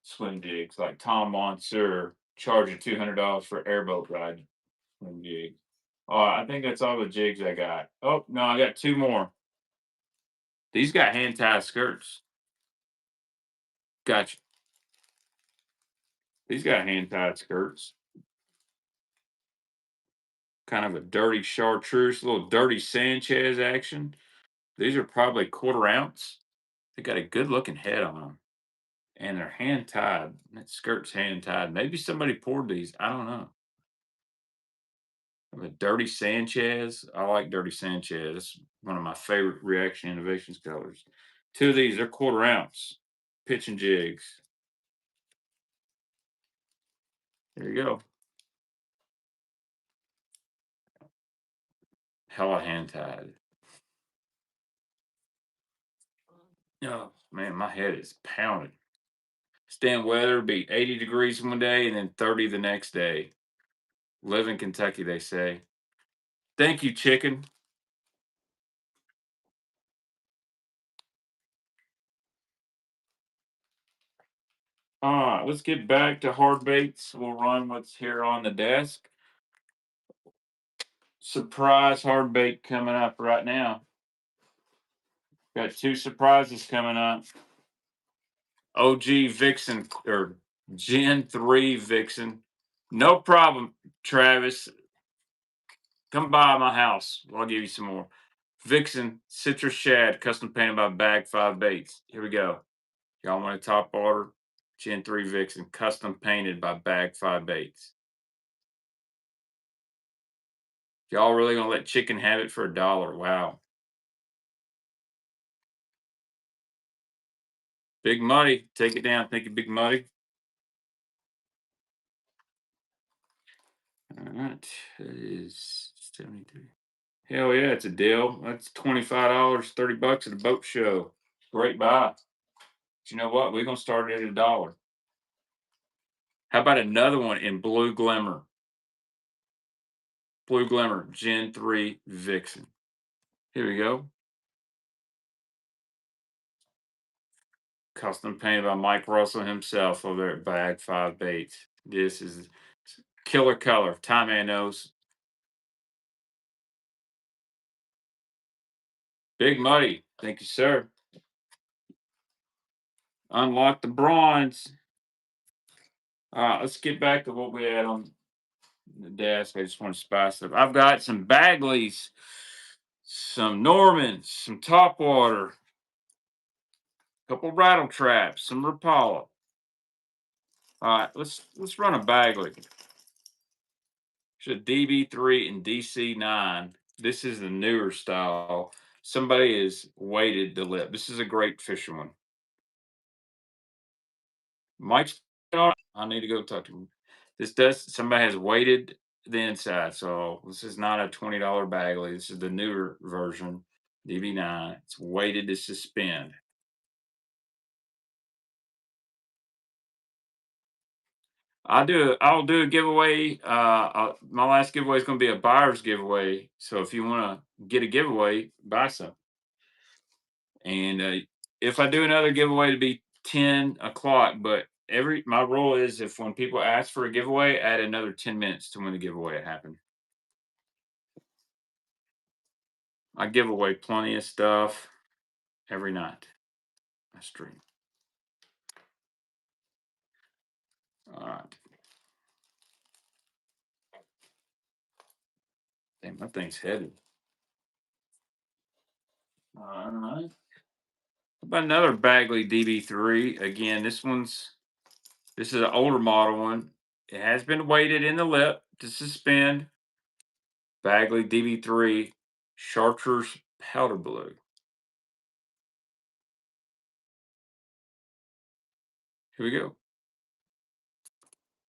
swim jigs, like Tom Monsieur charging $200 for airboat ride swim jig. I think that's all the jigs I got. Oh no, I got two more. These got hand tied skirts. Gotcha. These got hand tied skirts. Kind of a dirty chartreuse, a little dirty Sanchez action. These are probably 1/4 ounce. They got a good looking head on them. And they're hand tied. That skirt's hand tied. Maybe somebody poured these. I don't know. A dirty Sanchez. I like dirty Sanchez. One of my favorite reaction innovations colors. Two of these, they're 1/4 ounce pitching jigs. There you go. Hella hand tied. Oh man, my head is pounding. Stand weather be 80 degrees one day and then 30 the next day. Live in Kentucky, they say. Thank you, chicken. All right, let's get back to hard baits. We'll run what's here on the desk. Surprise hard bait coming up right now. Got two surprises coming up. OG Vixen or Gen 3 Vixen. No problem, Travis. Come by my house. I'll give you some more. Vixen Citrus Shad, custom painted by Bag 5 Baits. Here we go. Y'all want a top order? Gen 3 Vixen, custom painted by Bag 5 Baits. Y'all really gonna let chicken have it for $1? Wow. Big Muddy, take it down. Thank you, Big Muddy. All right, that is 73. Hell yeah, it's a deal. That's $25, $30 at a boat show. Great buy. But you know what? We're gonna start it at $1. How about another one in Blue Glimmer? Blue Glimmer, Gen 3 Vixen. Here we go. Custom painted by Mike Russell himself over there at Bag 5 Baits. This is killer color. Ty Man knows. Big Muddy. Thank you, sir. Unlock the bronze. All right, let's get back to what we had on the desk. I just want to spice it up. I've got some Bagleys, some Normans, some Topwater, a couple rattle traps, some Rapala. All right, let's run a Bagley. There's a DB3 and DC9. This is the newer style. Somebody has weighted the lip. This is a great fishing one. Mike's on. I need to go talk to him. This does somebody has weighted the inside, so this is not a $20 Bagley. This is the newer version, DB9. It's weighted to suspend. I'll do a giveaway. My last giveaway is going to be a buyer's giveaway. So if you want to get a giveaway, buy some. And if I do another giveaway, to be 10 o'clock. But my rule is if when people ask for a giveaway, add another 10 minutes to when the giveaway happened. I give away plenty of stuff every night. I stream. All right. Damn, that thing's heavy. All right. About another Bagley DB3. Again, this is an older model one. It has been weighted in the lip to suspend. Bagley DB3 Chartreuse Powder Blue. Here we go.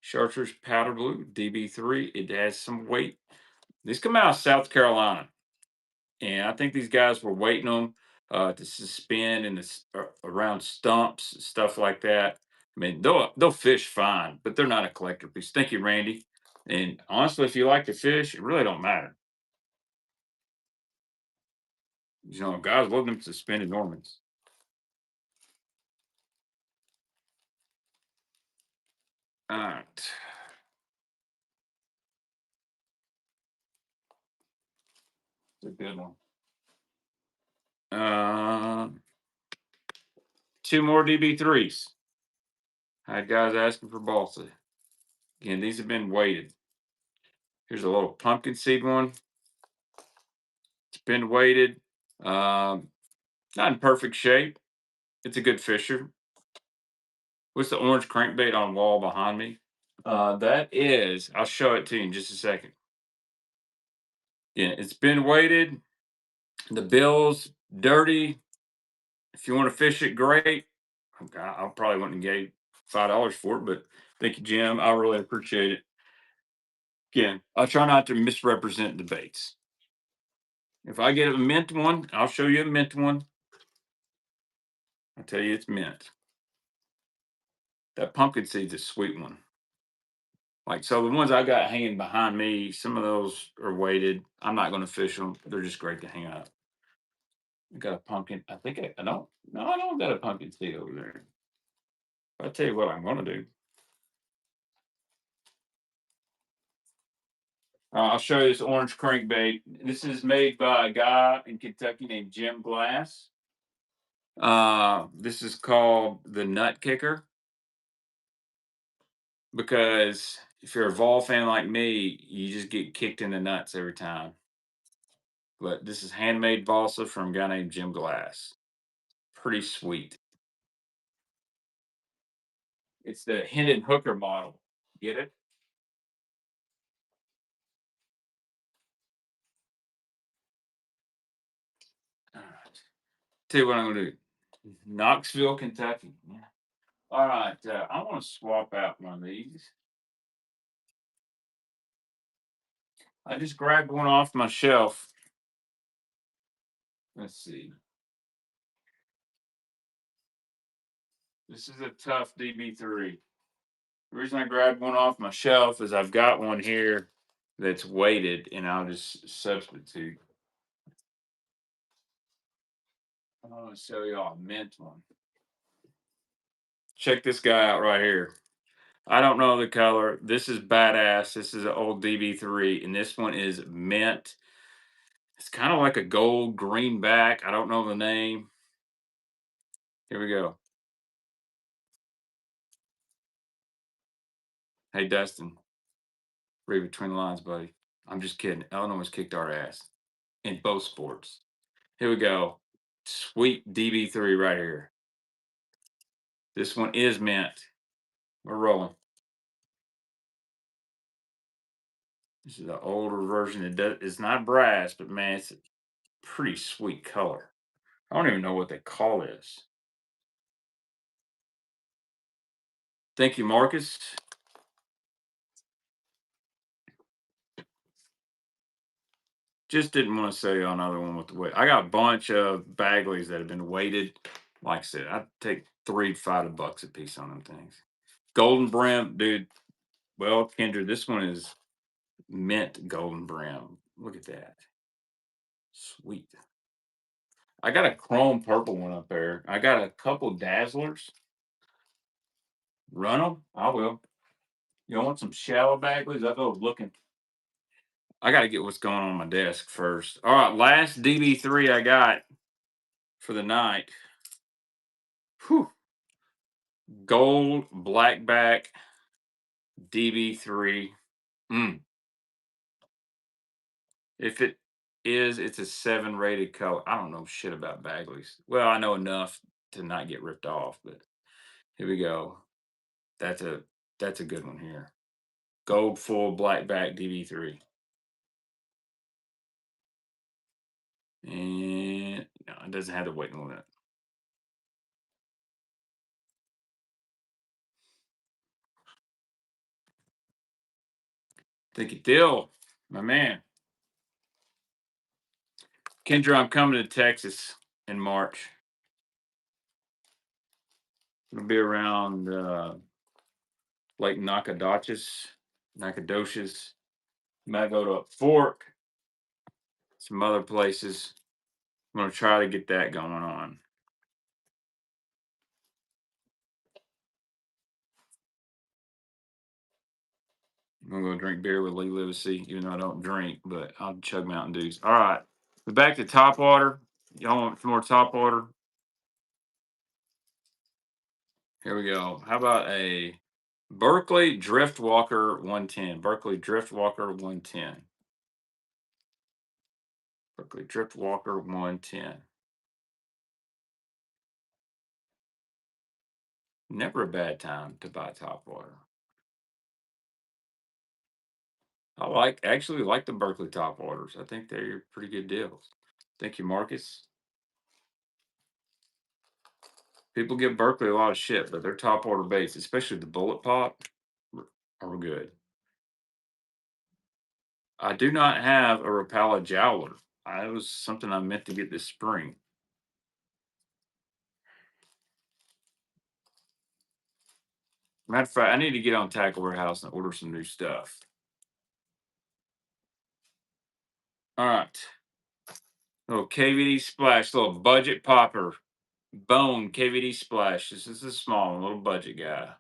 Chartreuse Powder Blue DB3. It has some weight. These come out of South Carolina. And I think these guys were waiting on to suspend in around stumps, stuff like that. I mean, they'll fish fine, but they're not a collector piece. Thank you, Randy. And honestly, if you like to fish, it really don't matter. You know, guys love them suspended Normans. All right. It's a good one. Uh, two more DB3s. I had guys asking for balsa. Again, these have been weighted. Here's a little pumpkin seed one. It's been weighted. Um, Not in perfect shape. It's a good fisher. What's the orange crankbait on wall behind me? That is, I'll show it to you in just a second. Yeah, it's been weighted. The bill's dirty. If you want to fish it, great. I probably wouldn't give $5 for it, but thank you, Jim. I really appreciate it. Again, I try not to misrepresent debates. If I get a mint one, I'll show you a mint one. I'll tell you it's mint. That pumpkin seed's a sweet one. Like, so the ones I got hanging behind me, some of those are weighted. I'm not going to fish them. They're just great to hang up. I got a pumpkin. I think I don't. No, I don't got a pumpkin seed over there. I'll tell you what I'm going to do. I'll show you this orange crankbait. This is made by a guy in Kentucky named Jim Glass. This is called the Nut Kicker because if you're a Vol fan like me, you just get kicked in the nuts every time. But this is handmade balsa from a guy named Jim Glass. Pretty sweet. It's the Hendon Hooker model. Get it? All right. Tell you what I'm gonna do. Knoxville, Kentucky. Yeah. All right. I want to swap out one of these. I just grabbed one off my shelf. Let's see. This is a tough DB3. The reason I grabbed one off my shelf is I've got one here that's weighted, and I'll just substitute. I want to show y'all a mint one. Check this guy out right here. I don't know the color. This is badass. This is an old DB3, and this one is mint. It's kind of like a gold greenback. I don't know the name. Here we go. Hey, Dustin, read between the lines, buddy. I'm just kidding. Illinois kicked our ass in both sports. Here we go. Sweet DB3 right here. This one is mint. We're rolling. This is an older version. It's not brass, but man, it's a pretty sweet color. I don't even know what they call this. Thank you, Marcus. Just didn't want to sell you another one with the weight. I got a bunch of Bagleys that have been weighted. Like I said, I'd take $3 to $5 a piece on them things. Golden brim, dude. Well, Kendra, this one is mint golden brim. Look at that. Sweet. I got a chrome purple one up there. I got a couple dazzlers. Run them? I will. You want some shallow Bagleys? I'll go looking. I got to get what's going on my desk first. All right, last DB3 I got for the night. Whew. Gold blackback DB3. Mm. If it is, it's a 7 rated color. I don't know shit about Bagleys. Well, I know enough to not get ripped off, but here we go. That's a that's a good one here. Gold full blackback DB3. And no, it doesn't have the weight limit. Thank you, Dill, my man. Kendra, I'm coming to Texas in March. It'll be around Lake Nacogdoches. Might go to Fork, some other places. I'm gonna try to get that going on. I'm gonna go drink beer with Lee Livesey, even though I don't drink, but I'll chug Mountain Dews. All right, we're back to top water. Y'all want some more top water? Here we go. How about a Berkeley Driftwalker 110? Berkeley Driftwalker 110. Berkeley Driftwalker 110. Never a bad time to buy top water. Actually like the Berkeley top waters. I think they're pretty good deals. Thank you, Marcus. People give Berkeley a lot of shit, but their top order baits, especially the bullet pop, are good. I do not have a Rapala Jowler. It was something I meant to get this spring. Matter of fact, I need to get on Tackle Warehouse and order some new stuff. All right. Little KVD splash, little budget popper. Bone KVD splash. This is a small one, little budget guy.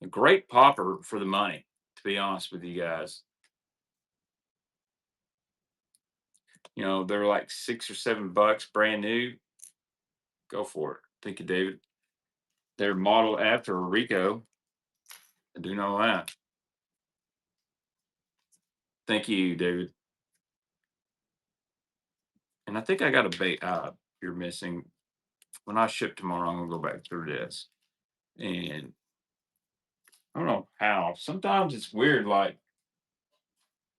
A great popper for the money, to be honest with you guys. You know, they're like $6 or $7, brand new. Go for it. Thank you, David. They're modeled after a Rico. I do know that. Thank you, David. And I think I got a bait you're missing. When I ship tomorrow, I'm gonna go back through this. And I don't know how. Sometimes it's weird, like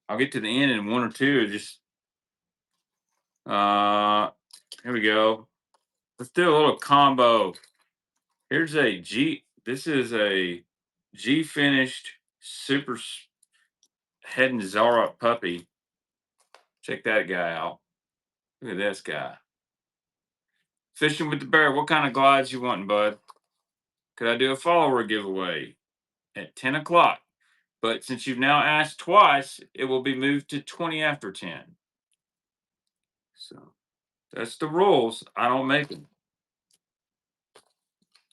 I'll get to the end and one or two are just here we go. Let's do a little combo. Here's a G. This is a G finished super head and Zara puppy. Check that guy out. Look at this guy. Fishing with the bear. What kind of glides you wanting, bud? Could I do a follower giveaway at 10 o'clock? But since you've now asked twice, it will be moved to 20 after 10. So that's the rules. I don't make them.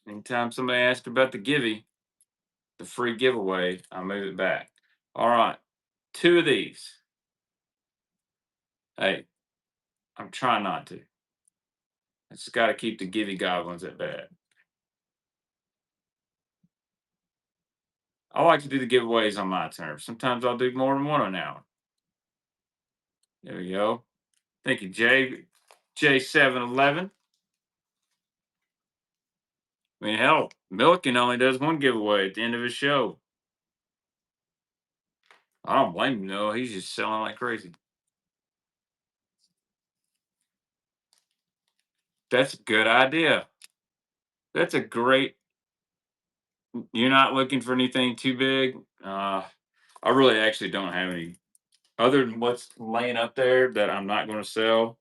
Anytime somebody asks about the the free giveaway, I move it back. All right. Two of these. Hey, I'm trying not to. I just got to keep the givey goblins at bay. I like to do the giveaways on my terms. Sometimes I'll do more than one an hour. There we go. Thank you, J711. I mean, hell, Milliken only does one giveaway at the end of his show. I don't blame him, though. He's just selling like crazy. That's a good idea. That's a great. You're not looking for anything too big. I really actually don't have any other than what's laying up there that I'm not going to sell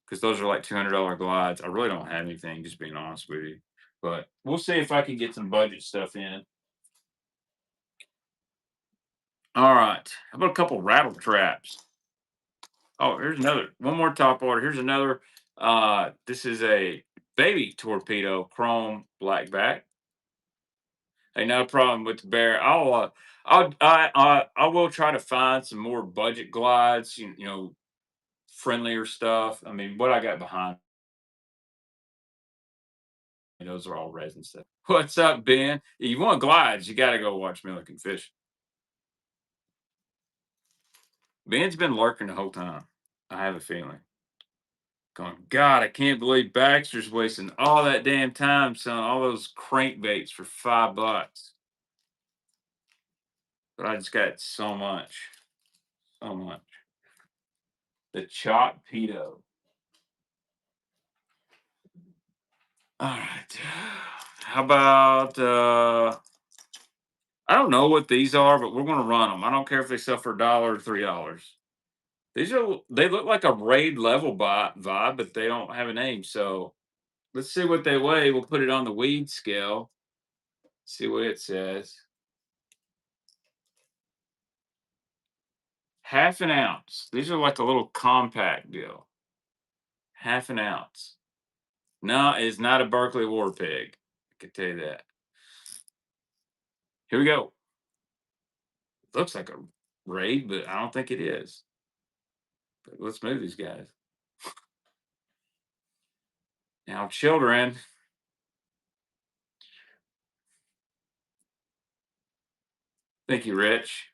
because those are like $200 glides. I really don't have anything, just being honest with you. But we'll see if I can get some budget stuff in. All right. How about a couple rattle traps? Oh, here's another. One more top order. Here's another. This is a baby torpedo, chrome blackback. Hey, no problem with the bear. I will try to find some more budget glides. You know, friendlier stuff. I mean, what I got behind those are all resin stuff. What's up, Ben? If you want glides, you got to go watch Milliken Fish. Ben's been lurking the whole time. I have a feeling. Going, God, I can't believe Baxter's wasting all that damn time selling all those crankbaits for $5. But I just got so much. So much. The chop pedo. All right. How about I don't know what these are, but we're gonna run them. I don't care if they sell for $1 or $3. They look like a raid level vibe, but they don't have a name. So let's see what they weigh. We'll put it on the weed scale. See what it says. Half an ounce. These are like a little compact deal. Half an ounce. No, it's not a Berkeley War Pig. I can tell you that. Here we go. Looks like a raid, but I don't think it is. But let's move these guys. Now, children. Thank you, Rich.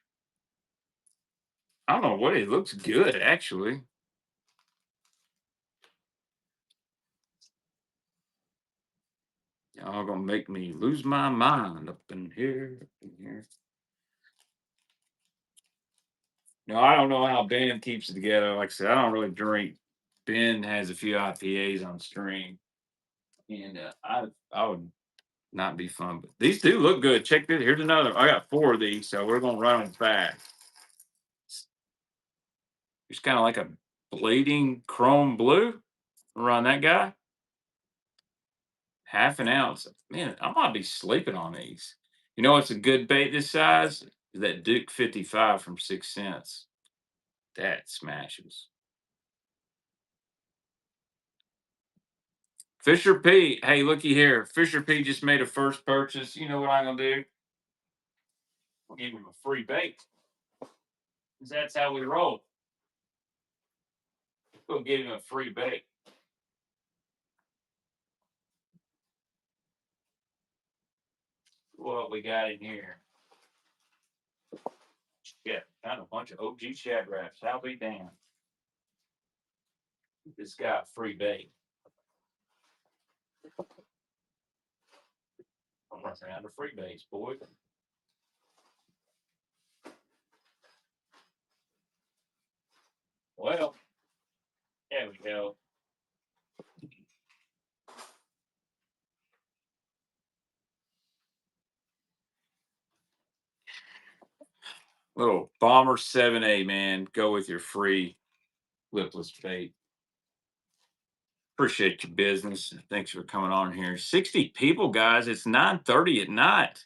I don't know what it looks good, actually. Y'all gonna make me lose my mind up in here, up in here. No, I don't know how Ben keeps it together. Like I said, I don't really drink. Ben has a few IPAs on stream. And I would not be fun, but these do look good. Check this. Here's another. I got 4 of these, so we're gonna run them fast. It's kind of like a bleeding chrome blue. Run that guy. Half an ounce. Man, I might be sleeping on these. You know what's a good bait this size? Is that Duke 55 from 6 cents. That smashes. Fisher P. Hey, looky here. Fisher P just made a first purchase. You know what I'm gonna do? I'll give him a free bait. 'Cause that's how we roll. Go give him a free bait. What we got in here? Yeah, got a bunch of OG Shad Wraps. I'll be damned. This guy a free bait. I'm running around the free baits, boy. Well, there we go. Little Bomber 7A, man. Go with your free lipless bait. Appreciate your business. Thanks for coming on here. 60 people, guys. It's 9:30 at night.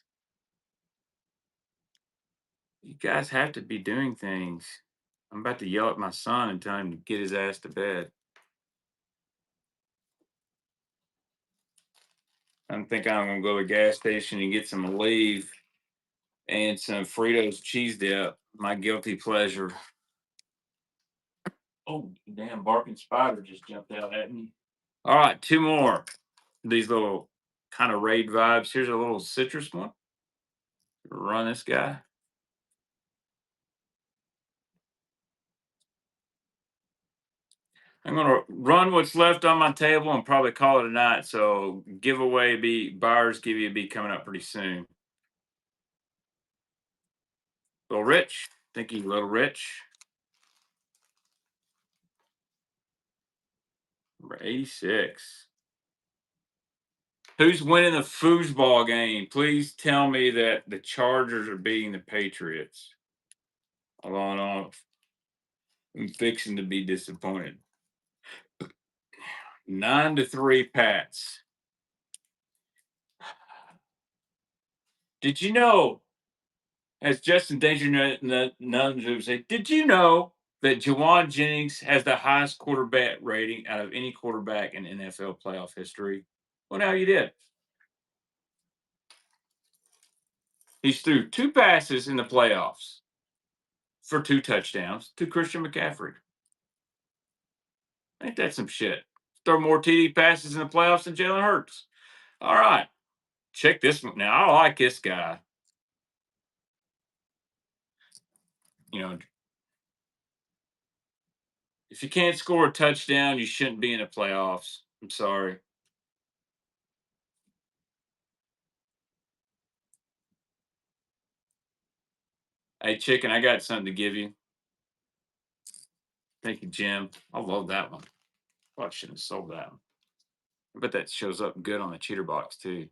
You guys have to be doing things. I'm about to yell at my son and tell him to get his ass to bed. I'm thinking I'm gonna go to a gas station and get some leave and some Fritos cheese dip. My guilty pleasure. Oh, damn barking spider just jumped out at me. All right, 2 more. These little kind of raid vibes. Here's a little citrus one. Run this guy. I'm gonna run what's left on my table and probably call it a night. So giveaway be buyers give you a be coming up pretty soon. Little Rich. Thank you, Little Rich. Number 86. Who's winning the foosball game? Please tell me that the Chargers are beating the Patriots. Hold on. I'm fixing to be disappointed. 9-3 Pats. Did you know, as Justin Danger Nuns would say, did you know that Jawan Jennings has the highest quarterback rating out of any quarterback in NFL playoff history? Well, now you did. He's threw 2 passes in the playoffs for 2 touchdowns to Christian McCaffrey. Ain't that some shit? Throw more TD passes in the playoffs than Jalen Hurts. All right. Check this one. Now, I like this guy. You know, if you can't score a touchdown, you shouldn't be in the playoffs. I'm sorry. Hey, Chicken, I got something to give you. Thank you, Jim. I love that one. Well, I shouldn't have sold that one. I bet that shows up good on the cheater box, too.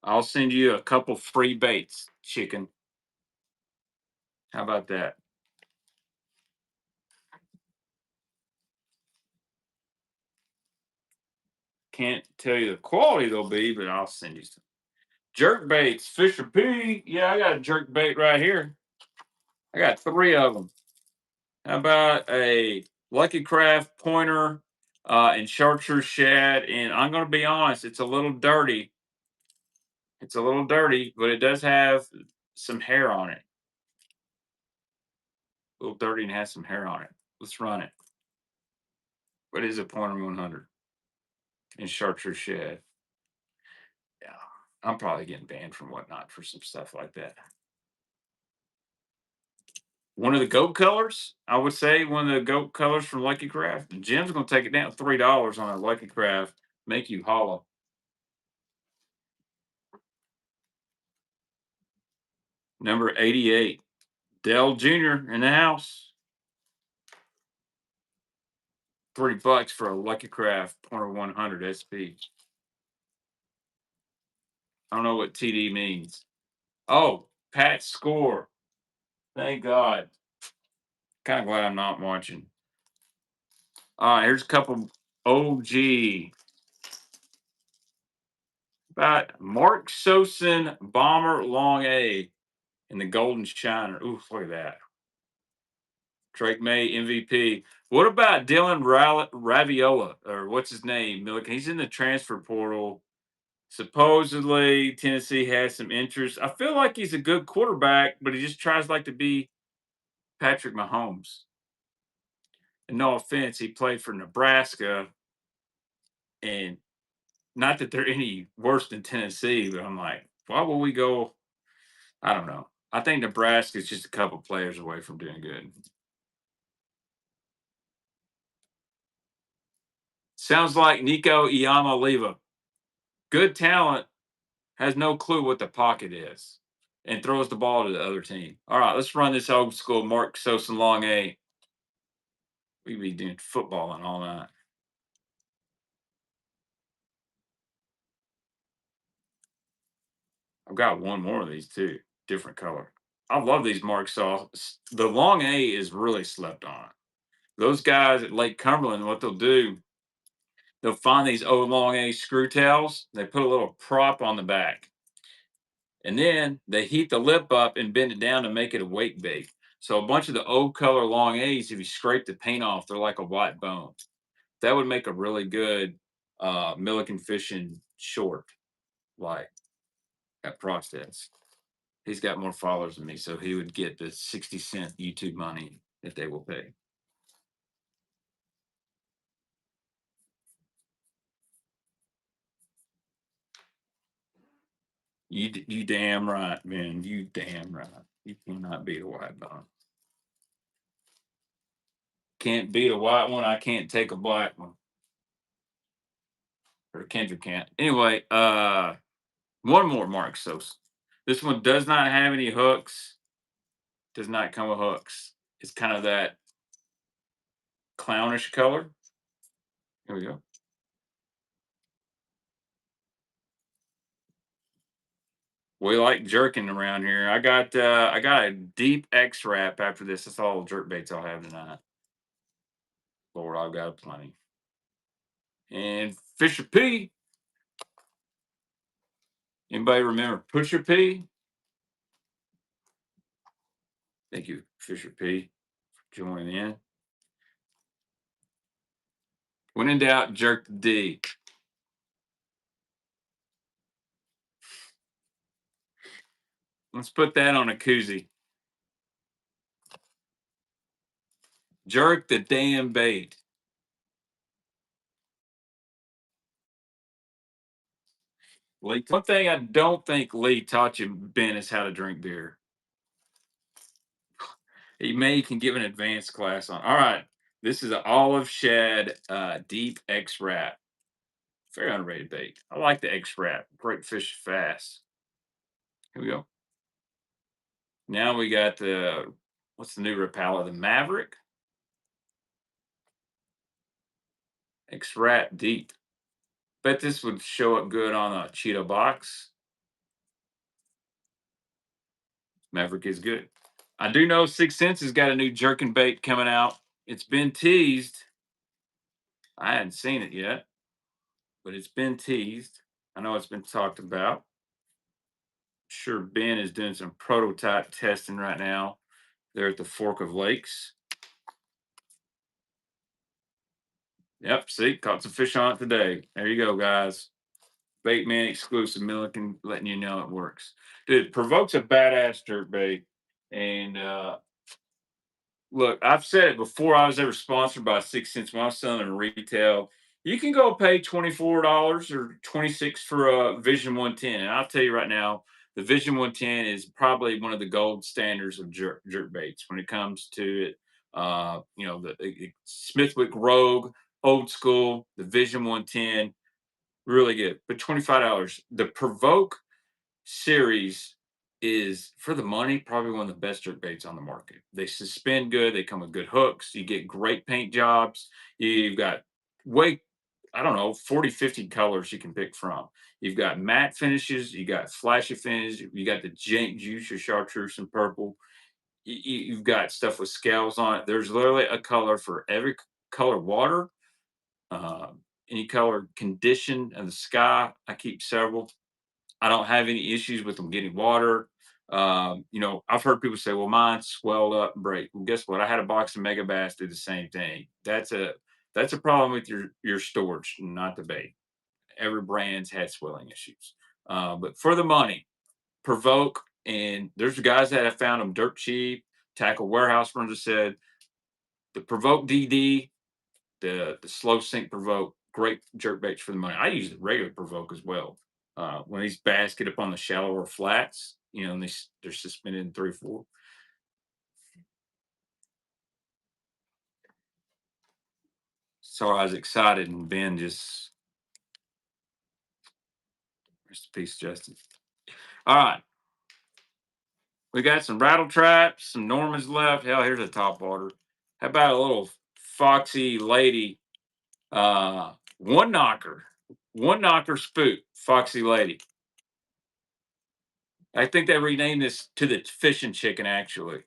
I'll send you a couple free baits, Chicken. How about that? Can't tell you the quality they'll be, but I'll send you some. Jerk baits, Fisher P. Yeah, I got a jerk bait right here. I got 3 of them. How about a Lucky Craft pointer and chartreuse shad? And I'm going to be honest, it's a little dirty. It's a little dirty, but it does have some hair on it. A little dirty and has some hair on it. Let's run it. What is a pointer 100 and chartreuse shad? Yeah, I'm probably getting banned from whatnot for some stuff like that. One of the goat colors, I would say one of the goat colors from Lucky Craft. Jim's going to take it down $3 on a Lucky Craft. Make you hollow. Number 88, Dell Jr. in the house. $3 for a Lucky Craft Pointer 100 SP. I don't know what TD means. Oh, Pat score. Thank God. Kind of glad I'm not watching. All right, here's a couple OG. About Mark Sosin Bomber Long A in the Golden Shiner. Ooh, look at that. Drake May MVP. What about Dylan Raviola, or what's his name? He's in the transfer portal. Supposedly, Tennessee has some interest. I feel like he's a good quarterback, but he just tries like to be Patrick Mahomes. And no offense, he played for Nebraska, and not that they're any worse than Tennessee, but I'm like, why will we go? I don't know. I think Nebraska's just a couple players away from doing good. Sounds like Nico Iamaleava. Good talent, has no clue what the pocket is, and throws the ball to the other team. All right, let's run this old school Mark Sosa Long A. We be doing football and all that. I've got one more of these too, different color. I love these Mark Sauce. The Long A is really slept on. Those guys at Lake Cumberland, what they'll do, they'll find these old Long A screw tails. They put a little prop on the back. And then they heat the lip up and bend it down to make it a weight bait. So a bunch of the old color Long A's, if you scrape the paint off, they're like a white bone. That would make a really good Milliken fishing short, like at Process. He's got more followers than me, so he would get the 60-cent YouTube money that they will pay. You damn right, man. You damn right. You cannot beat a white bone. Can't beat a white one. I can't take a black one. Or Kendrick can't. Anyway, one more Mark Sosa. This one does not have any hooks. Does not come with hooks. It's kind of that clownish color. Here we go. We like jerking around here. I got a deep X wrap after this. That's all the jerk baits I'll have tonight. Lord, I've got plenty. And Fisher P. Anybody remember Pusher P? Thank you, Fisher P, for joining in. When in doubt, jerk the D. Let's put that on a koozie. Jerk the damn bait. Lee, one thing I don't think Lee taught you, Ben, is how to drink beer. He may can give an advanced class on. All right, this is an olive shad deep X wrap. Very underrated bait. I like the X wrap. Great fish fast. Here we go. Now we got the what's the new Rapala? The Maverick X wrap deep. Bet this would show up good on a Cheeto box. Maverick is good. I do know 6 Sense has got a new jerkin bait coming out. It's been teased. I hadn't seen it yet, but it's been teased. I know it's been talked about. Sure, Ben is doing some prototype testing right now. They're at the Fork of Lakes. Yep, see, caught some fish on it today. There you go, guys. Bait Man exclusive Milliken letting you know it works. Dude, Provoke's a badass jerk bait. And look, I've said it before I was ever sponsored by 6 Sense when I was selling in retail. You can go pay $24 or 26 for a Vision 110. And I'll tell you right now, the Vision 110 is probably one of the gold standards of jerk baits when it comes to it. The Smithwick Rogue, old school, the Vision 110, really good. But $25. The Provoke series is for the money, probably one of the best jerk baits on the market. They suspend good, they come with good hooks, you get great paint jobs, you've got way, I don't know, 40, 50 colors you can pick from. You've got matte finishes, you got flashy finishes, you got the jank juice or chartreuse and purple. You've got stuff with scales on it. There's literally a color for every color water, any color condition of the sky. I keep several. I don't have any issues with them getting water. I've heard people say, "Well, mine swelled up and break." Well, guess what? I had a box of Mega Bass do the same thing. That's a problem with your storage, not the bait. Every brand's had swelling issues. But for the money, Provoke, and there's guys that have found them dirt cheap. Tackle warehouse firms have said the Provoke DD, the slow sink Provoke, great jerk baits for the money. I use the regular Provoke as well. When these bass get up on the shallower flats, and they're suspended in 3 4. So I was excited, and Ben just rest in peace, Justin. All right, we got some rattle traps, some Normans left. Hell, here's a top water. How about a little foxy lady, one knocker spook, foxy lady. I think they renamed this to the fishing chicken, actually.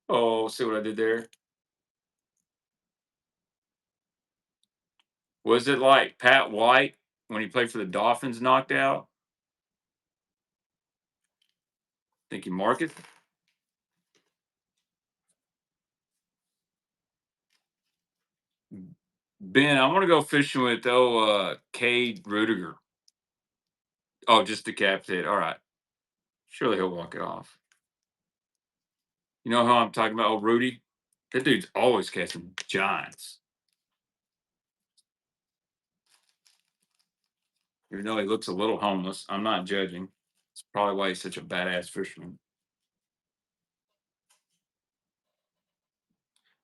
Oh, see what I did there? Was it like Pat White when he played for the Dolphins knocked out? Think you mark it? Ben, I want to go fishing with Cade Rudiger. Oh, just decapitated. All right. Surely he'll walk it off. You know who I'm talking about? Oh, Rudy. That dude's always catching giants. Even though he looks a little homeless, I'm not judging. It's probably why he's such a badass fisherman.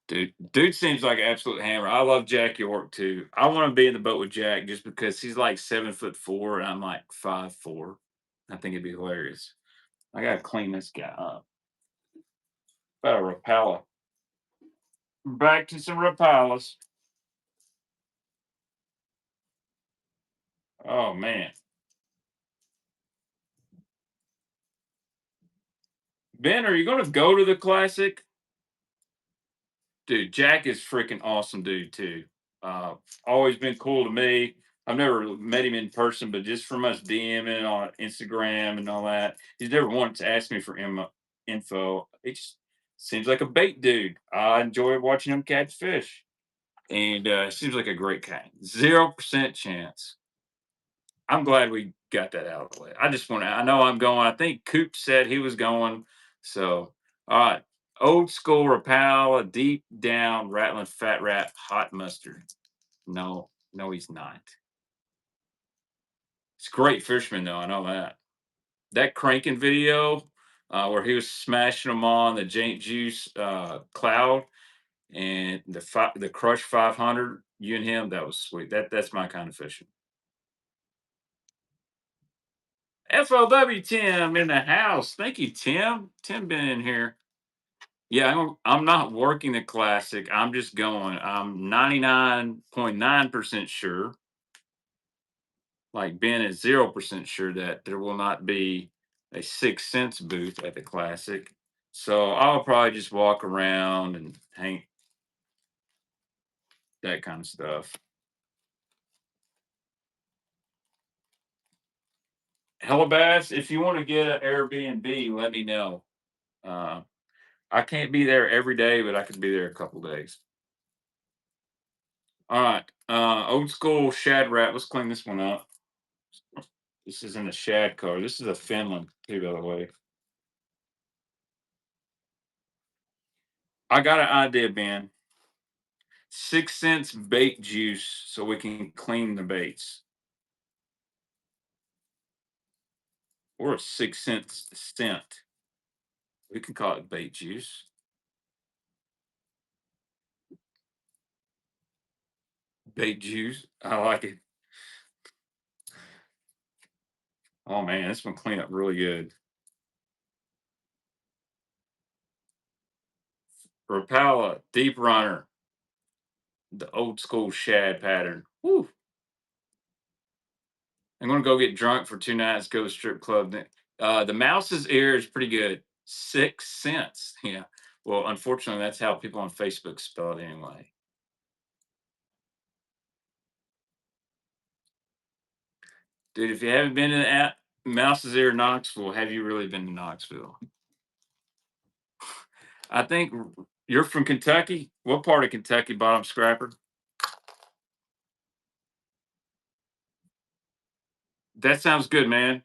Dude seems like an absolute hammer. I love Jack York too. I want to be in the boat with Jack just because he's like 7'4" and I'm like 5'4". I think it'd be hilarious. I gotta clean this guy up. About a Rapala. Back to some Rapalas. Oh man. Ben, are you gonna go to the classic? Dude, Jack is freaking awesome dude too. Uh, Always been cool to me. I've never met him in person, but just from us DMing on Instagram and all that, he's never once asked me for info. It just seems like a bait dude. I enjoy watching him catch fish, and seems like a great guy. 0% chance. I'm glad we got that out of the way. I just want to. I know I'm going. I think Coop said he was going. So, all right. Old school Rapala, deep down, rattling fat rat, hot mustard. No, no, he's not. It's a great fisherman, though. I know that. That cranking video where he was smashing them on the Jank Juice cloud and the Crush 500, you and him, that was sweet. That's my kind of fishing. FLW Tim in the house. Thank you, Tim. Tim been in here. Yeah, I'm not working the classic. I'm just going. I'm 99.9% sure. Like Ben is 0% sure that there will not be a 6 cents booth at the classic. So I'll probably just walk around and hang that kind of stuff. Hellabass, if you want to get an Airbnb, let me know. Uh, I can't be there every day, but I could be there a couple days. All right. Old school shad rat. Let's clean this one up. This is in the shad color. This is a Finland, too, by the way. I got an idea, Ben. 6 cents bait juice so we can clean the baits. Or a 6 cents cent. We can call it bait juice. Bait juice. I like it. Oh man, this one cleaned up really good. Rapala, deep runner, the old school shad pattern. Woo. I'm gonna go get drunk for 2 nights, go to strip club. The mouse's ear is pretty good. 6 cents. Yeah. Well, unfortunately, that's how people on Facebook spell it anyway. Dude, if you haven't been to Mouse's Ear, Knoxville, have you really been to Knoxville? I think you're from Kentucky. What part of Kentucky, Bottom Scrapper? That sounds good, man.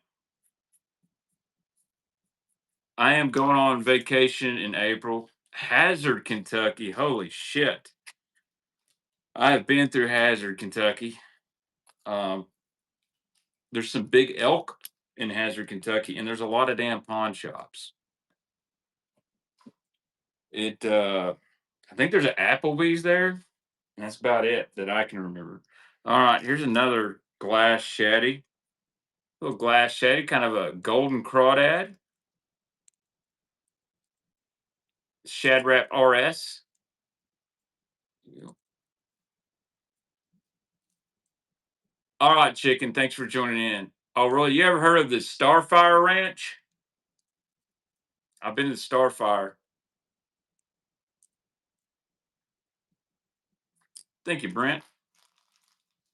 I am going on vacation in April. Hazard, Kentucky. Holy shit. I have been through Hazard, Kentucky. Um, there's some big elk in Hazard, Kentucky, and there's a lot of damn pawn shops. I think there's an Applebee's there, and that's about it that I can remember. All right, here's another glass shetty. Little glass shetty, kind of a golden crawdad. Shad Wrap RS. All right, chicken. Thanks for joining in. Oh, really? You ever heard of the Starfire Ranch? I've been to Starfire. Thank you, Brent.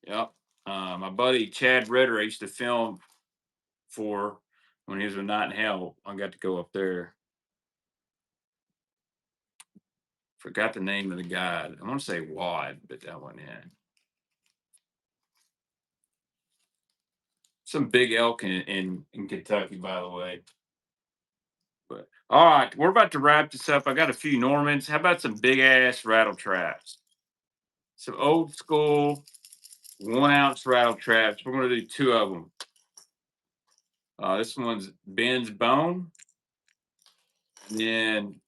Yep. My buddy Chad Ritter used to film for when he was with Night in Hell. I got to go up there. Forgot the name of the guy. I want to say Wad, but that wasn't it. Some big elk in Kentucky, by the way. But all right, we're about to wrap this up. I got a few Normans. How about some big ass rattle traps? Some old school 1 ounce rattle traps. We're gonna do two of them. This one's Ben's Bone, and then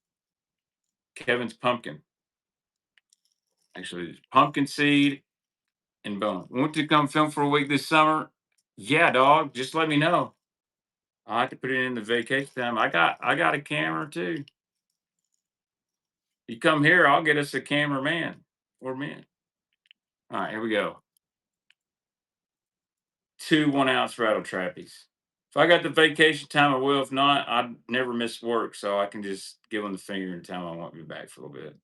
Kevin's Pumpkin. Actually, it's Pumpkin Seed and Bone. Want to come film for a week this summer? Yeah, dog. Just let me know. I have to put it in the vacation time. I got a camera too. You come here, I'll get us a cameraman or man. All right, here we go. Two 1 ounce rattle trappies. If I got the vacation time, I will. If not, I never miss work, so I can just give them the finger and tell them I want me back for a little bit.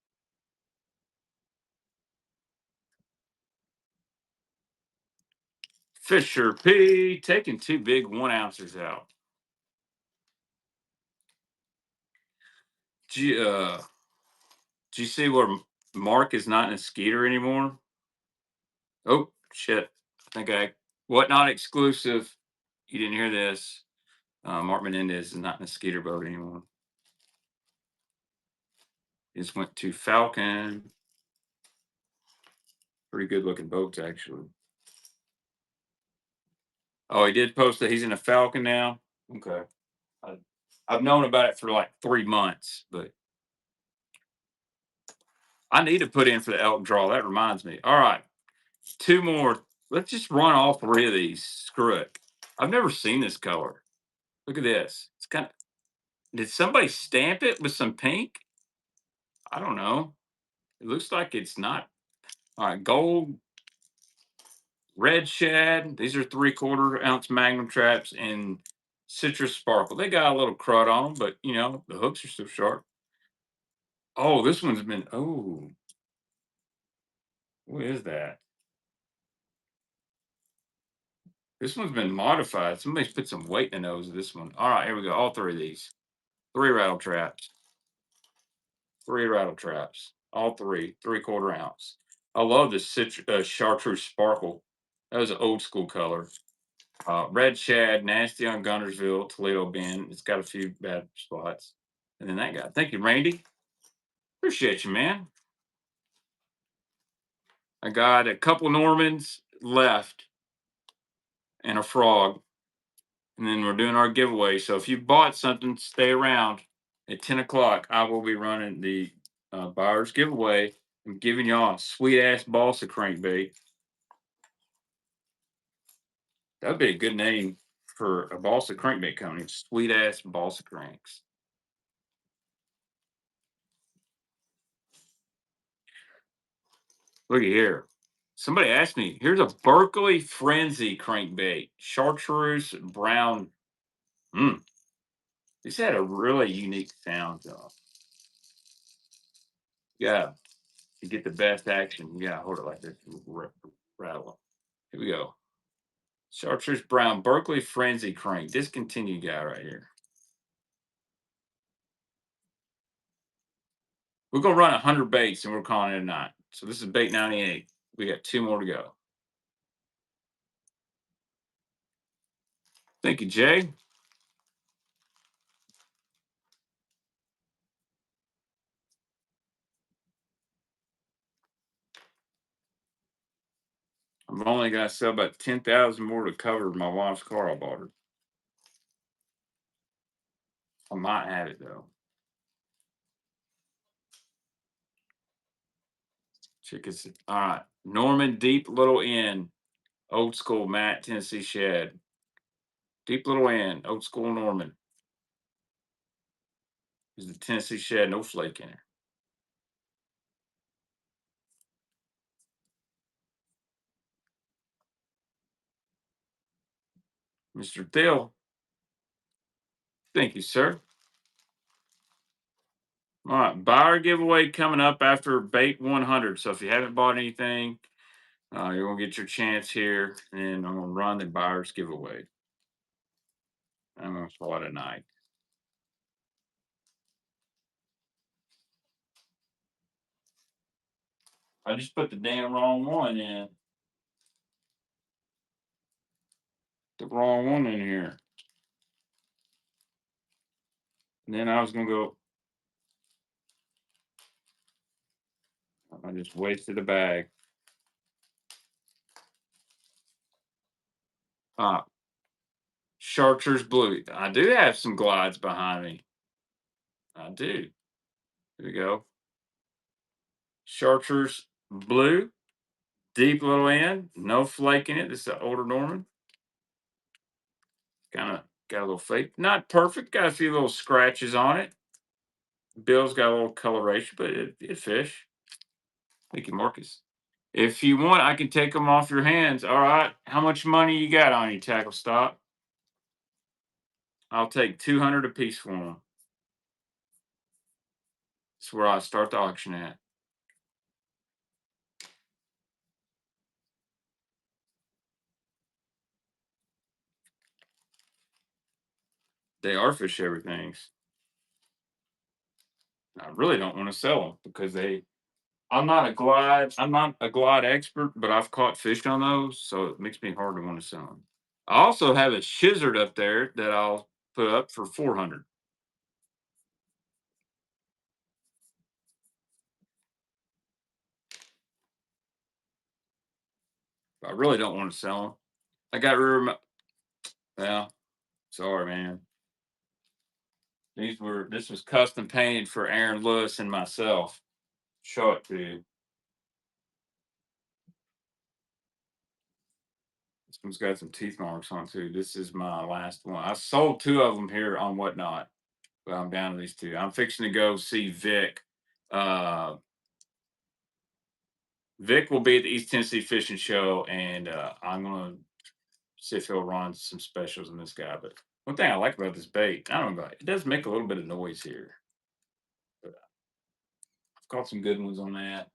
Fisher P taking two big 1 ounces out. Gee, do you see where Mark is not in a Skeeter anymore? Oh shit! I think I what not exclusive. You didn't hear this. Mark Menendez is not in a Skeeter boat anymore. He just went to Falcon. Pretty good looking boats actually. Oh, he did post that he's in a Falcon now. Okay. I, I've known about it for like 3 months, but I need to put in for the elk draw. That reminds me. All right, two more. Let's just run all three of these. Screw it. I've never seen this color. Look at this. It's kind of. Did somebody stamp it with some pink? I don't know. It looks like it's not. All right, gold, red shad. These are 3/4 ounce magnum traps and citrus sparkle. They got a little crud on them, but the hooks are still sharp. Oh, this one's been. Oh, what is that? This one's been modified. Somebody's put some weight in the nose of this one. All right, here we go. All three of these. Three rattle traps. Three rattle traps. All three. 3/4 ounce. I love this chartreuse sparkle. That was an old school color. Red shad, nasty on Gunnersville, Toledo Bend. It's got a few bad spots. And then that guy. Thank you, Randy. Appreciate you, man. I got a couple Normans left and a frog. And then we're doing our giveaway. So if you bought something, stay around. At 10 o'clock, I will be running the buyer's giveaway. I'm giving y'all a sweet ass balsa crankbait. That'd be a good name for a balsa crankbait company. Sweet ass balsa cranks. Looky here. Somebody asked me, here's a Berkeley Frenzy crankbait, chartreuse brown. Mm, this had a really unique sound though. Yeah, to get the best action, you gotta hold it like this. Rattle. Here we go. Chartreuse brown Berkeley Frenzy crank. Discontinued guy right here. We're gonna run 100 baits and we're calling it a night. So this is bait 98. We got 2 more to go. Thank you, Jay. I've only got to sell about 10,000 more to cover my wife's car I bought her. I might have it though. Check this. All right. Norman Deep Little Inn. Old school Matt Tennessee Shed. Deep Little Inn. Old school Norman. Is the Tennessee Shed. No flake in it. Mr. Thill. Thank you, sir. All right. Buyer giveaway coming up after bait 100. So if you haven't bought anything, you're going to get your chance here. And I'm going to run the buyer's giveaway. I'm going to call it a night. I just put the damn wrong one in. The wrong one in here. And then I was going to go. I just wasted a bag. Chartreuse blue. I do have some glides behind me. I do. Here we go. Chartreuse blue. Deep little end. No flake in it. This is an older Norman. Kind of got a little fake. Not perfect. Got a few little scratches on it. Bill's got a little coloration, but it fish. Thank you, Marcus. If you want, I can take them off your hands. All right. How much money you got on you, Tackle Stop? I'll take 200 a piece for them. That's where I start the auction at. They are fish everythings. I really don't want to sell them because I'm not a glide expert, but I've caught fish on those, so it makes me hard to want to sell them. I also have a Shizard up there that I'll put up for 400. I really don't want to sell them. I got rid of my, well, sorry, man. This was custom painted for Aaron Lewis and myself. Show it to you. This one's got some teeth marks on too. This is my last one. I sold 2 of them here on Whatnot, but I'm down to these 2. I'm fixing to go see Vic. Uh, Vic will be at the East Tennessee Fishing Show, and I'm gonna see if he'll run some specials on this guy. But one thing I like about this bait, I don't know, it does make a little bit of noise here. But I've caught some good ones on that.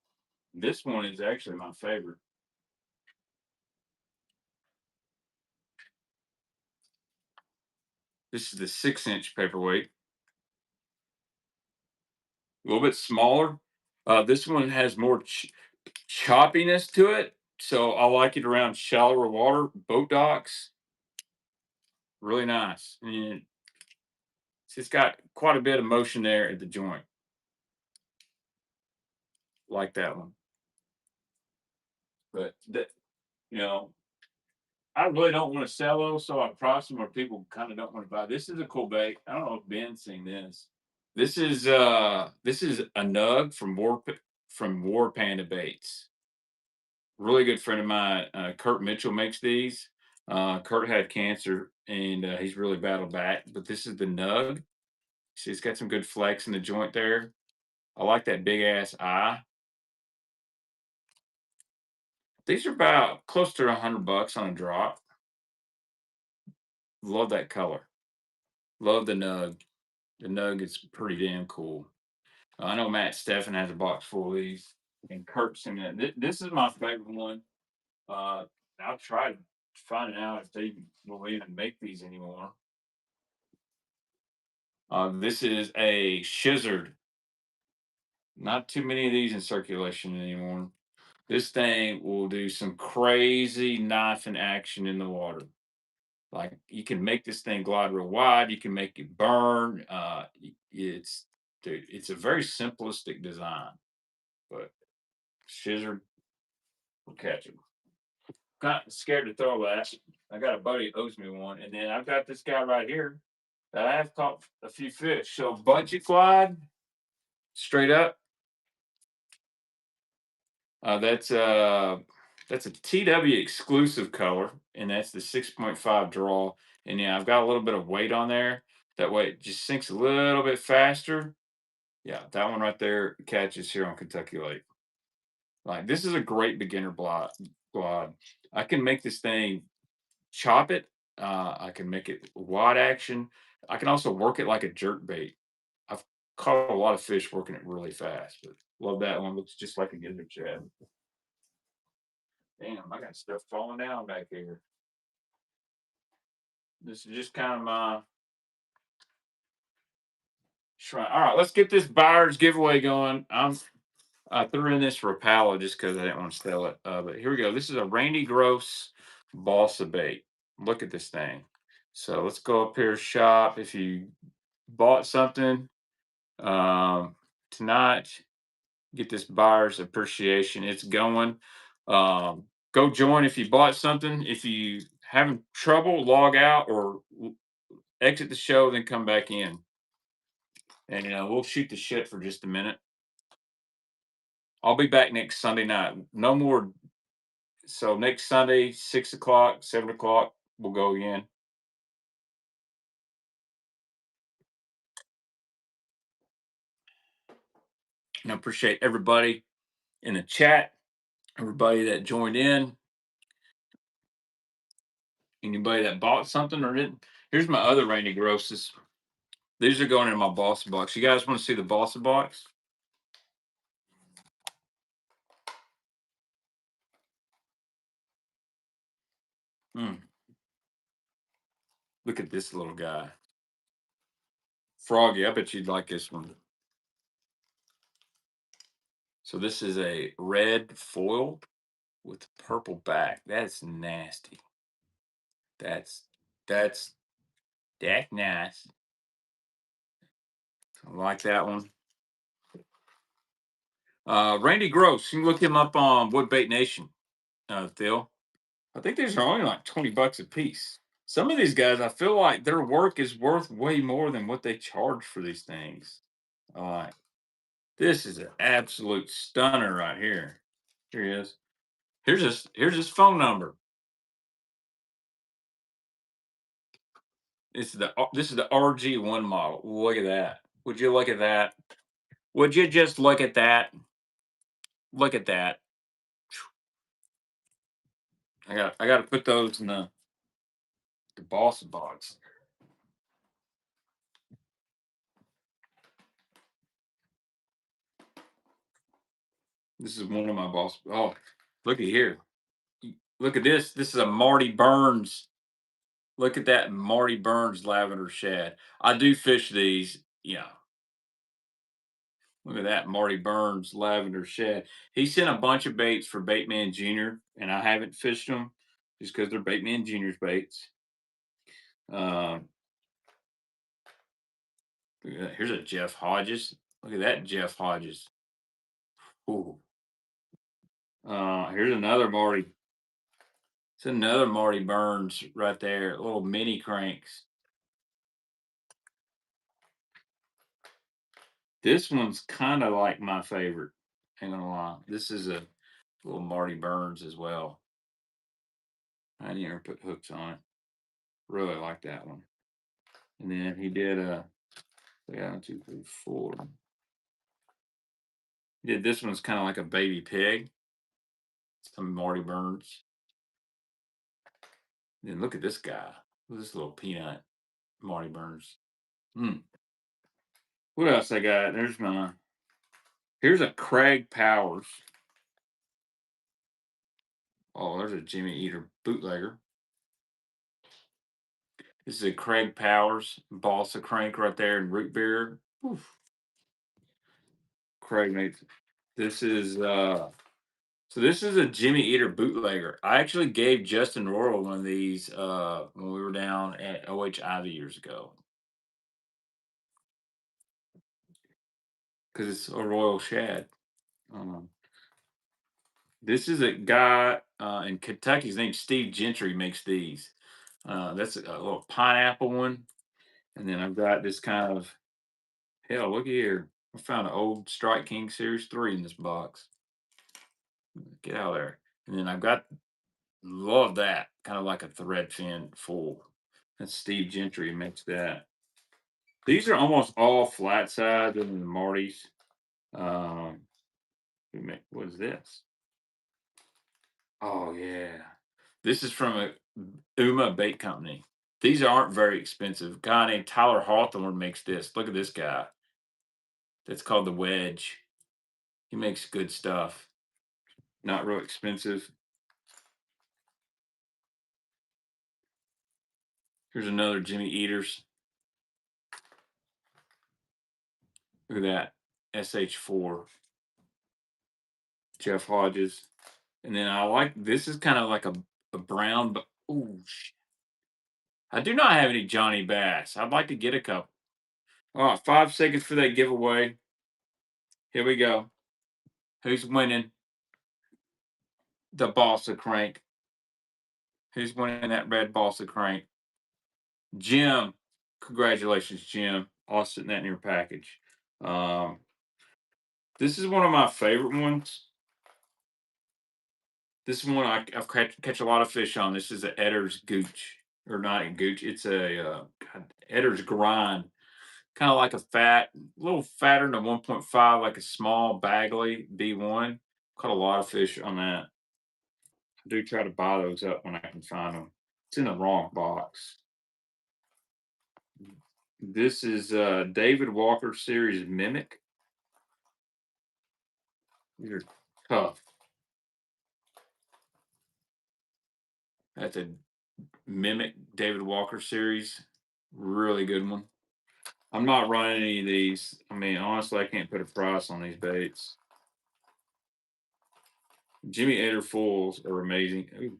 This one is actually my favorite. This is the 6-inch paperweight, a little bit smaller. This one has more choppiness to it, so I like it around shallower water, boat docks. Really nice, and it's got quite a bit of motion there at the joint. Like that one, but you know, I really don't want to sell those, so I price them where people kind of don't want to buy. This is a cool bait. I don't know if Ben's seen this. This is a nug from War Panda Baits. Really good friend of mine, Kurt Mitchell makes these. Kurt had cancer and he's really battled back. But this is the nug. See, it's got some good flex in the joint there. I like that big ass eye. These are about close to $100 on a drop. Love that color. Love the nug. The nug is pretty damn cool. I know Matt Steffen has a box full of these, and Kirk's in it. This is my favorite one. Uh, I'll try finding out if they will even make these anymore. This is a Shizzard. Not too many of these in circulation anymore. This thing will do some crazy knifing action in the water. Like you can make this thing glide real wide. You can make it burn. It's dude, it's a very simplistic design, but Shizzard will catch it. Not scared to throw that. I got a buddy who owes me one, and then I've got this guy right here that I have caught a few fish. So budget glide, straight up. That's a TW exclusive color, and that's the 6.5 draw. And yeah, I've got a little bit of weight on there. That way it just sinks a little bit faster. Yeah, that one right there catches here on Kentucky Lake. Like this is a great beginner glide. I can make this thing chop it. I can make it wide action. I can also work it like a jerk bait. I've caught a lot of fish working it really fast, but love that one. Looks just like a gizzard shad. Damn, I got stuff falling down back here. This is just kind of my shrine. All right, let's get this buyer's giveaway going. I threw in this Rapala just because I didn't want to sell it. But here we go. This is a Randy Gross balsa bait. Look at this thing. So let's go up here shop. If you bought something tonight, get this buyer's appreciation. It's going. Go join if you bought something. If you having trouble, log out or exit the show, then come back in. And we'll shoot the shit for just a minute. I'll be back next Sunday night. No more. So next Sunday, 6 o'clock, 7 o'clock, we'll go again. And I appreciate everybody in the chat, everybody that joined in, anybody that bought something or didn't. Here's my other Randy Grosses. These are going in my Bossa box. You guys want to see the Bossa box? Mm. Look at this little guy. Froggy, I bet you'd like this one. So this is a red foil with purple back. That's nasty. That's that's nice. I like that one. Randy Gross, you can look him up on Woodbait Nation, Phil. I think these are only like $20 a piece. Some of these guys, I feel like their work is worth way more than what they charge for these things. All right. This is an absolute stunner right here. Here he is. Here's his phone number. This is the RG1 model. Look at that. Would you look at that? Would you just look at that? Look at that. I got to put those in the Boss box. This is one of my Boss. Oh, look at here. Look at this. This is a Marty Burns. Look at that Marty Burns lavender shad. I do fish these. Yeah. Look at that Marty Burns lavender shad. He sent a bunch of baits for Baitman Jr. and I haven't fished them just because they're Baitman Jr.'s baits. Here's a Jeff Hodges. Look at that Jeff Hodges. Ooh. Here's another Marty. It's another Marty Burns right there. Little mini cranks. This one's kind of like my favorite. Ain't gonna lie. This is a little Marty Burns as well. I didn't ever put hooks on it. Really like that one. And then he did yeah, 1, 2, 3, 4. He did this one's kind of like a baby pig. Some Marty Burns. Then look at this guy. Look at this little peanut, Marty Burns. Hmm. What else I got? There's my. Here's a Craig Powers. Oh, there's a Jimmy Eater bootlegger. This is a Craig Powers balsa crank right there in root beer. Oof. Craig makes this is so this is a Jimmy Eater bootlegger. I actually gave Justin Royal one of these when we were down at OH Ivy years ago because it's a Royal Shad. Um, this is a guy in Kentucky. His name's Steve Gentry. Makes these. That's a little pineapple one, and then I've got this kind of hell. Look here. I found an old Strike King Series 3 in this box. Get out of there. And then I've got love that kind of like a thread fin full. That's Steve Gentry makes that. These are almost all flat sides other than the Marty's. Um, what is this? Oh yeah, this is from a Uma Bait Company. These aren't very expensive. A guy named Tyler Hawthorne makes this. Look at this guy. That's called the Wedge. He makes good stuff. Not real expensive. Here's another Jimmy Eaters. Look at that. SH4. Jeff Hodges. And then I like this is kind of like a brown, but ooh, I do not have any Johnny Bass. I'd like to get a couple. All right, 5 seconds for that giveaway. Here we go. Who's winning the balsa crank? Who's winning that red balsa crank? Jim. Congratulations, Jim. I'll sit that in your package. Um, this is one of my favorite ones. This one I've catch a lot of fish on. This is a Edder's Gooch. Or not a Gooch. It's a Edder's Grind. Kind of like a little fatter than a 1.5, like a small Bagley B1. Caught a lot of fish on that. I do try to buy those up when I can find them. It's in the wrong box. This is David Walker Series Mimic. These are tough. That's a Mimic David Walker Series. Really good one. I'm not running any of these. I mean, honestly, I can't put a price on these baits. Jimmy Eder Fulls are amazing. Ooh.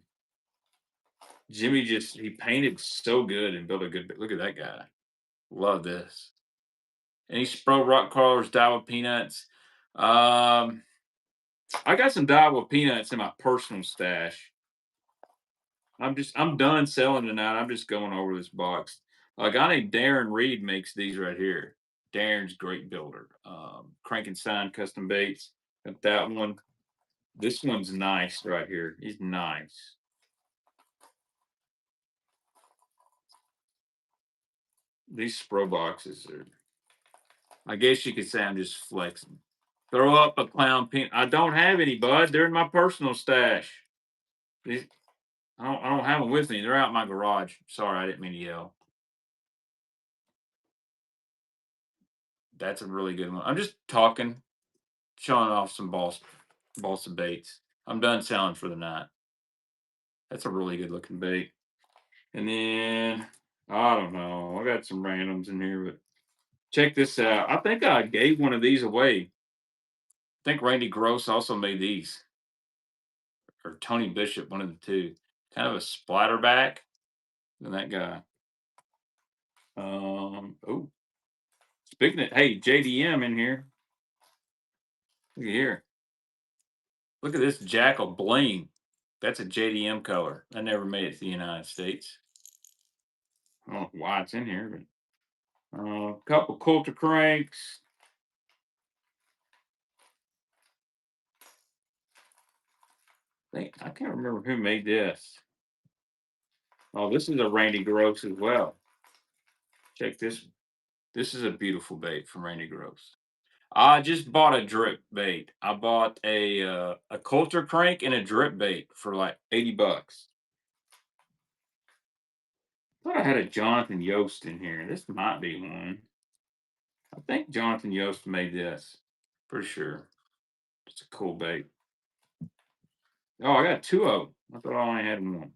Jimmy he painted so good and built a good. Look at that guy. Love this. Any Spro Rock Crawlers, Daiwa Peanuts. I got some Daiwa Peanuts in my personal stash. I'm done selling tonight. I'm just going over this box. A guy named Darren Reed makes these right here. Darren's great builder. Crankenstein Custom Baits. Got that one. This one's nice right here. He's nice. These Spro boxes are. I guess you could say I'm just flexing. Throw up a clown peanut. I don't have any, bud. They're in my personal stash. These, I don't have them with me. They're out in my garage. Sorry, I didn't mean to yell. That's a really good one. I'm just talking, showing off some balsa baits. I'm done selling for the night. That's a really good looking bait. And then I don't know. I got some randoms in here, but check this out. I think I gave one of these away. I think Randy Gross also made these, or Tony Bishop, one of the two. Kind of a splatterback than that guy. Oh, speaking of, hey, JDM in here. Look at here. Look at this Jackal Bling. That's a JDM color. I never made it to the United States. I don't know why it's in here, but a couple Coulter cranks. I can't remember who made this. Oh, this is a Randy Gross as well. Check this. This is a beautiful bait from Randy Gross. I just bought a drip bait. I bought a coulter crank and a drip bait for like 80 bucks. Thought I had a Jonathan Yost in here. This might be one. I think Jonathan Yost made this. Pretty sure. It's a cool bait. Oh, I got two of them. I thought I only had one.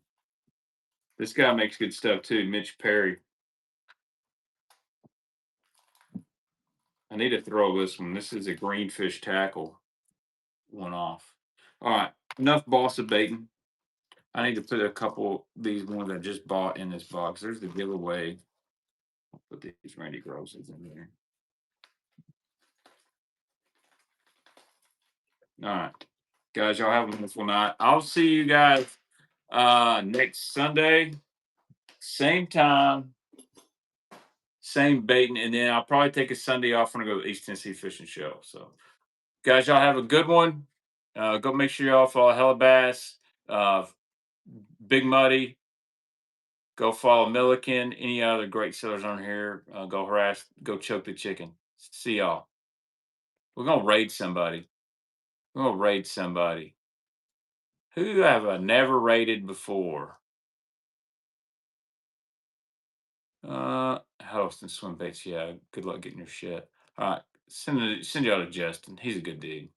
This guy makes good stuff too, Mitch Perry. I need to throw this one. This is a greenfish tackle. One off. All right, enough bossa baiting. I need to put a couple these ones I just bought in this box. There's the giveaway. I'll put these Randy Grosses in there. All right, guys, y'all have a wonderful night. I'll see you guys next Sunday, same time, same baiting, and then I'll probably take a Sunday off when I go to the East Tennessee Fishing Show. So, guys, y'all have a good one. Go make sure y'all follow Hella Bass, uh, Big Muddy. Go follow Milliken. Any other great sellers on here? Go harass. Go choke the chicken. See y'all. We're gonna raid somebody. We're gonna raid somebody. Who have I never raided before? Host and swim baits. Yeah. Good luck getting your shit. All right. Send y'all to Justin. He's a good dude.